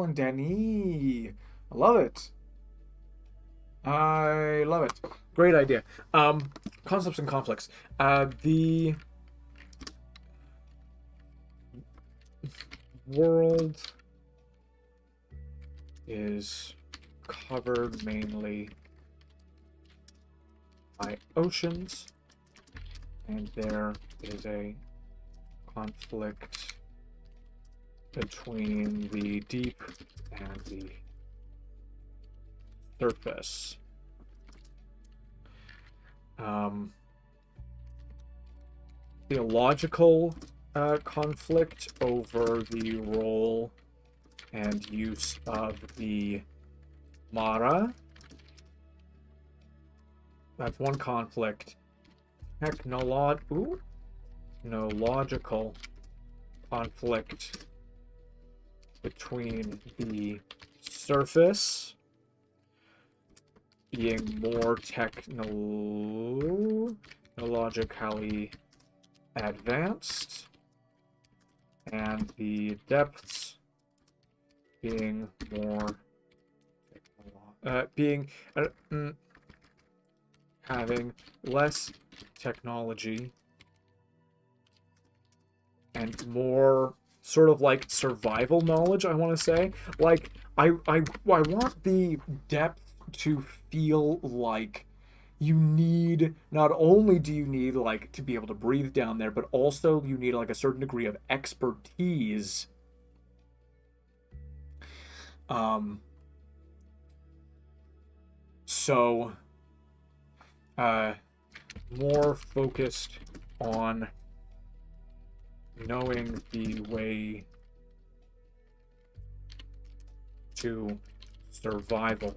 Speaker 1: and Danny. I love it. I love it. Great idea. Concepts and conflicts. The world is covered mainly by oceans, and there is a conflict between the deep and the surface. Theological conflict over the role and use of the Mara. That's one conflict. Technological conflict between the surface being more technologically advanced and the depths being more having less technology and more sort of like survival knowledge, I want to say. Like I want the depth to feel like you need, not only do you need like to be able to breathe down there, but also you need like a certain degree of expertise. So more focused on knowing the way to survival.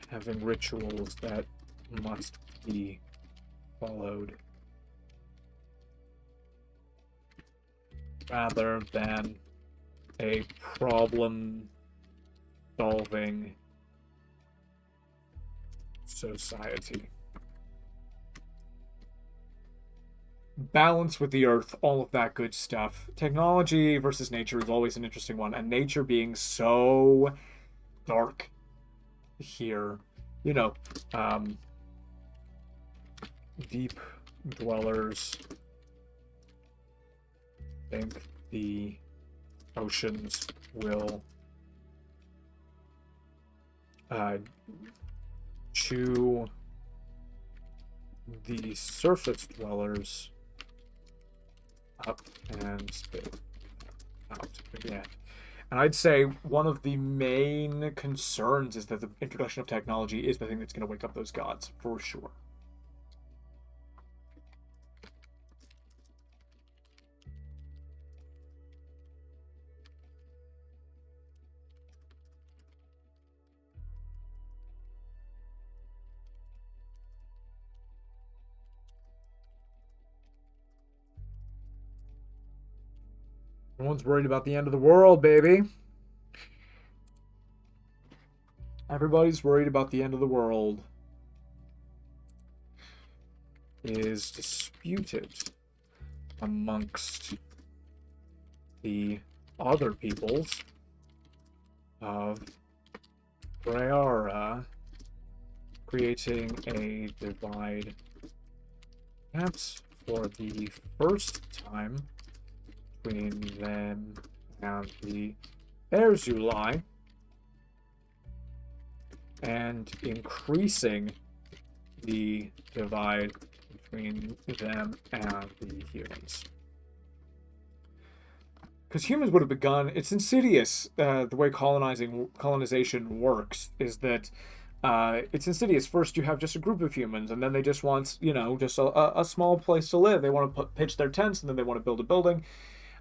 Speaker 1: Having rituals that must be followed. Rather than a problem-solving society. Balance with the earth, all of that good stuff. Technology versus nature is always an interesting one, and nature being so dark here, you know, deep dwellers think the oceans will chew the surface dwellers up and spit out again. And I'd say one of the main concerns is that the introduction of technology is the thing that's going to wake up those gods, for sure. No one's worried about the end of the world, baby. Everybody's worried about the end of the world. Is disputed amongst the other peoples of Breara, creating a divide, perhaps for the first time, between them and the Erzuli, and increasing the divide between them and the humans. Because humans would have begun, it's insidious, the way colonization works, is that it's insidious. First you have just a group of humans, and then they just want, you know, just a small place to live. They want to pitch their tents, and then they want to build a building.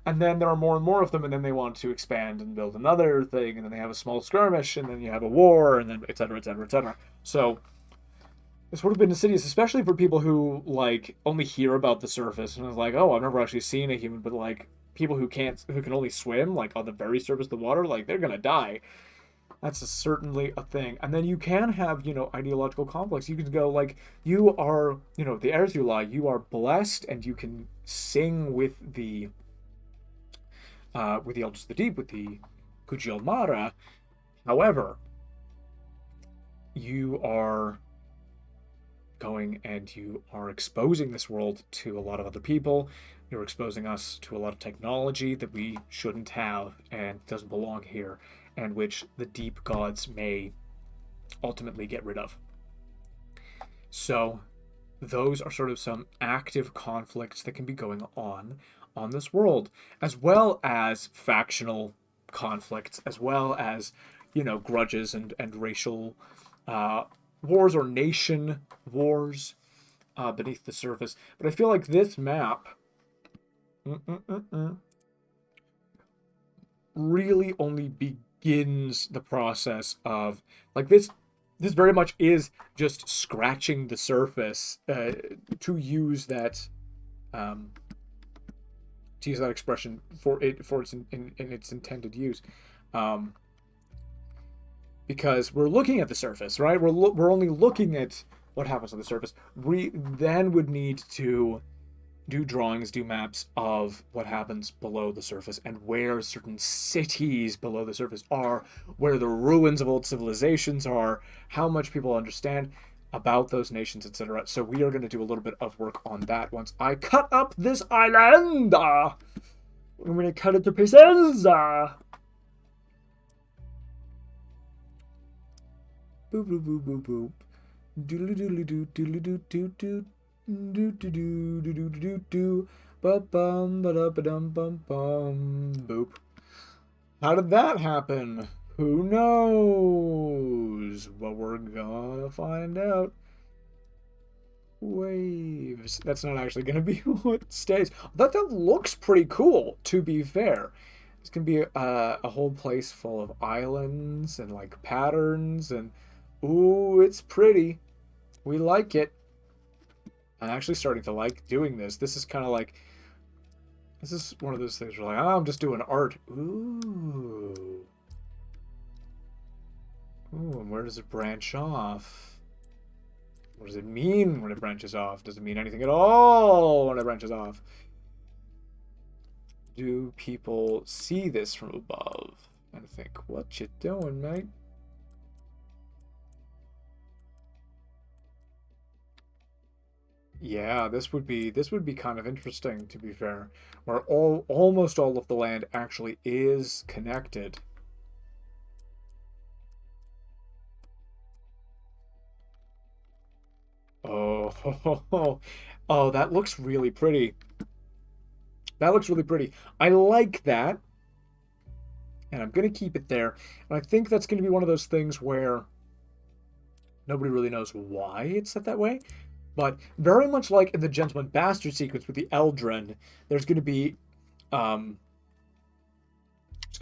Speaker 1: And then there are more and more of them, and then they want to expand and build another thing, and then they have a small skirmish, and then you have a war, and then et cetera, et cetera, et cetera. So this would have been insidious, especially for people who, like, only hear about the surface, and it's like, oh, I've never actually seen a human, but, like, people who can only swim, like, on the very surface of the water, like, they're gonna die. That's certainly a thing. And then you can have, you know, ideological conflicts. You can go, like, you are, you know, the Erzuli, you are blessed, and you can sing with the with the Elders of the Deep, with the Kujielmara. However, you are going and you are exposing this world to a lot of other people. You're exposing us to a lot of technology that we shouldn't have and doesn't belong here, and which the deep gods may ultimately get rid of. So, those are sort of some active conflicts that can be going on this world, as well as factional conflicts, as well as, grudges and racial wars or nation wars beneath the surface. But I feel like this map really only begins the process of, like, this very much is just scratching the surface, to use that expression for its in its intended use, because we're looking at the surface, right? We're only looking at what happens on the surface. We then would need to do drawings, do maps of what happens below the surface and where certain cities below the surface are, where the ruins of old civilizations are, how much people understand about those nations, etc. So we are going to do a little bit of work on that once I cut up this island. I'm going to cut it to pieces. Boop, boop, boop, boop, boop. Doodly doodly doo, doodly doo, doo, doo. Do do do do do do do ba bum ba da ba dum bum bum boop. How did that happen? Who knows? But we're gonna find out. Waves. That's not actually gonna be what stays. That looks pretty cool, to be fair. It's gonna be a whole place full of islands and like patterns and ooh, it's pretty. We like it. I'm actually starting to like doing this. This is kind of like, this is one of those things where like, oh, I'm just doing art. Ooh. Ooh, and where does it branch off? What does it mean when it branches off? Does it mean anything at all when it branches off? Do people see this from above and think, what you doing, mate? Yeah, this would be kind of interesting, to be fair, where almost all of the land actually is connected. Oh, oh, that looks really pretty. That looks really pretty. I like that, and I'm gonna keep it there. And I think that's gonna be one of those things where nobody really knows why it's set that way. But very much like in the Gentleman Bastard sequence with the Eldrin, there's going to be, it's going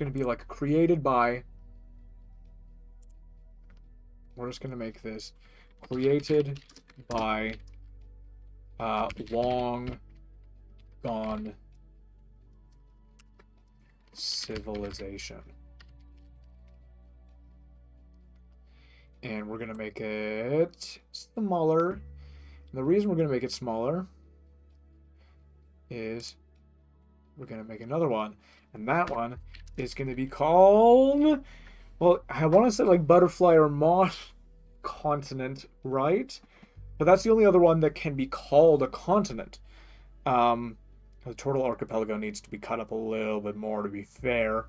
Speaker 1: to be like created by, we're just going to make this created by long gone civilization. And we're going to make it smaller. And the reason we're going to make it smaller is we're going to make another one. And that one is going to be called, well, I want to say like Butterfly or Moth Continent, right? But that's the only other one that can be called a continent. The Turtle Archipelago needs to be cut up a little bit more, to be fair.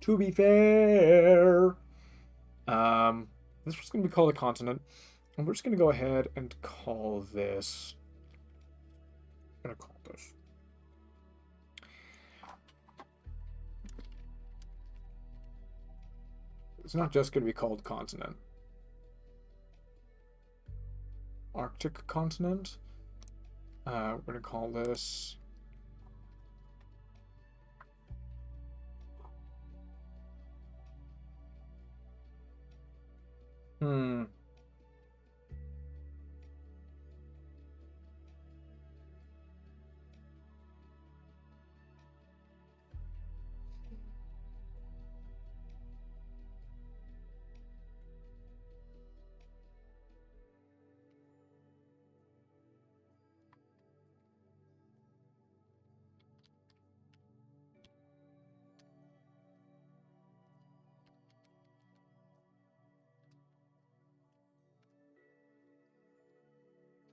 Speaker 1: To be fair. This was going to be called a continent. And we're just going to go ahead and call this... I'm going to call this... It's not just going to be called continent. Arctic continent. We're going to call this... Hmm.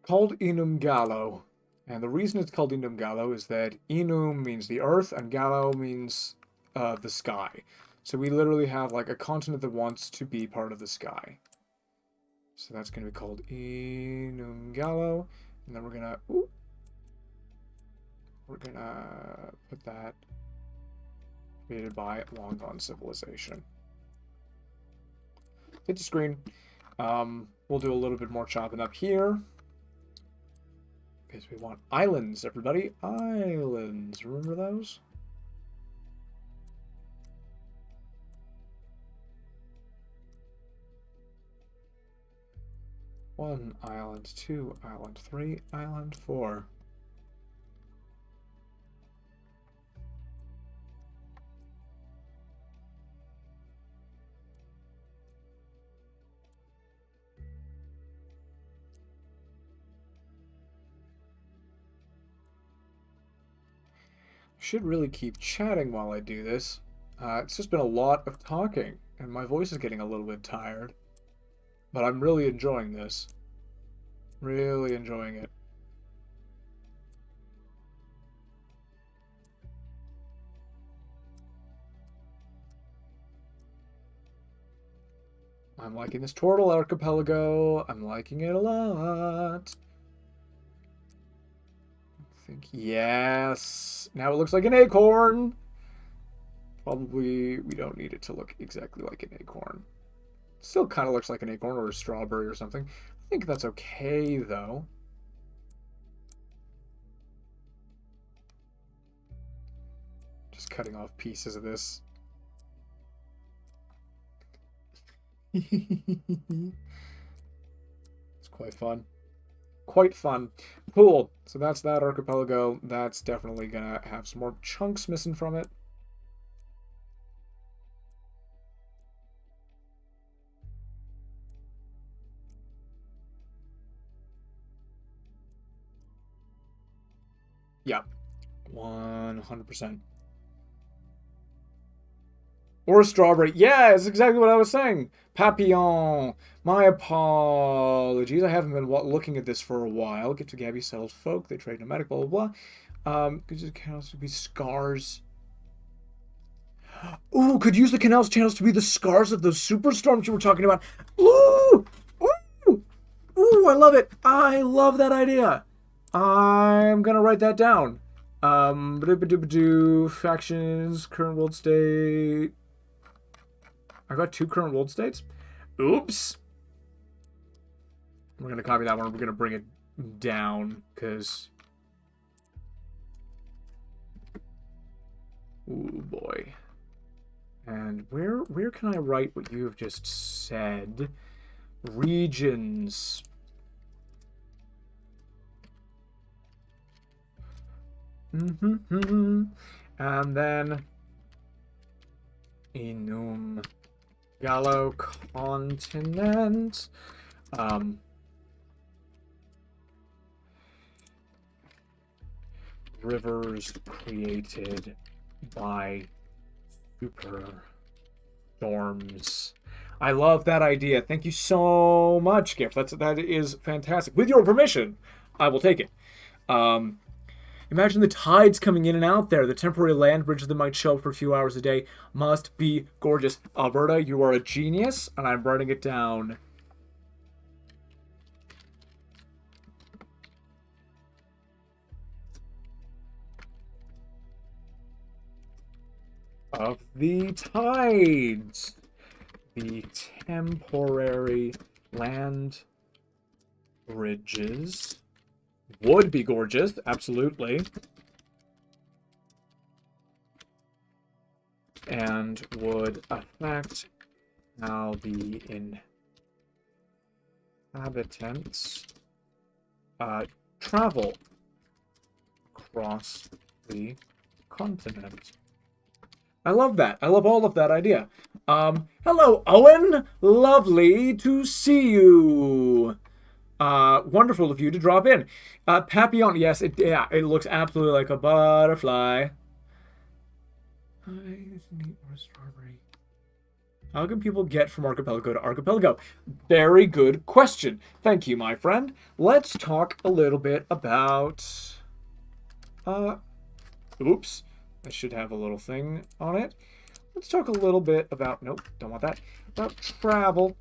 Speaker 1: called Inum Gallo. And the reason it's called Inum Gallo is that Inum means the earth and Gallo means the sky. So we literally have like a continent that wants to be part of the sky. So that's going to be called Inum Gallo. And then we're going to put that created by Long Gone Civilization. Hit the screen. We'll do a little bit more chopping up here. Because we want islands, everybody. Islands. Remember those? One island, 2 island, 3 island, 4. Should really keep chatting while I do this. It's just been a lot of talking, and my voice is getting a little bit tired. But I'm really enjoying this. Really enjoying it. I'm liking this turtle archipelago. I'm liking it a lot. Yes. Now it looks like an acorn. Probably we don't need it to look exactly like an acorn. Still kind of looks like an acorn or a strawberry or something. I think that's okay, though. Just cutting off pieces of this. It's quite fun. Quite fun. Cool. So that's that archipelago. That's definitely gonna have some more chunks missing from it. Yeah. 100%. Or a strawberry. Yeah, it's exactly what I was saying. Papillon. My apologies. I haven't been looking at this for a while. Get to Gabby settles folk. They trade nomadic, blah, blah, blah. Could use the canals to be scars. Ooh, could use the canals channels to be the scars of those superstorms you were talking about. Ooh! Ooh! Ooh, I love it. I love that idea. I'm gonna write that down. Factions, current world state. I got 2 current world states. Oops. We're gonna copy that one. We're gonna bring it down because. Ooh boy. And where can I write what you have just said? Regions. And then Inum Gallo continent. Rivers created by super storms. I love that idea. Thank you so much, Gift. That is fantastic. With your permission, I will take it. Imagine the tides coming in and out there. The temporary land bridges that might show up for a few hours a day must be gorgeous. Alberta, you are a genius, and I'm writing it down. Of the tides. The temporary land bridges would be gorgeous, absolutely. And would affect how the inhabitants travel across the continent. I love that. I love all of that idea. Hello, Owen. Lovely to see you. Wonderful of you to drop in. Papillon, yes, it looks absolutely like a butterfly. Strawberry. How can people get from archipelago to archipelago? Very good question. Thank you, my friend. Let's talk a little bit about... oops. I should have a little thing on it. Let's talk a little bit about... Nope, don't want that. About travel.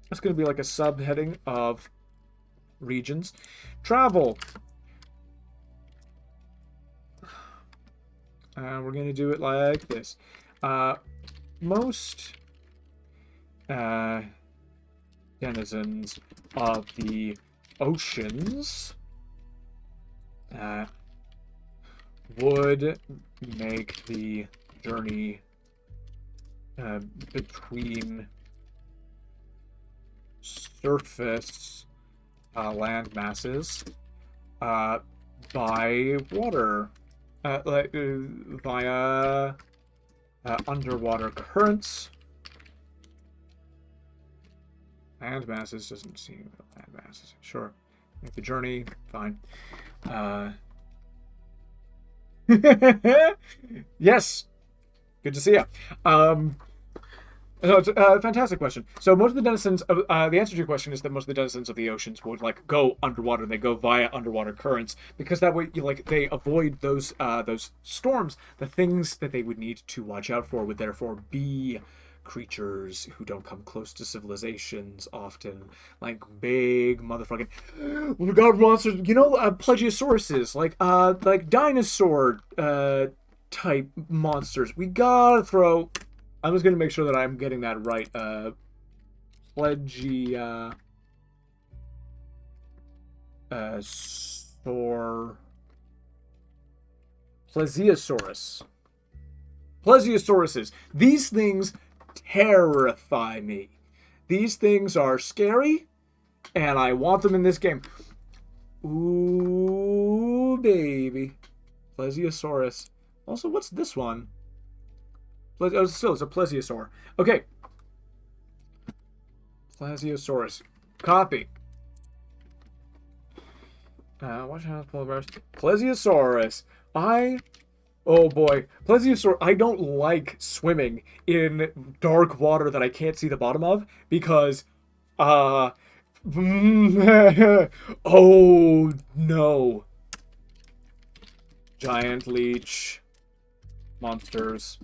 Speaker 1: That's going to be like a subheading of regions. Travel. We're going to do it like this. Most denizens of the oceans would make the journey between surface land masses by water, via underwater currents. Land masses doesn't seem land masses. Sure. Make the journey. Fine. Yes. Good to see you. So it's a fantastic question. So most of the denizens of the answer to your question is that most of the denizens of the oceans would like go underwater. They go via underwater currents because that way, they avoid those storms. The things that they would need to watch out for would therefore be creatures who don't come close to civilizations often, like big motherfucking god monsters. Plesiosauruses, like dinosaur type monsters. We gotta throw. I'm just gonna make sure that I'm getting that right. Plesiosaurus. Plesiosauruses. These things terrify me. These things are scary, and I want them in this game. Ooh, baby. Plesiosaurus. Also, what's this one? Oh, still, it's a plesiosaur. Okay. Plesiosaurus. Copy. Watch out, polar bears. Plesiosaurus. Oh boy. Plesiosaur. I don't like swimming in dark water that I can't see the bottom of because, oh no. Giant leech. Monsters.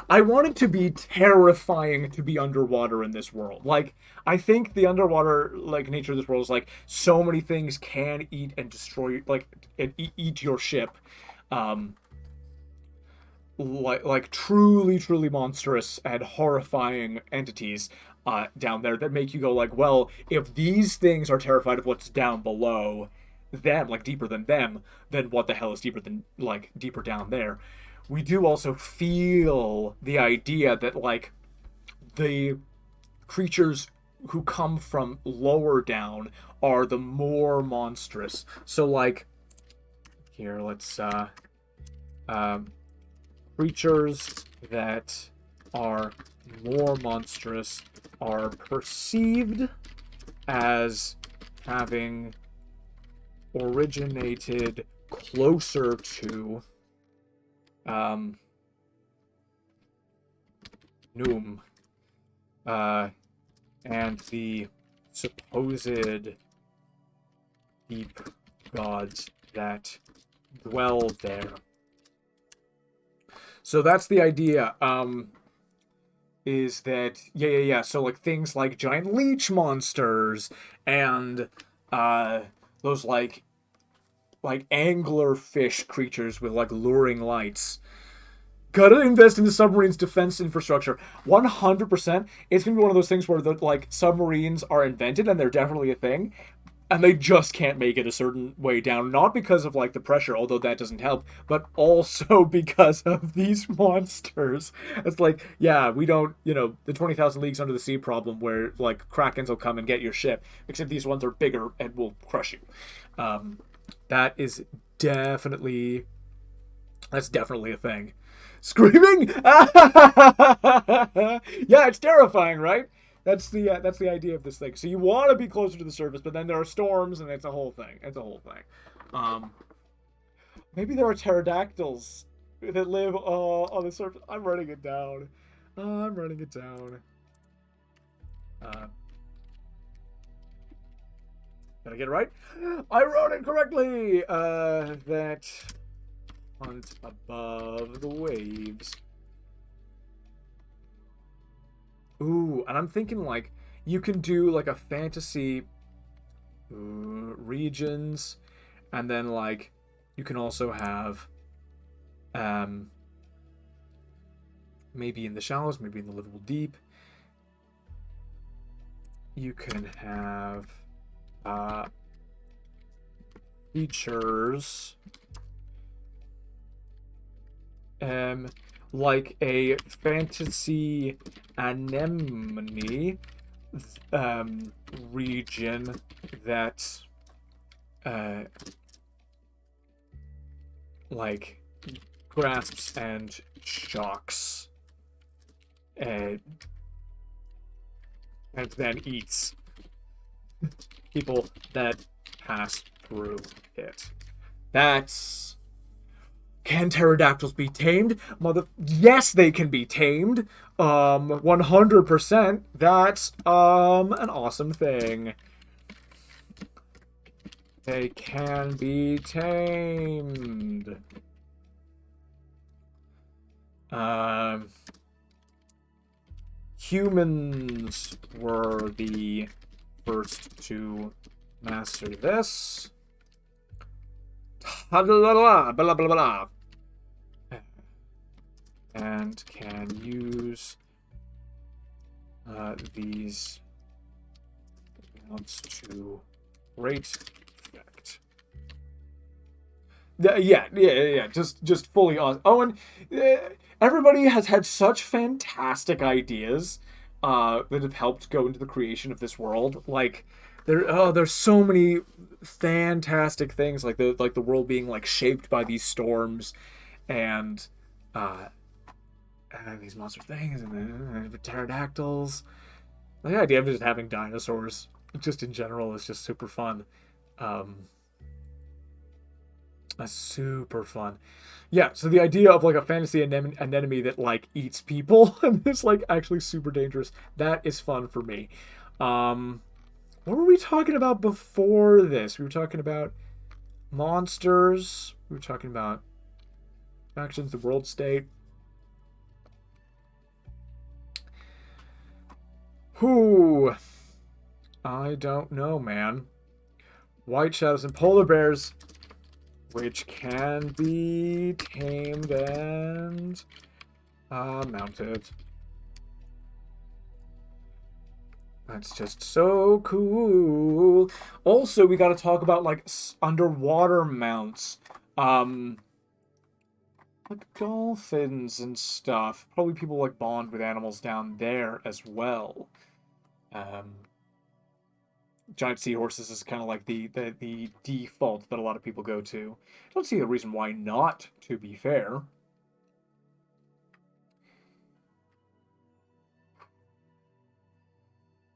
Speaker 1: I want it to be terrifying to be underwater in this world. Like, I think the underwater, nature of this world is, so many things can eat and destroy, and eat your ship. Truly, truly monstrous and horrifying entities, down there that make you go, well, if these things are terrified of what's down below them, deeper than them, then what the hell is deeper down there? We do also feel the idea that, the creatures who come from lower down are the more monstrous. So, here, let's, creatures that are more monstrous are perceived as having originated closer to Noom, and the supposed deep gods that dwell there. So that's the idea, is that, yeah, so, things like giant leech monsters, and, those, anglerfish creatures with, luring lights. Gotta invest in the submarine's defense infrastructure. 100%. It's gonna be one of those things where the, submarines are invented, and they're definitely a thing, and they just can't make it a certain way down. Not because of, the pressure, although that doesn't help, but also because of these monsters. It's yeah, we don't, the 20,000 Leagues Under the Sea problem where, Krakens will come and get your ship, except these ones are bigger and will crush you. That's definitely a thing. Screaming? Yeah, it's terrifying, right? That's the idea of this thing. So you want to be closer to the surface, but then there are storms, and it's a whole thing. Maybe there are pterodactyls that live on the surface. I'm writing it down. I'm writing it down. Did I get it right? I wrote it correctly! That hunt above the waves. Ooh, and I'm thinking, like, you can do, like, a fantasy regions, and then, like, you can also have, maybe in the shallows, maybe in the livable deep. You can have, features, like a fantasy anemone, region that, like, grasps and shocks, and then eats people that pass through it. That's... Can pterodactyls be tamed? Yes, they can be tamed. 100%. That's, an awesome thing. They can be tamed. Humans were the first to master this. Blah, blah, blah, blah, blah. And can use these amounts to great effect. Yeah. Just fully awesome. Oh, and everybody has had such fantastic ideas that have helped go into the creation of this world. Like, there's so many fantastic things, like the world being, like, shaped by these storms, and these monster things, and the pterodactyls. The idea of just having dinosaurs, just in general, is just super fun. That's super fun. Yeah, so the idea of, like, a fantasy anemone that, like, eats people and is, like, actually super dangerous, that is fun for me. What were we talking about before this? We were talking about monsters. We were talking about factions, the world state. Who? I don't know, man. White shadows and polar bears, which can be tamed and mounted. That's just so cool. Also, we got to talk about, like, underwater mounts. Like dolphins and stuff. Probably people, like, bond with animals down there as well. Giant seahorses is kind of like the default that a lot of people go to. I don't see a reason why not, to be fair.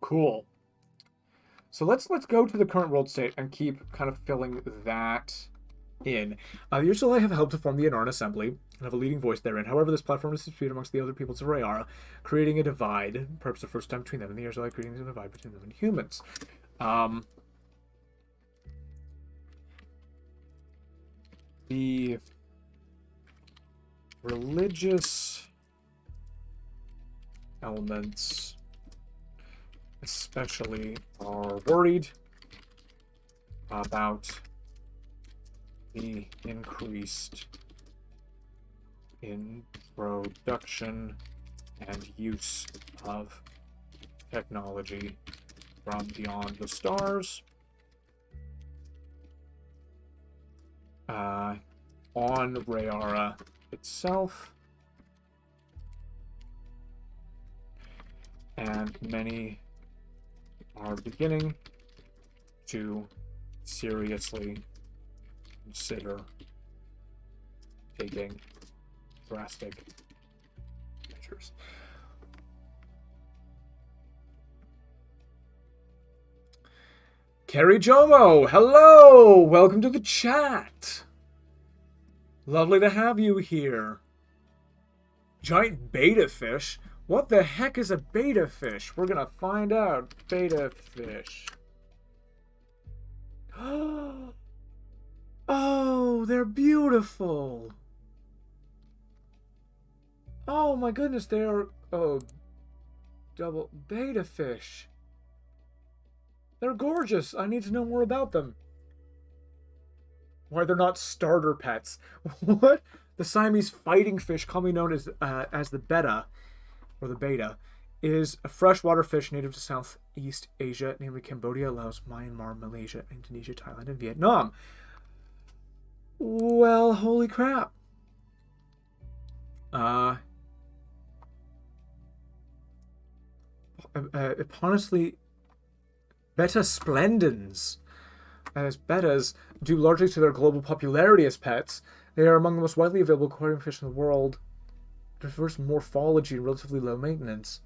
Speaker 1: Cool. So let's go to the current world state and keep kind of filling that in. Usually I have helped to form the Anarn Assembly and have a leading voice therein. However, this platform is disputed amongst the other peoples of Rayara, creating a divide, perhaps the first time between them and the Ursula, creating a divide between them and humans. The religious elements especially are worried about the increased introduction and use of technology from beyond the stars on Rayara itself, and many are beginning to seriously consider taking drastic measures. Kerry Jomo, hello! Welcome to the chat! Lovely to have you here. Giant beta fish? What the heck is a beta fish? We're gonna find out. Beta fish. Oh, they're beautiful. Oh my goodness, they're double beta fish. They're gorgeous. I need to know more about them. Why they're not starter pets? What? The Siamese fighting fish, commonly known as the betta, or the beta, is a freshwater fish native to Southeast Asia, namely Cambodia, Laos, Myanmar, Malaysia, Indonesia, Thailand, and Vietnam. Well, holy crap. Honestly, Betta splendens. As bettas, due largely to their global popularity as pets, they are among the most widely available aquarium fish in the world. Diverse morphology and relatively low maintenance.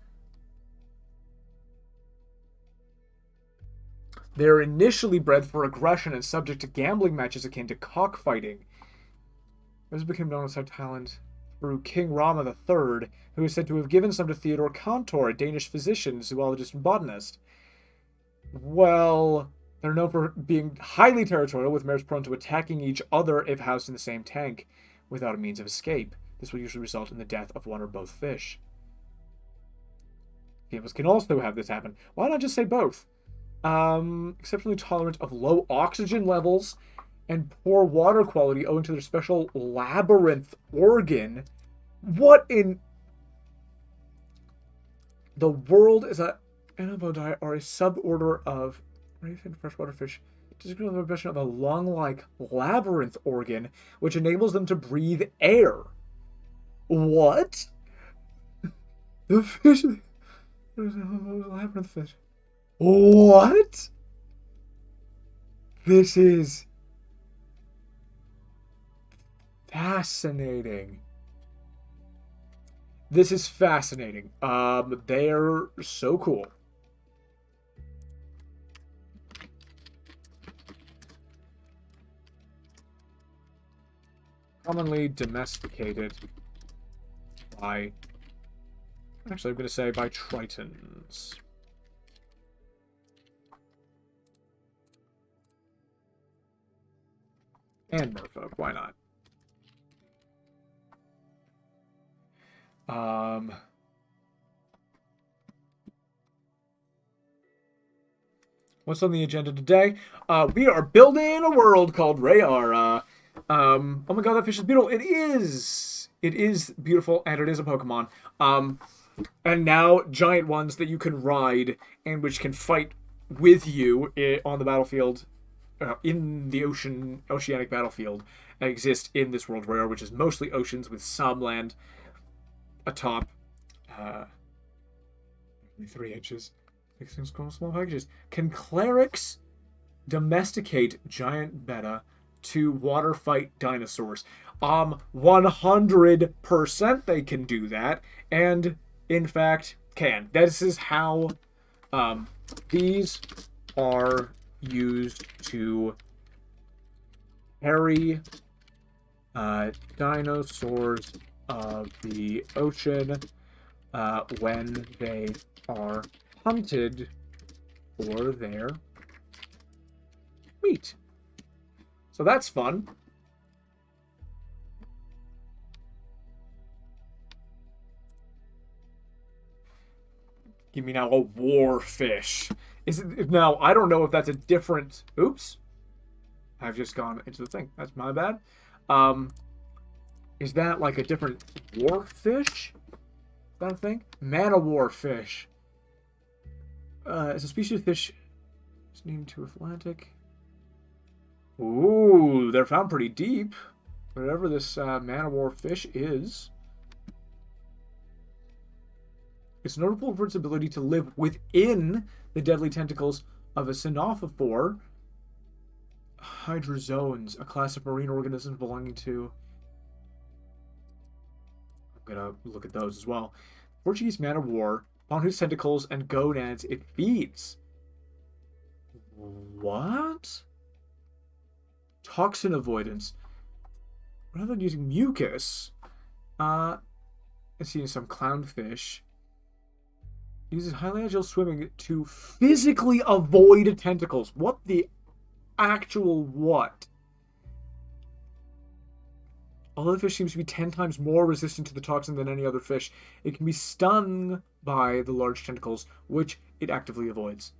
Speaker 1: They are initially bred for aggression and subject to gambling matches akin to cockfighting. This became known outside Thailand through King Rama III, who is said to have given some to Theodore Cantor, a Danish physician, zoologist, and botanist. Well, they're known for being highly territorial, with mares prone to attacking each other if housed in the same tank, without a means of escape. This will usually result in the death of one or both fish. Females can also have this happen. Why not just say both? Exceptionally tolerant of low oxygen levels and poor water quality owing to their special labyrinth organ. What in the world is a Anabodai, or a suborder of freshwater fish? Description of a lung-like labyrinth organ, which enables them to breathe air. What? The fish... There's a labyrinth fish. What? This is... fascinating. This is fascinating. They're so cool. Commonly domesticated by... Actually, I'm going to say by tritons. And merfolk, why not? What's on the agenda today? We are building a world called Rayara. Oh my god, that fish is beautiful. It is! It is beautiful, and it is a Pokemon. And now giant ones that you can ride, and which can fight with you on the battlefield, in the oceanic battlefield, exist in this world Rayara, which is mostly oceans with some land atop 3 inches. Small packages. Can clerics domesticate giant betta to water fight dinosaurs? 100% they can do that, and in fact can. This is how these are used to carry dinosaurs of the ocean when they are hunted for their meat. So that's fun. Give me now a warfish. Is it now? I don't know if that's a different. Oops, I've just gone into the thing. That's my bad. Is that like a different warfish? Is that a thing? Man-o-war fish. It's a species of fish. It's named to Atlantic. Ooh, they're found pretty deep. Whatever this man-o-war fish is. It's notable for its ability to live within the deadly tentacles of a Cynophophore. Hydrozoans, a class of marine organisms belonging to... I'm gonna look at those as well. Portuguese man-o-war, on whose tentacles and gonads it feeds. What? Toxin avoidance. rather than using mucus, let's see, some clownfish uses highly agile swimming to physically avoid tentacles. What the actual what? Although the fish seems to be 10 times more resistant to the toxin than any other fish, it can be stung by the large tentacles, which it actively avoids.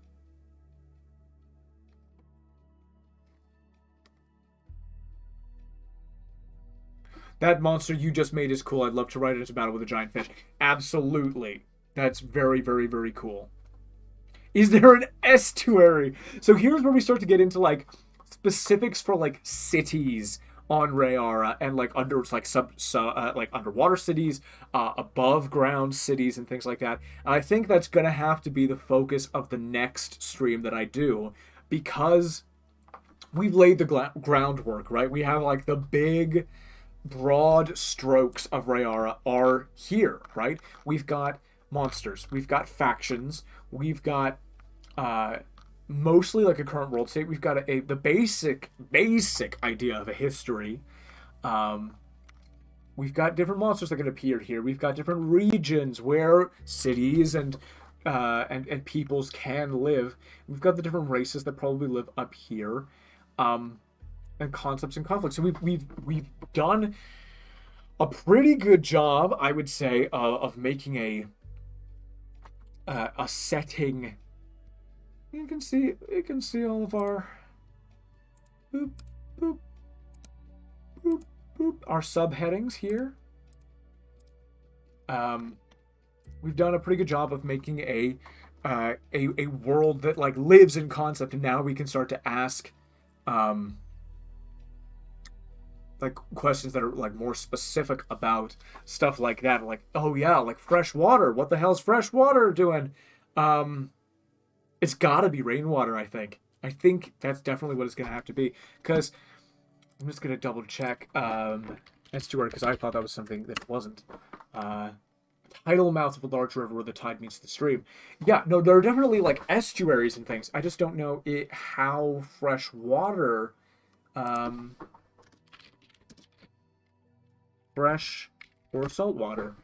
Speaker 1: That monster you just made is cool. I'd love to ride it into battle with a giant fish. Absolutely. That's very, very, very cool. Is there an estuary? So here's where we start to get into, like, specifics for, like, cities on Rayara and, like, underwater cities, above ground cities and things like that. And I think that's going to have to be the focus of the next stream that I do, because we've laid the groundwork, right? We have, like, the big broad strokes of Rayara are here, right? We've got monsters, we've got factions, we've got mostly like a current world state, we've got the basic idea of a history. We've got different monsters that can appear here. We've got different regions where cities and peoples can live. We've got the different races that probably live up here. And concepts and conflicts. So we've done a pretty good job, I would say, of making a setting. You can see all of our boop boop boop boop our subheadings here. We've done a pretty good job of making a world that, like, lives in concept, and now we can start to ask like questions that are, like, more specific about stuff like that. Like, oh yeah, like fresh water. What the hell's fresh water doing? It's gotta be rainwater, I think. I think that's definitely what it's gonna have to be. Because I'm just gonna double check estuary, because I thought that was something that it wasn't. Tidal mouth of a large river where the tide meets the stream. Yeah, no, there are definitely, like, estuaries and things. I just don't know how fresh water fresh or salt water.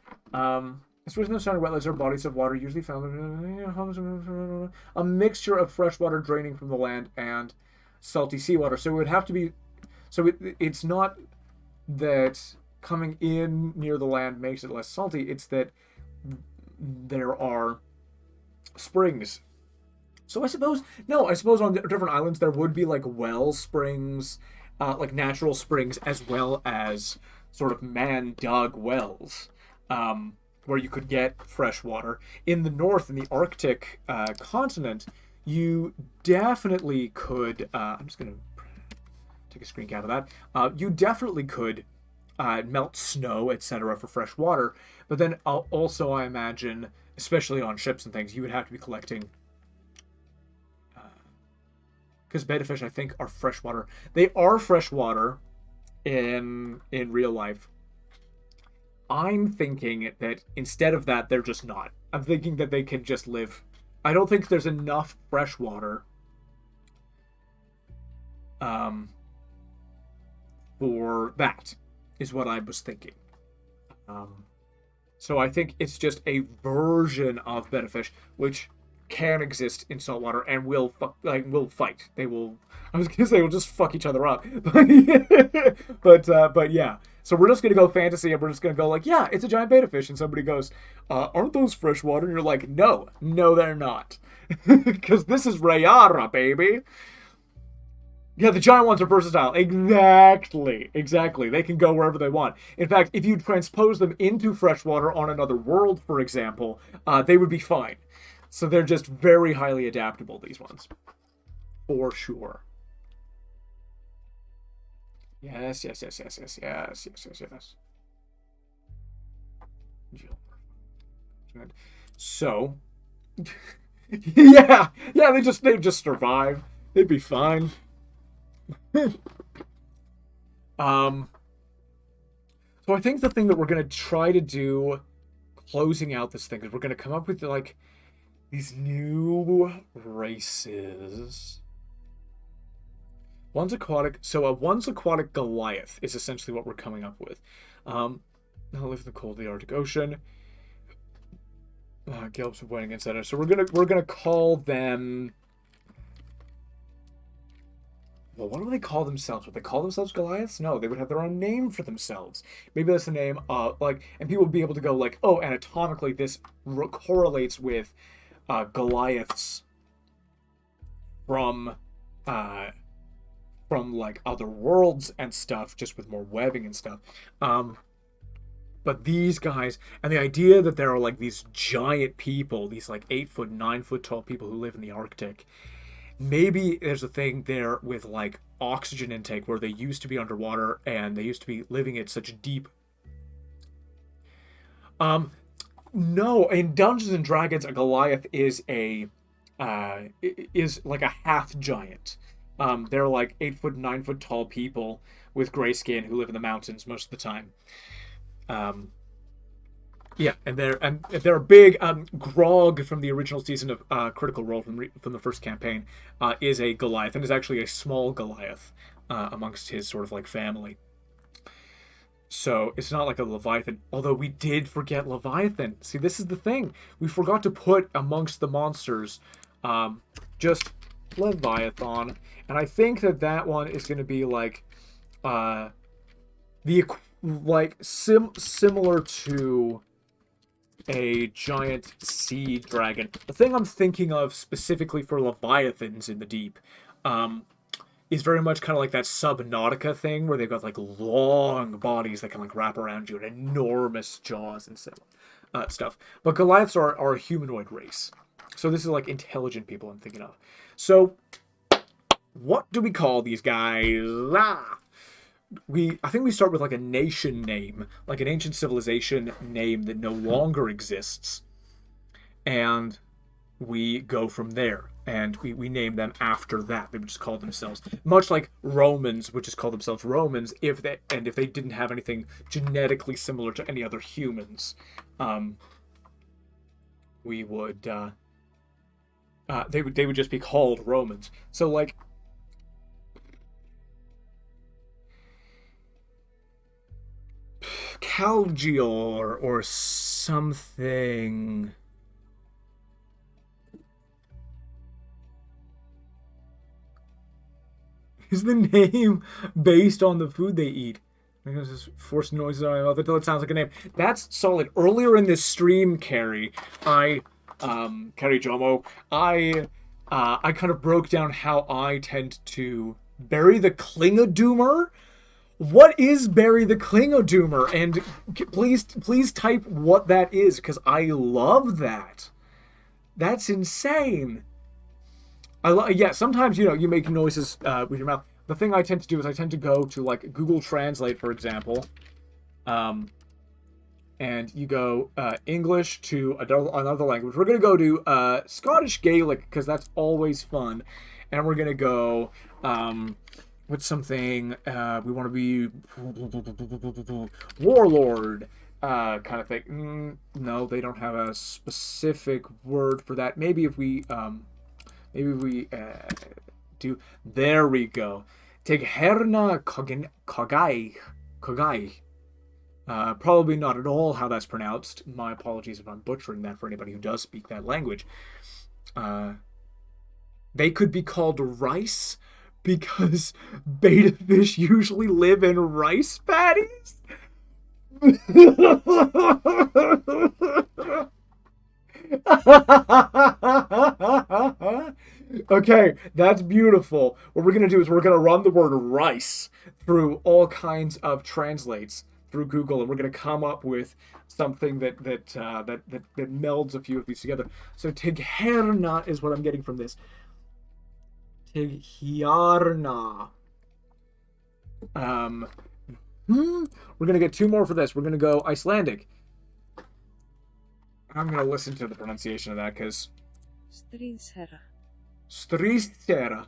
Speaker 1: Especially in the surrounding wetlands or bodies of water usually found a mixture of fresh water draining from the land and salty seawater. So it would have to be. So it's not that coming in near the land makes it less salty. It's that there are springs. So I suppose on different islands there would be, like, well springs, like natural springs, as well as sort of man-dug wells, where you could get fresh water. In the north, in the Arctic continent, you definitely could. I'm just gonna take a screen cap of that. You definitely could melt snow, etc., for fresh water. But then also, I imagine, especially on ships and things, you would have to be collecting. Because betta fish, I think, are freshwater. They are freshwater in real life. I'm thinking that instead of that, they're just not. I'm thinking that they can just live. I don't think there's enough fresh water for that, is what I was thinking. So I think it's just a version of betta fish, which can exist in saltwater and will fight. They will. I was gonna say we'll just fuck each other up, but yeah. So we're just gonna go fantasy, and we're just gonna go like, yeah, it's a giant betta fish, and somebody goes, aren't those freshwater? And you're like, no, they're not, because this is Rayara, baby. Yeah, the giant ones are versatile. Exactly. They can go wherever they want. In fact, if you transpose them into freshwater on another world, for example, they would be fine. So they're just very highly adaptable, these ones. For sure. Yes. So, yeah, they just survive. They'd be fine. So I think the thing that we're gonna try to do, closing out this thing, is we're gonna come up with, like, these new races. One's aquatic. So a one's aquatic Goliath is essentially what we're coming up with. Now live in the cold of the Arctic Ocean. Gilbs are winning against that. So we're gonna call them. Well, what do they call themselves? Would they call themselves Goliaths? No, they would have their own name for themselves. Maybe that's the name. And people would be able to go like, oh, anatomically this correlates with Goliaths from like other worlds and stuff, just with more webbing and stuff. But these guys, and the idea that there are like these giant people, these like 8 foot, 9 foot tall people who live in the Arctic. Maybe there's a thing there with like oxygen intake where they used to be underwater and they used to be living at such deep. No, in Dungeons and Dragons, a Goliath is like a half giant. They're like 8 foot, 9 foot tall people with gray skin who live in the mountains most of the time. Yeah, and they're big. Grog from the original season of Critical Role from the first campaign is a Goliath, and is actually a small Goliath amongst his sort of like family. So it's not like a Leviathan, although we did forget Leviathan. See, this is the thing. We forgot to put amongst the monsters just Leviathan. And I think that one is going to be like similar to a giant sea dragon. The thing I'm thinking of specifically for Leviathans in the deep is very much kind of like that Subnautica thing where they've got like long bodies that can like wrap around you and enormous jaws and stuff. But Goliaths are a humanoid race. So this is like intelligent people I'm thinking of. So what do we call these guys? I think we start with like a nation name, like an ancient civilization name that no longer exists. And we go from there. And we name them after that. They would just call themselves, much like Romans would just call themselves Romans if they didn't have anything genetically similar to any other humans. We would they would just be called Romans. So like Calgior or something. Is the name based on the food they eat? Because this forced noises on my mouth until it sounds like a name. That's solid. Earlier in this stream, Carrie Jomo, I kind of broke down how I tend to bury the Klingodoomer. What is bury the Klingodoomer? And please type what that is, because I love that. That's insane. Yeah, sometimes, you make noises with your mouth. The thing I tend to do is I tend to go to, like, Google Translate, for example. And you go English to another language. We're going to go to Scottish Gaelic, because that's always fun. And we're going to go with something, we want to be warlord kind of thing. No, they don't have a specific word for that. Maybe if we... do. There we go. Tegherna Kogai. Probably not at all how that's pronounced. My apologies if I'm butchering that for anybody who does speak that language. They could be called rice because beta fish usually live in rice paddies. Okay, that's beautiful. What we're going to do is we're going to run the word rice through all kinds of translates through Google, and we're going to come up with something that melds a few of these together. So Tigherna is what I'm getting from this. Tighyarna. We're going to get two more for this. We're going to go Icelandic. I'm going to listen to the pronunciation of that because...
Speaker 2: Stríðsherra.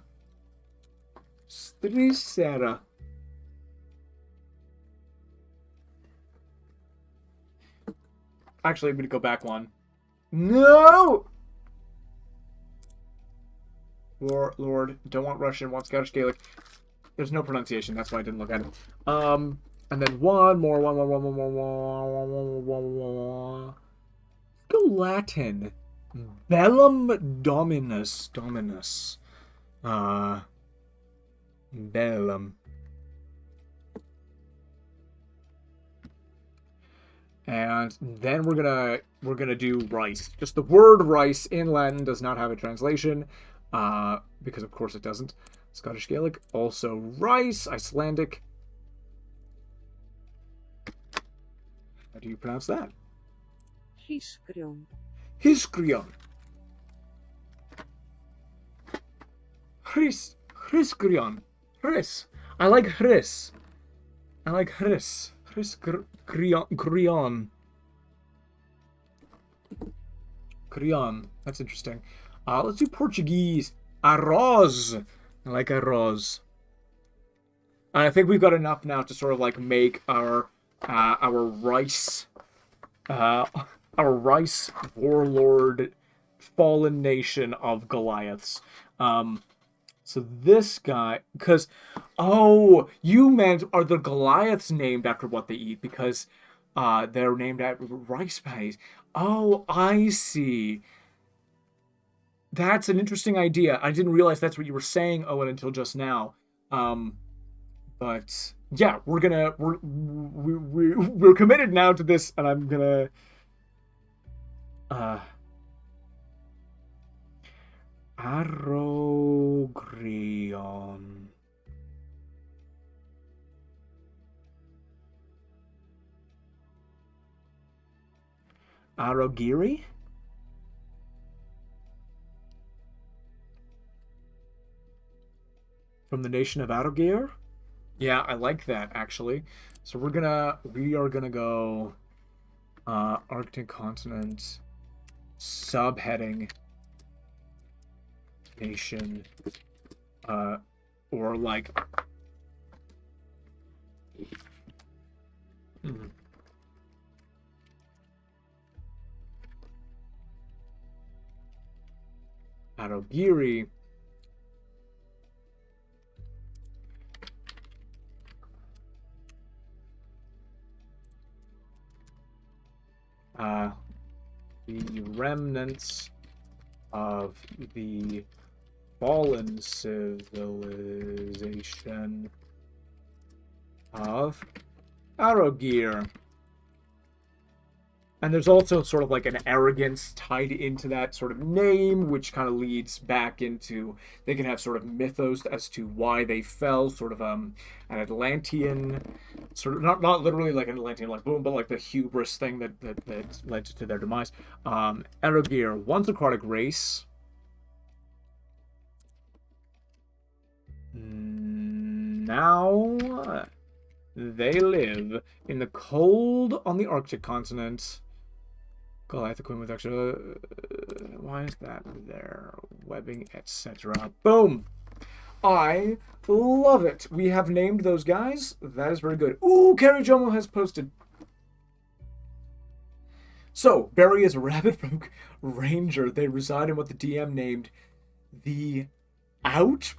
Speaker 1: Actually, I'm going to go back one. No! Lord, don't want Russian, want Scottish Gaelic. There's no pronunciation. That's why I didn't look at it. And then one more. Go Latin. Bellum Dominus. Bellum. And then we're gonna do rice. Just the word rice in Latin does not have a translation, because of course it doesn't. Scottish Gaelic, also rice. Icelandic. How do you pronounce that?
Speaker 2: Hrísgrjón.
Speaker 1: Hrísgrjón. Hrísgrjón. Hris. I like hris. Hrísgrjón. Grillon. That's interesting. Let's do Portuguese. Arroz. I like arroz. I think we've got enough now to sort of like make our rice warlord fallen nation of Goliaths. So this guy, because, oh, you meant, are the Goliaths named after what they eat? Because they're named after rice patties. Oh, I see. That's an interesting idea. I didn't realize that's what you were saying, Owen, until just now. But yeah, we're committed now to this, and I'm gonna Arrogrion. Arogiri? From the nation of Arogir? Yeah, I like that, actually. So we are gonna go Arctic continent, subheading nation, or like Arogiri. The remnants of the fallen civilization of Arogir. And there's also sort of like an arrogance tied into that sort of name, which kind of leads back into, they can have sort of mythos as to why they fell, sort of an Atlantean, sort of not literally like an Atlantean like boom, but like the hubris thing that led to their demise. Arogir, once aquatic race. Now they live in the cold on the Arctic continent. Goliath equipped with extra. Why is that there? Webbing, etc. Boom! I love it. We have named those guys. That is very good. Ooh, Carrie Jomo has posted. So, Barry is a rabbit folk ranger. They reside in what the DM named the Out.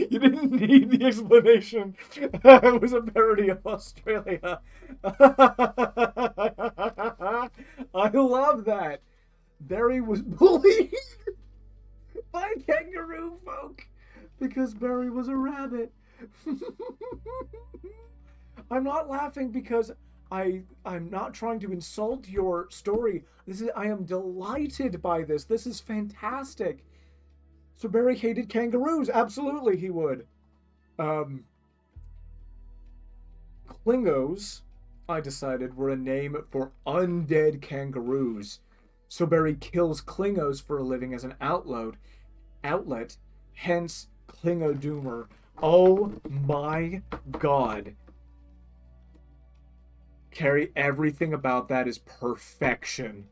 Speaker 1: You didn't need the explanation. It was a parody of Australia. I love that. Barry was bullied by kangaroo folk because Barry was a rabbit. I'm not laughing because I'm not trying to insult your story. I am delighted by this. This is fantastic. So Barry hated kangaroos. Absolutely he would. Klingos, I decided, were a name for undead kangaroos. So Barry kills Klingos for a living as an outlet, hence Klingodoomer. Oh my god. Carrie, everything about that is perfection.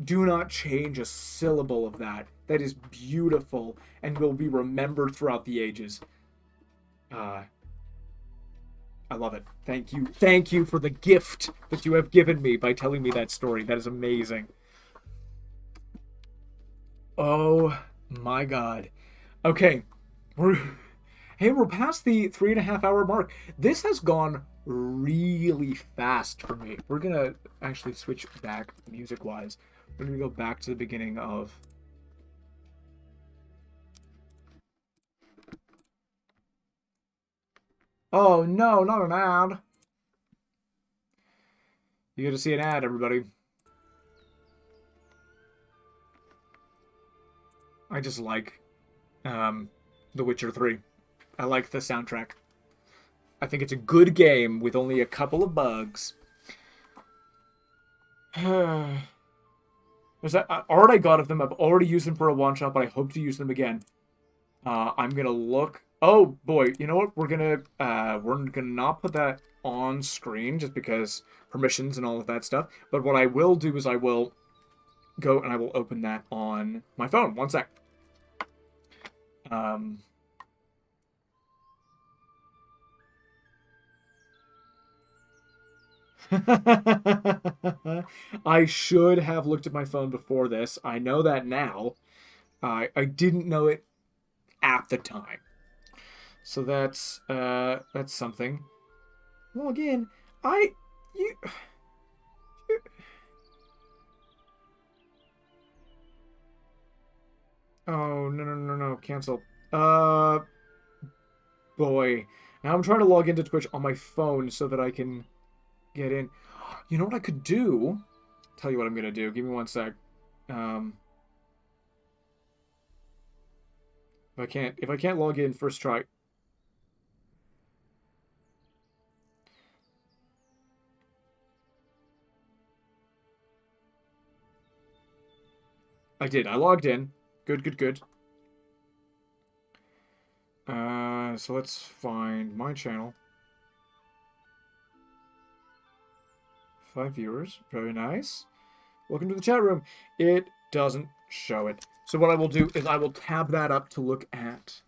Speaker 1: Do not change a syllable of that. That is beautiful and will be remembered throughout the ages. I love it. Thank you. Thank you for the gift that you have given me by telling me that story. That is amazing. Oh My God. Okay, we're we're past the 3.5 hour mark. This has gone really fast for me. We're gonna actually switch back music wise. We're gonna go back to the beginning of. Oh no, not an ad. You get to see an ad, everybody. I just like The Witcher 3. I like the soundtrack. I think it's a good game with only a couple of bugs. There's that art I got of them. I've already used them for a one shot, but I hope to use them again. I'm gonna look. Oh boy, you know what? We're gonna not put that on screen just because permissions and all of that stuff. But what I will do is I will go and I will open that on my phone. One sec. I should have looked at my phone before this. I know that now. I didn't know it at the time. So that's something. Well, again, you. Oh no! Cancel. Boy. Now I'm trying to log into Twitch on my phone so that I can get in. You know what I could do? Tell you what I'm gonna do. Give me one sec. If I can't log in first try. I did. I logged in. Good. So let's find my channel. 5 viewers. Very nice. Welcome to the chat room. It doesn't show it. So what I will do is I will tab that up to look at.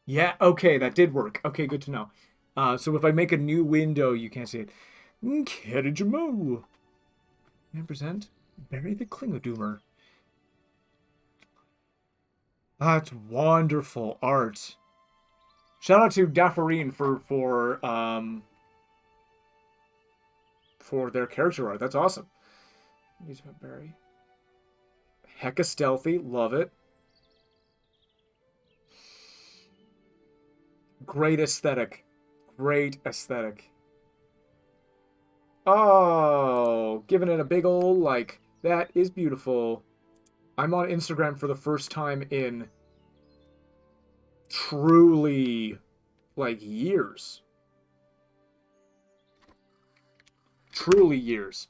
Speaker 1: Yeah, okay, that did work. Okay, good to know. So if I make a new window, you can't see it. Kerjamo. 9%. Bury the Klingodoomer. That's wonderful art. Shout out to Daffarine for their character art. That's awesome. Barry. Hecka stealthy. Love it. Great aesthetic. Great aesthetic. Oh, giving it a big old like. That is beautiful. I'm on Instagram for the first time in truly like years. Truly years.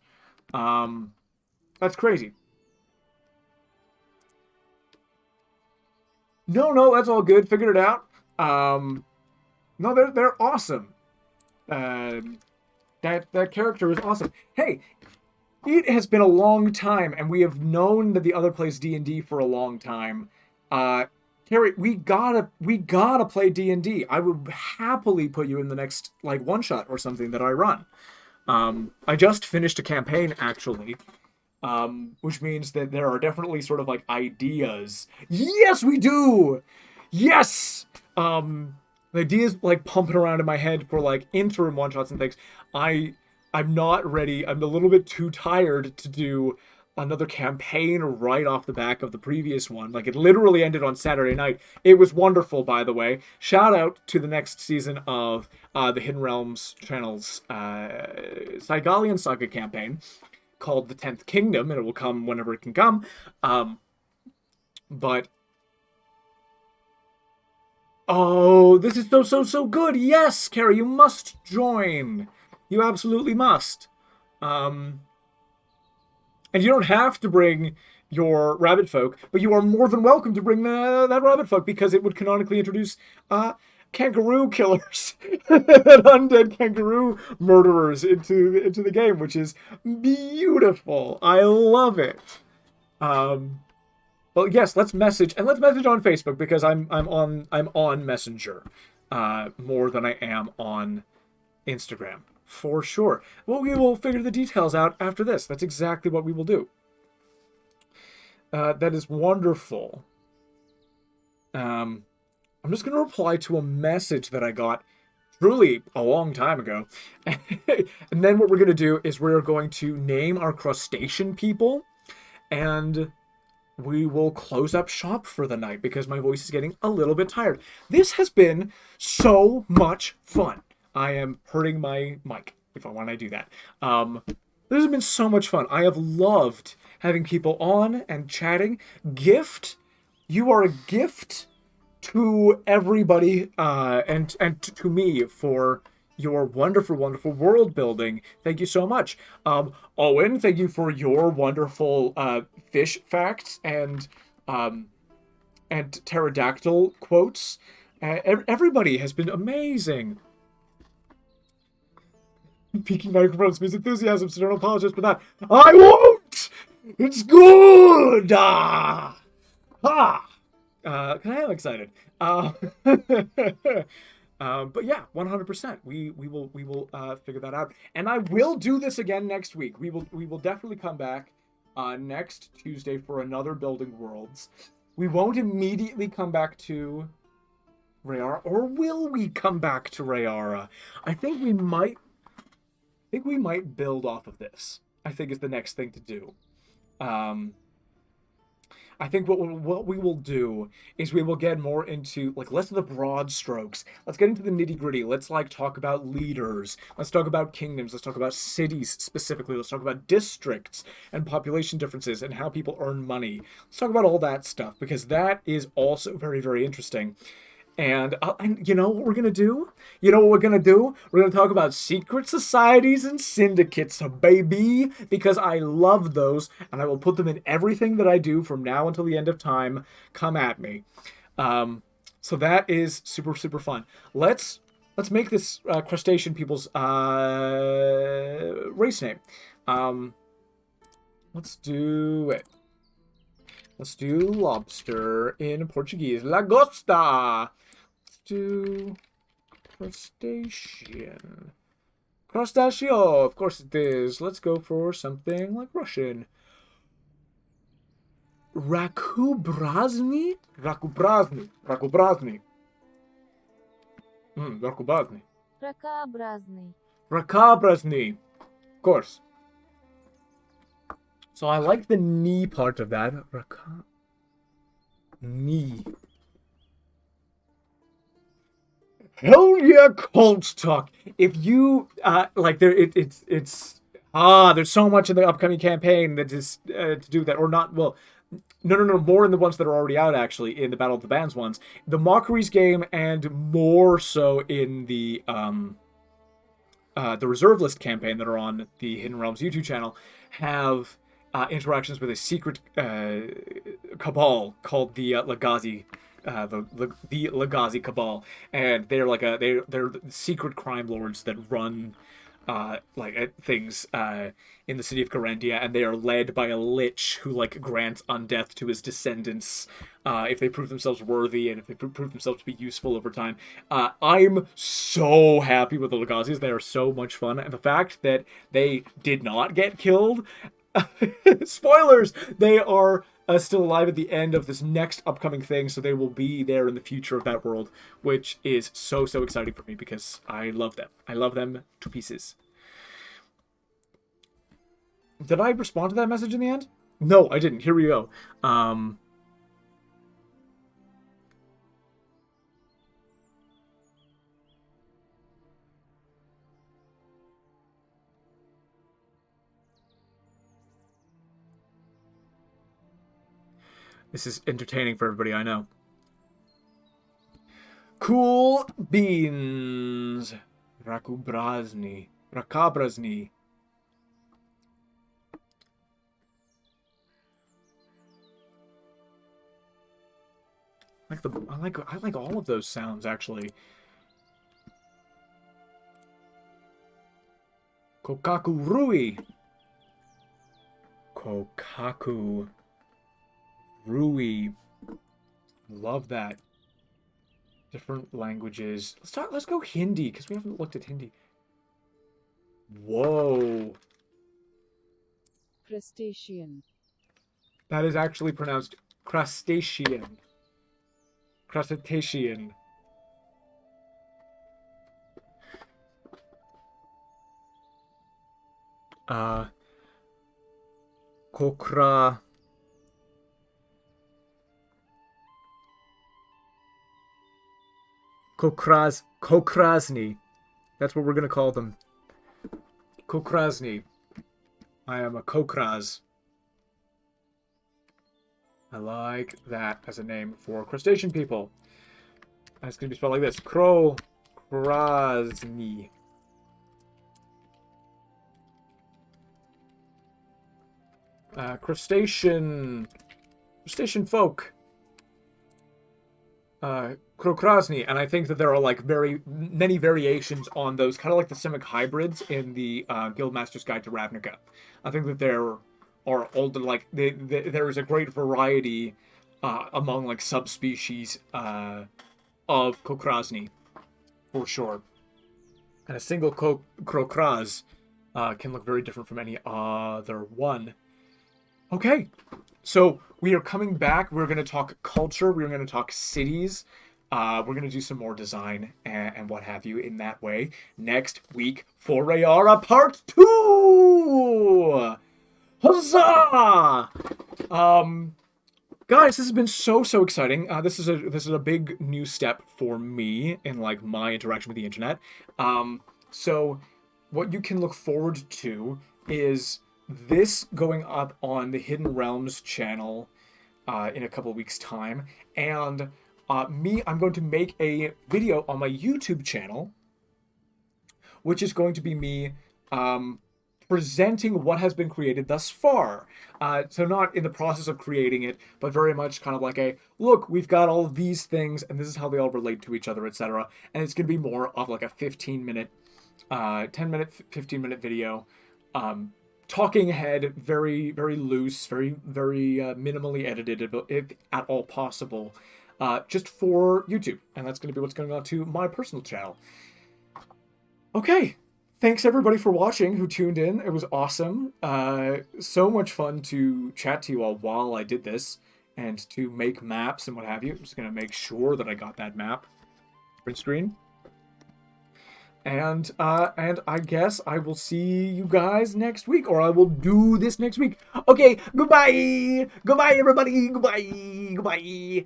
Speaker 1: That's crazy. No, that's all good. Figured it out. No, they're awesome. That character is awesome. Hey, it has been a long time, and we have known that the other plays D&D for a long time. Carrie, we gotta play D&D. I would happily put you in the next like one shot or something that I run. I just finished a campaign actually, which means that there are definitely sort of like ideas. Yes, we do. Yes. The ideas like pumping around in my head for like interim one shots and things. I'm not ready. I'm a little bit too tired to do another campaign right off the back of the previous one. Like it literally ended on Saturday night. It was wonderful, by the way. Shout out to the next season of the Hidden Realms channel's Cygalian Saga campaign called The 10th Kingdom, and it will come whenever it can come. But oh, this is so good. Yes, Carrie, you must join. You absolutely must. And you don't have to bring your rabbit folk, but you are more than welcome to bring that rabbit folk because it would canonically introduce kangaroo killers and undead kangaroo murderers into the game, which is beautiful. I love it. Well, yes, let's message on Facebook because I'm on Messenger more than I am on Instagram. For sure. Well, we will figure the details out after this. That's exactly what we will do. That is wonderful. I'm just going to reply to a message that I got truly a long time ago. And then what we're going to do is we're going to name our crustacean people, and we will close up shop for the night because my voice is getting a little bit tired. This has been so much fun. I am hurting my mic if I want to do that. This has been so much fun. I have loved having people on and chatting. Gift, you are a gift to everybody and to me for your wonderful, wonderful world building. Thank you so much. Owen, thank you for your wonderful fish facts and pterodactyl quotes. Everybody has been amazing. Peaking microphones means enthusiasm, so don't apologize for that. I won't! It's good! Ah! Ah! I am excited. But yeah, 100%. We will figure that out, and I will do this again next week. We will definitely come back next Tuesday for another Building Worlds. We won't immediately come back to Rayara, or will we come back to Rayara? I think we might build off of this. I think is the next thing to do. I think what we will do is we will get more into like less of the broad strokes. Let's get into the nitty gritty. Let's like talk about leaders. Let's talk about kingdoms. Let's talk about cities specifically. Let's talk about districts and population differences and how people earn money. Let's talk about all that stuff because that is also very, very interesting. And you know what we're going to do? You know what we're going to do? We're going to talk about secret societies and syndicates, baby, because I love those, and I will put them in everything that I do from now until the end of time. Come at me. So that is super, super fun. Let's make this crustacean people's race name. Let's do it. Let's do lobster in Portuguese. Lagosta. Let's do crustacean. Crustaceo, of course it is. Let's go for something like Russian. Rakubrazny? Rakubrazny. Rakubrazny. Rakubrazny.
Speaker 3: Ракообразный.
Speaker 1: Rakabrazny. Of course. So I like the knee part of that. Knee. Hell yeah, cult talk. If you like, there's so much in the upcoming campaign that is to do that, or not. Well, no, more in the ones that are already out. Actually, in the Battle of the Bands ones, the Mockeries game, and more so in the Reserve List campaign that are on the Hidden Realms YouTube channel, have interactions with a secret cabal called the Legazi. The Legazi Cabal, and they're secret crime lords that run things in the city of Carendia, and they are led by a lich who like grants undeath to his descendants if they prove themselves worthy and if they prove themselves to be useful over time. I'm so happy with the Legazis. They are so much fun, and the fact that they did not get killed. Spoilers! They are still alive at the end of this next upcoming thing, so they will be there in the future of that world, which is so, so exciting for me because I love them. I love them to pieces. Did I respond to that message in the end? No, I didn't. Here we go. This is entertaining for everybody I know. Cool beans. Rakubrazny. Rakabrazny. I like all of those sounds actually. Kokaku Rui. Kokaku Rui. Love that. Different languages. Let's go Hindi because we haven't looked at Hindi. Whoa.
Speaker 2: Crustacean.
Speaker 1: That is actually pronounced crustacean. Crustacean. Kokra. Kokrasny. That's what we're gonna call them. Kokrasny. I am a Kokras. I like that as a name for crustacean people. And it's gonna be spelled like this: Krasny. Crustacean folk. Krokrasny, and I think that there are like very many variations on those, kind of like the Simic hybrids in the Guildmaster's Guide to Ravnica. I think that there are all the like there is a great variety among like subspecies of Krokrasny, for sure. And a single Krokraz can look very different from any other one. Okay, so we are coming back. We're going to talk culture. We're going to talk cities. We're going to do some more design and what have you in that way next week for Rayara Part 2! Huzzah! Guys, this has been so exciting. This is a big new step for me in like my interaction with the internet. So what you can look forward to is this going up on the Hidden Realms channel in a couple of weeks' time, and I'm going to make a video on my YouTube channel, which is going to be me presenting what has been created thus far. So not in the process of creating it, but very much kind of like a, look, we've got all of these things, and this is how they all relate to each other, etc. And it's going to be more of like a 15-minute, 10-minute, 15-minute video, talking ahead, very loose, very minimally edited if at all possible, just for YouTube. And that's going to be what's going on to my personal channel. Okay, thanks everybody for watching who tuned in. It was awesome. So much fun to chat to you all while I did this and to make maps and what have you. I'm just going to make sure that I got that map. Print screen. And I guess I will see you guys next week, or I will do this next week. Okay, goodbye! Goodbye, everybody! Goodbye! Goodbye!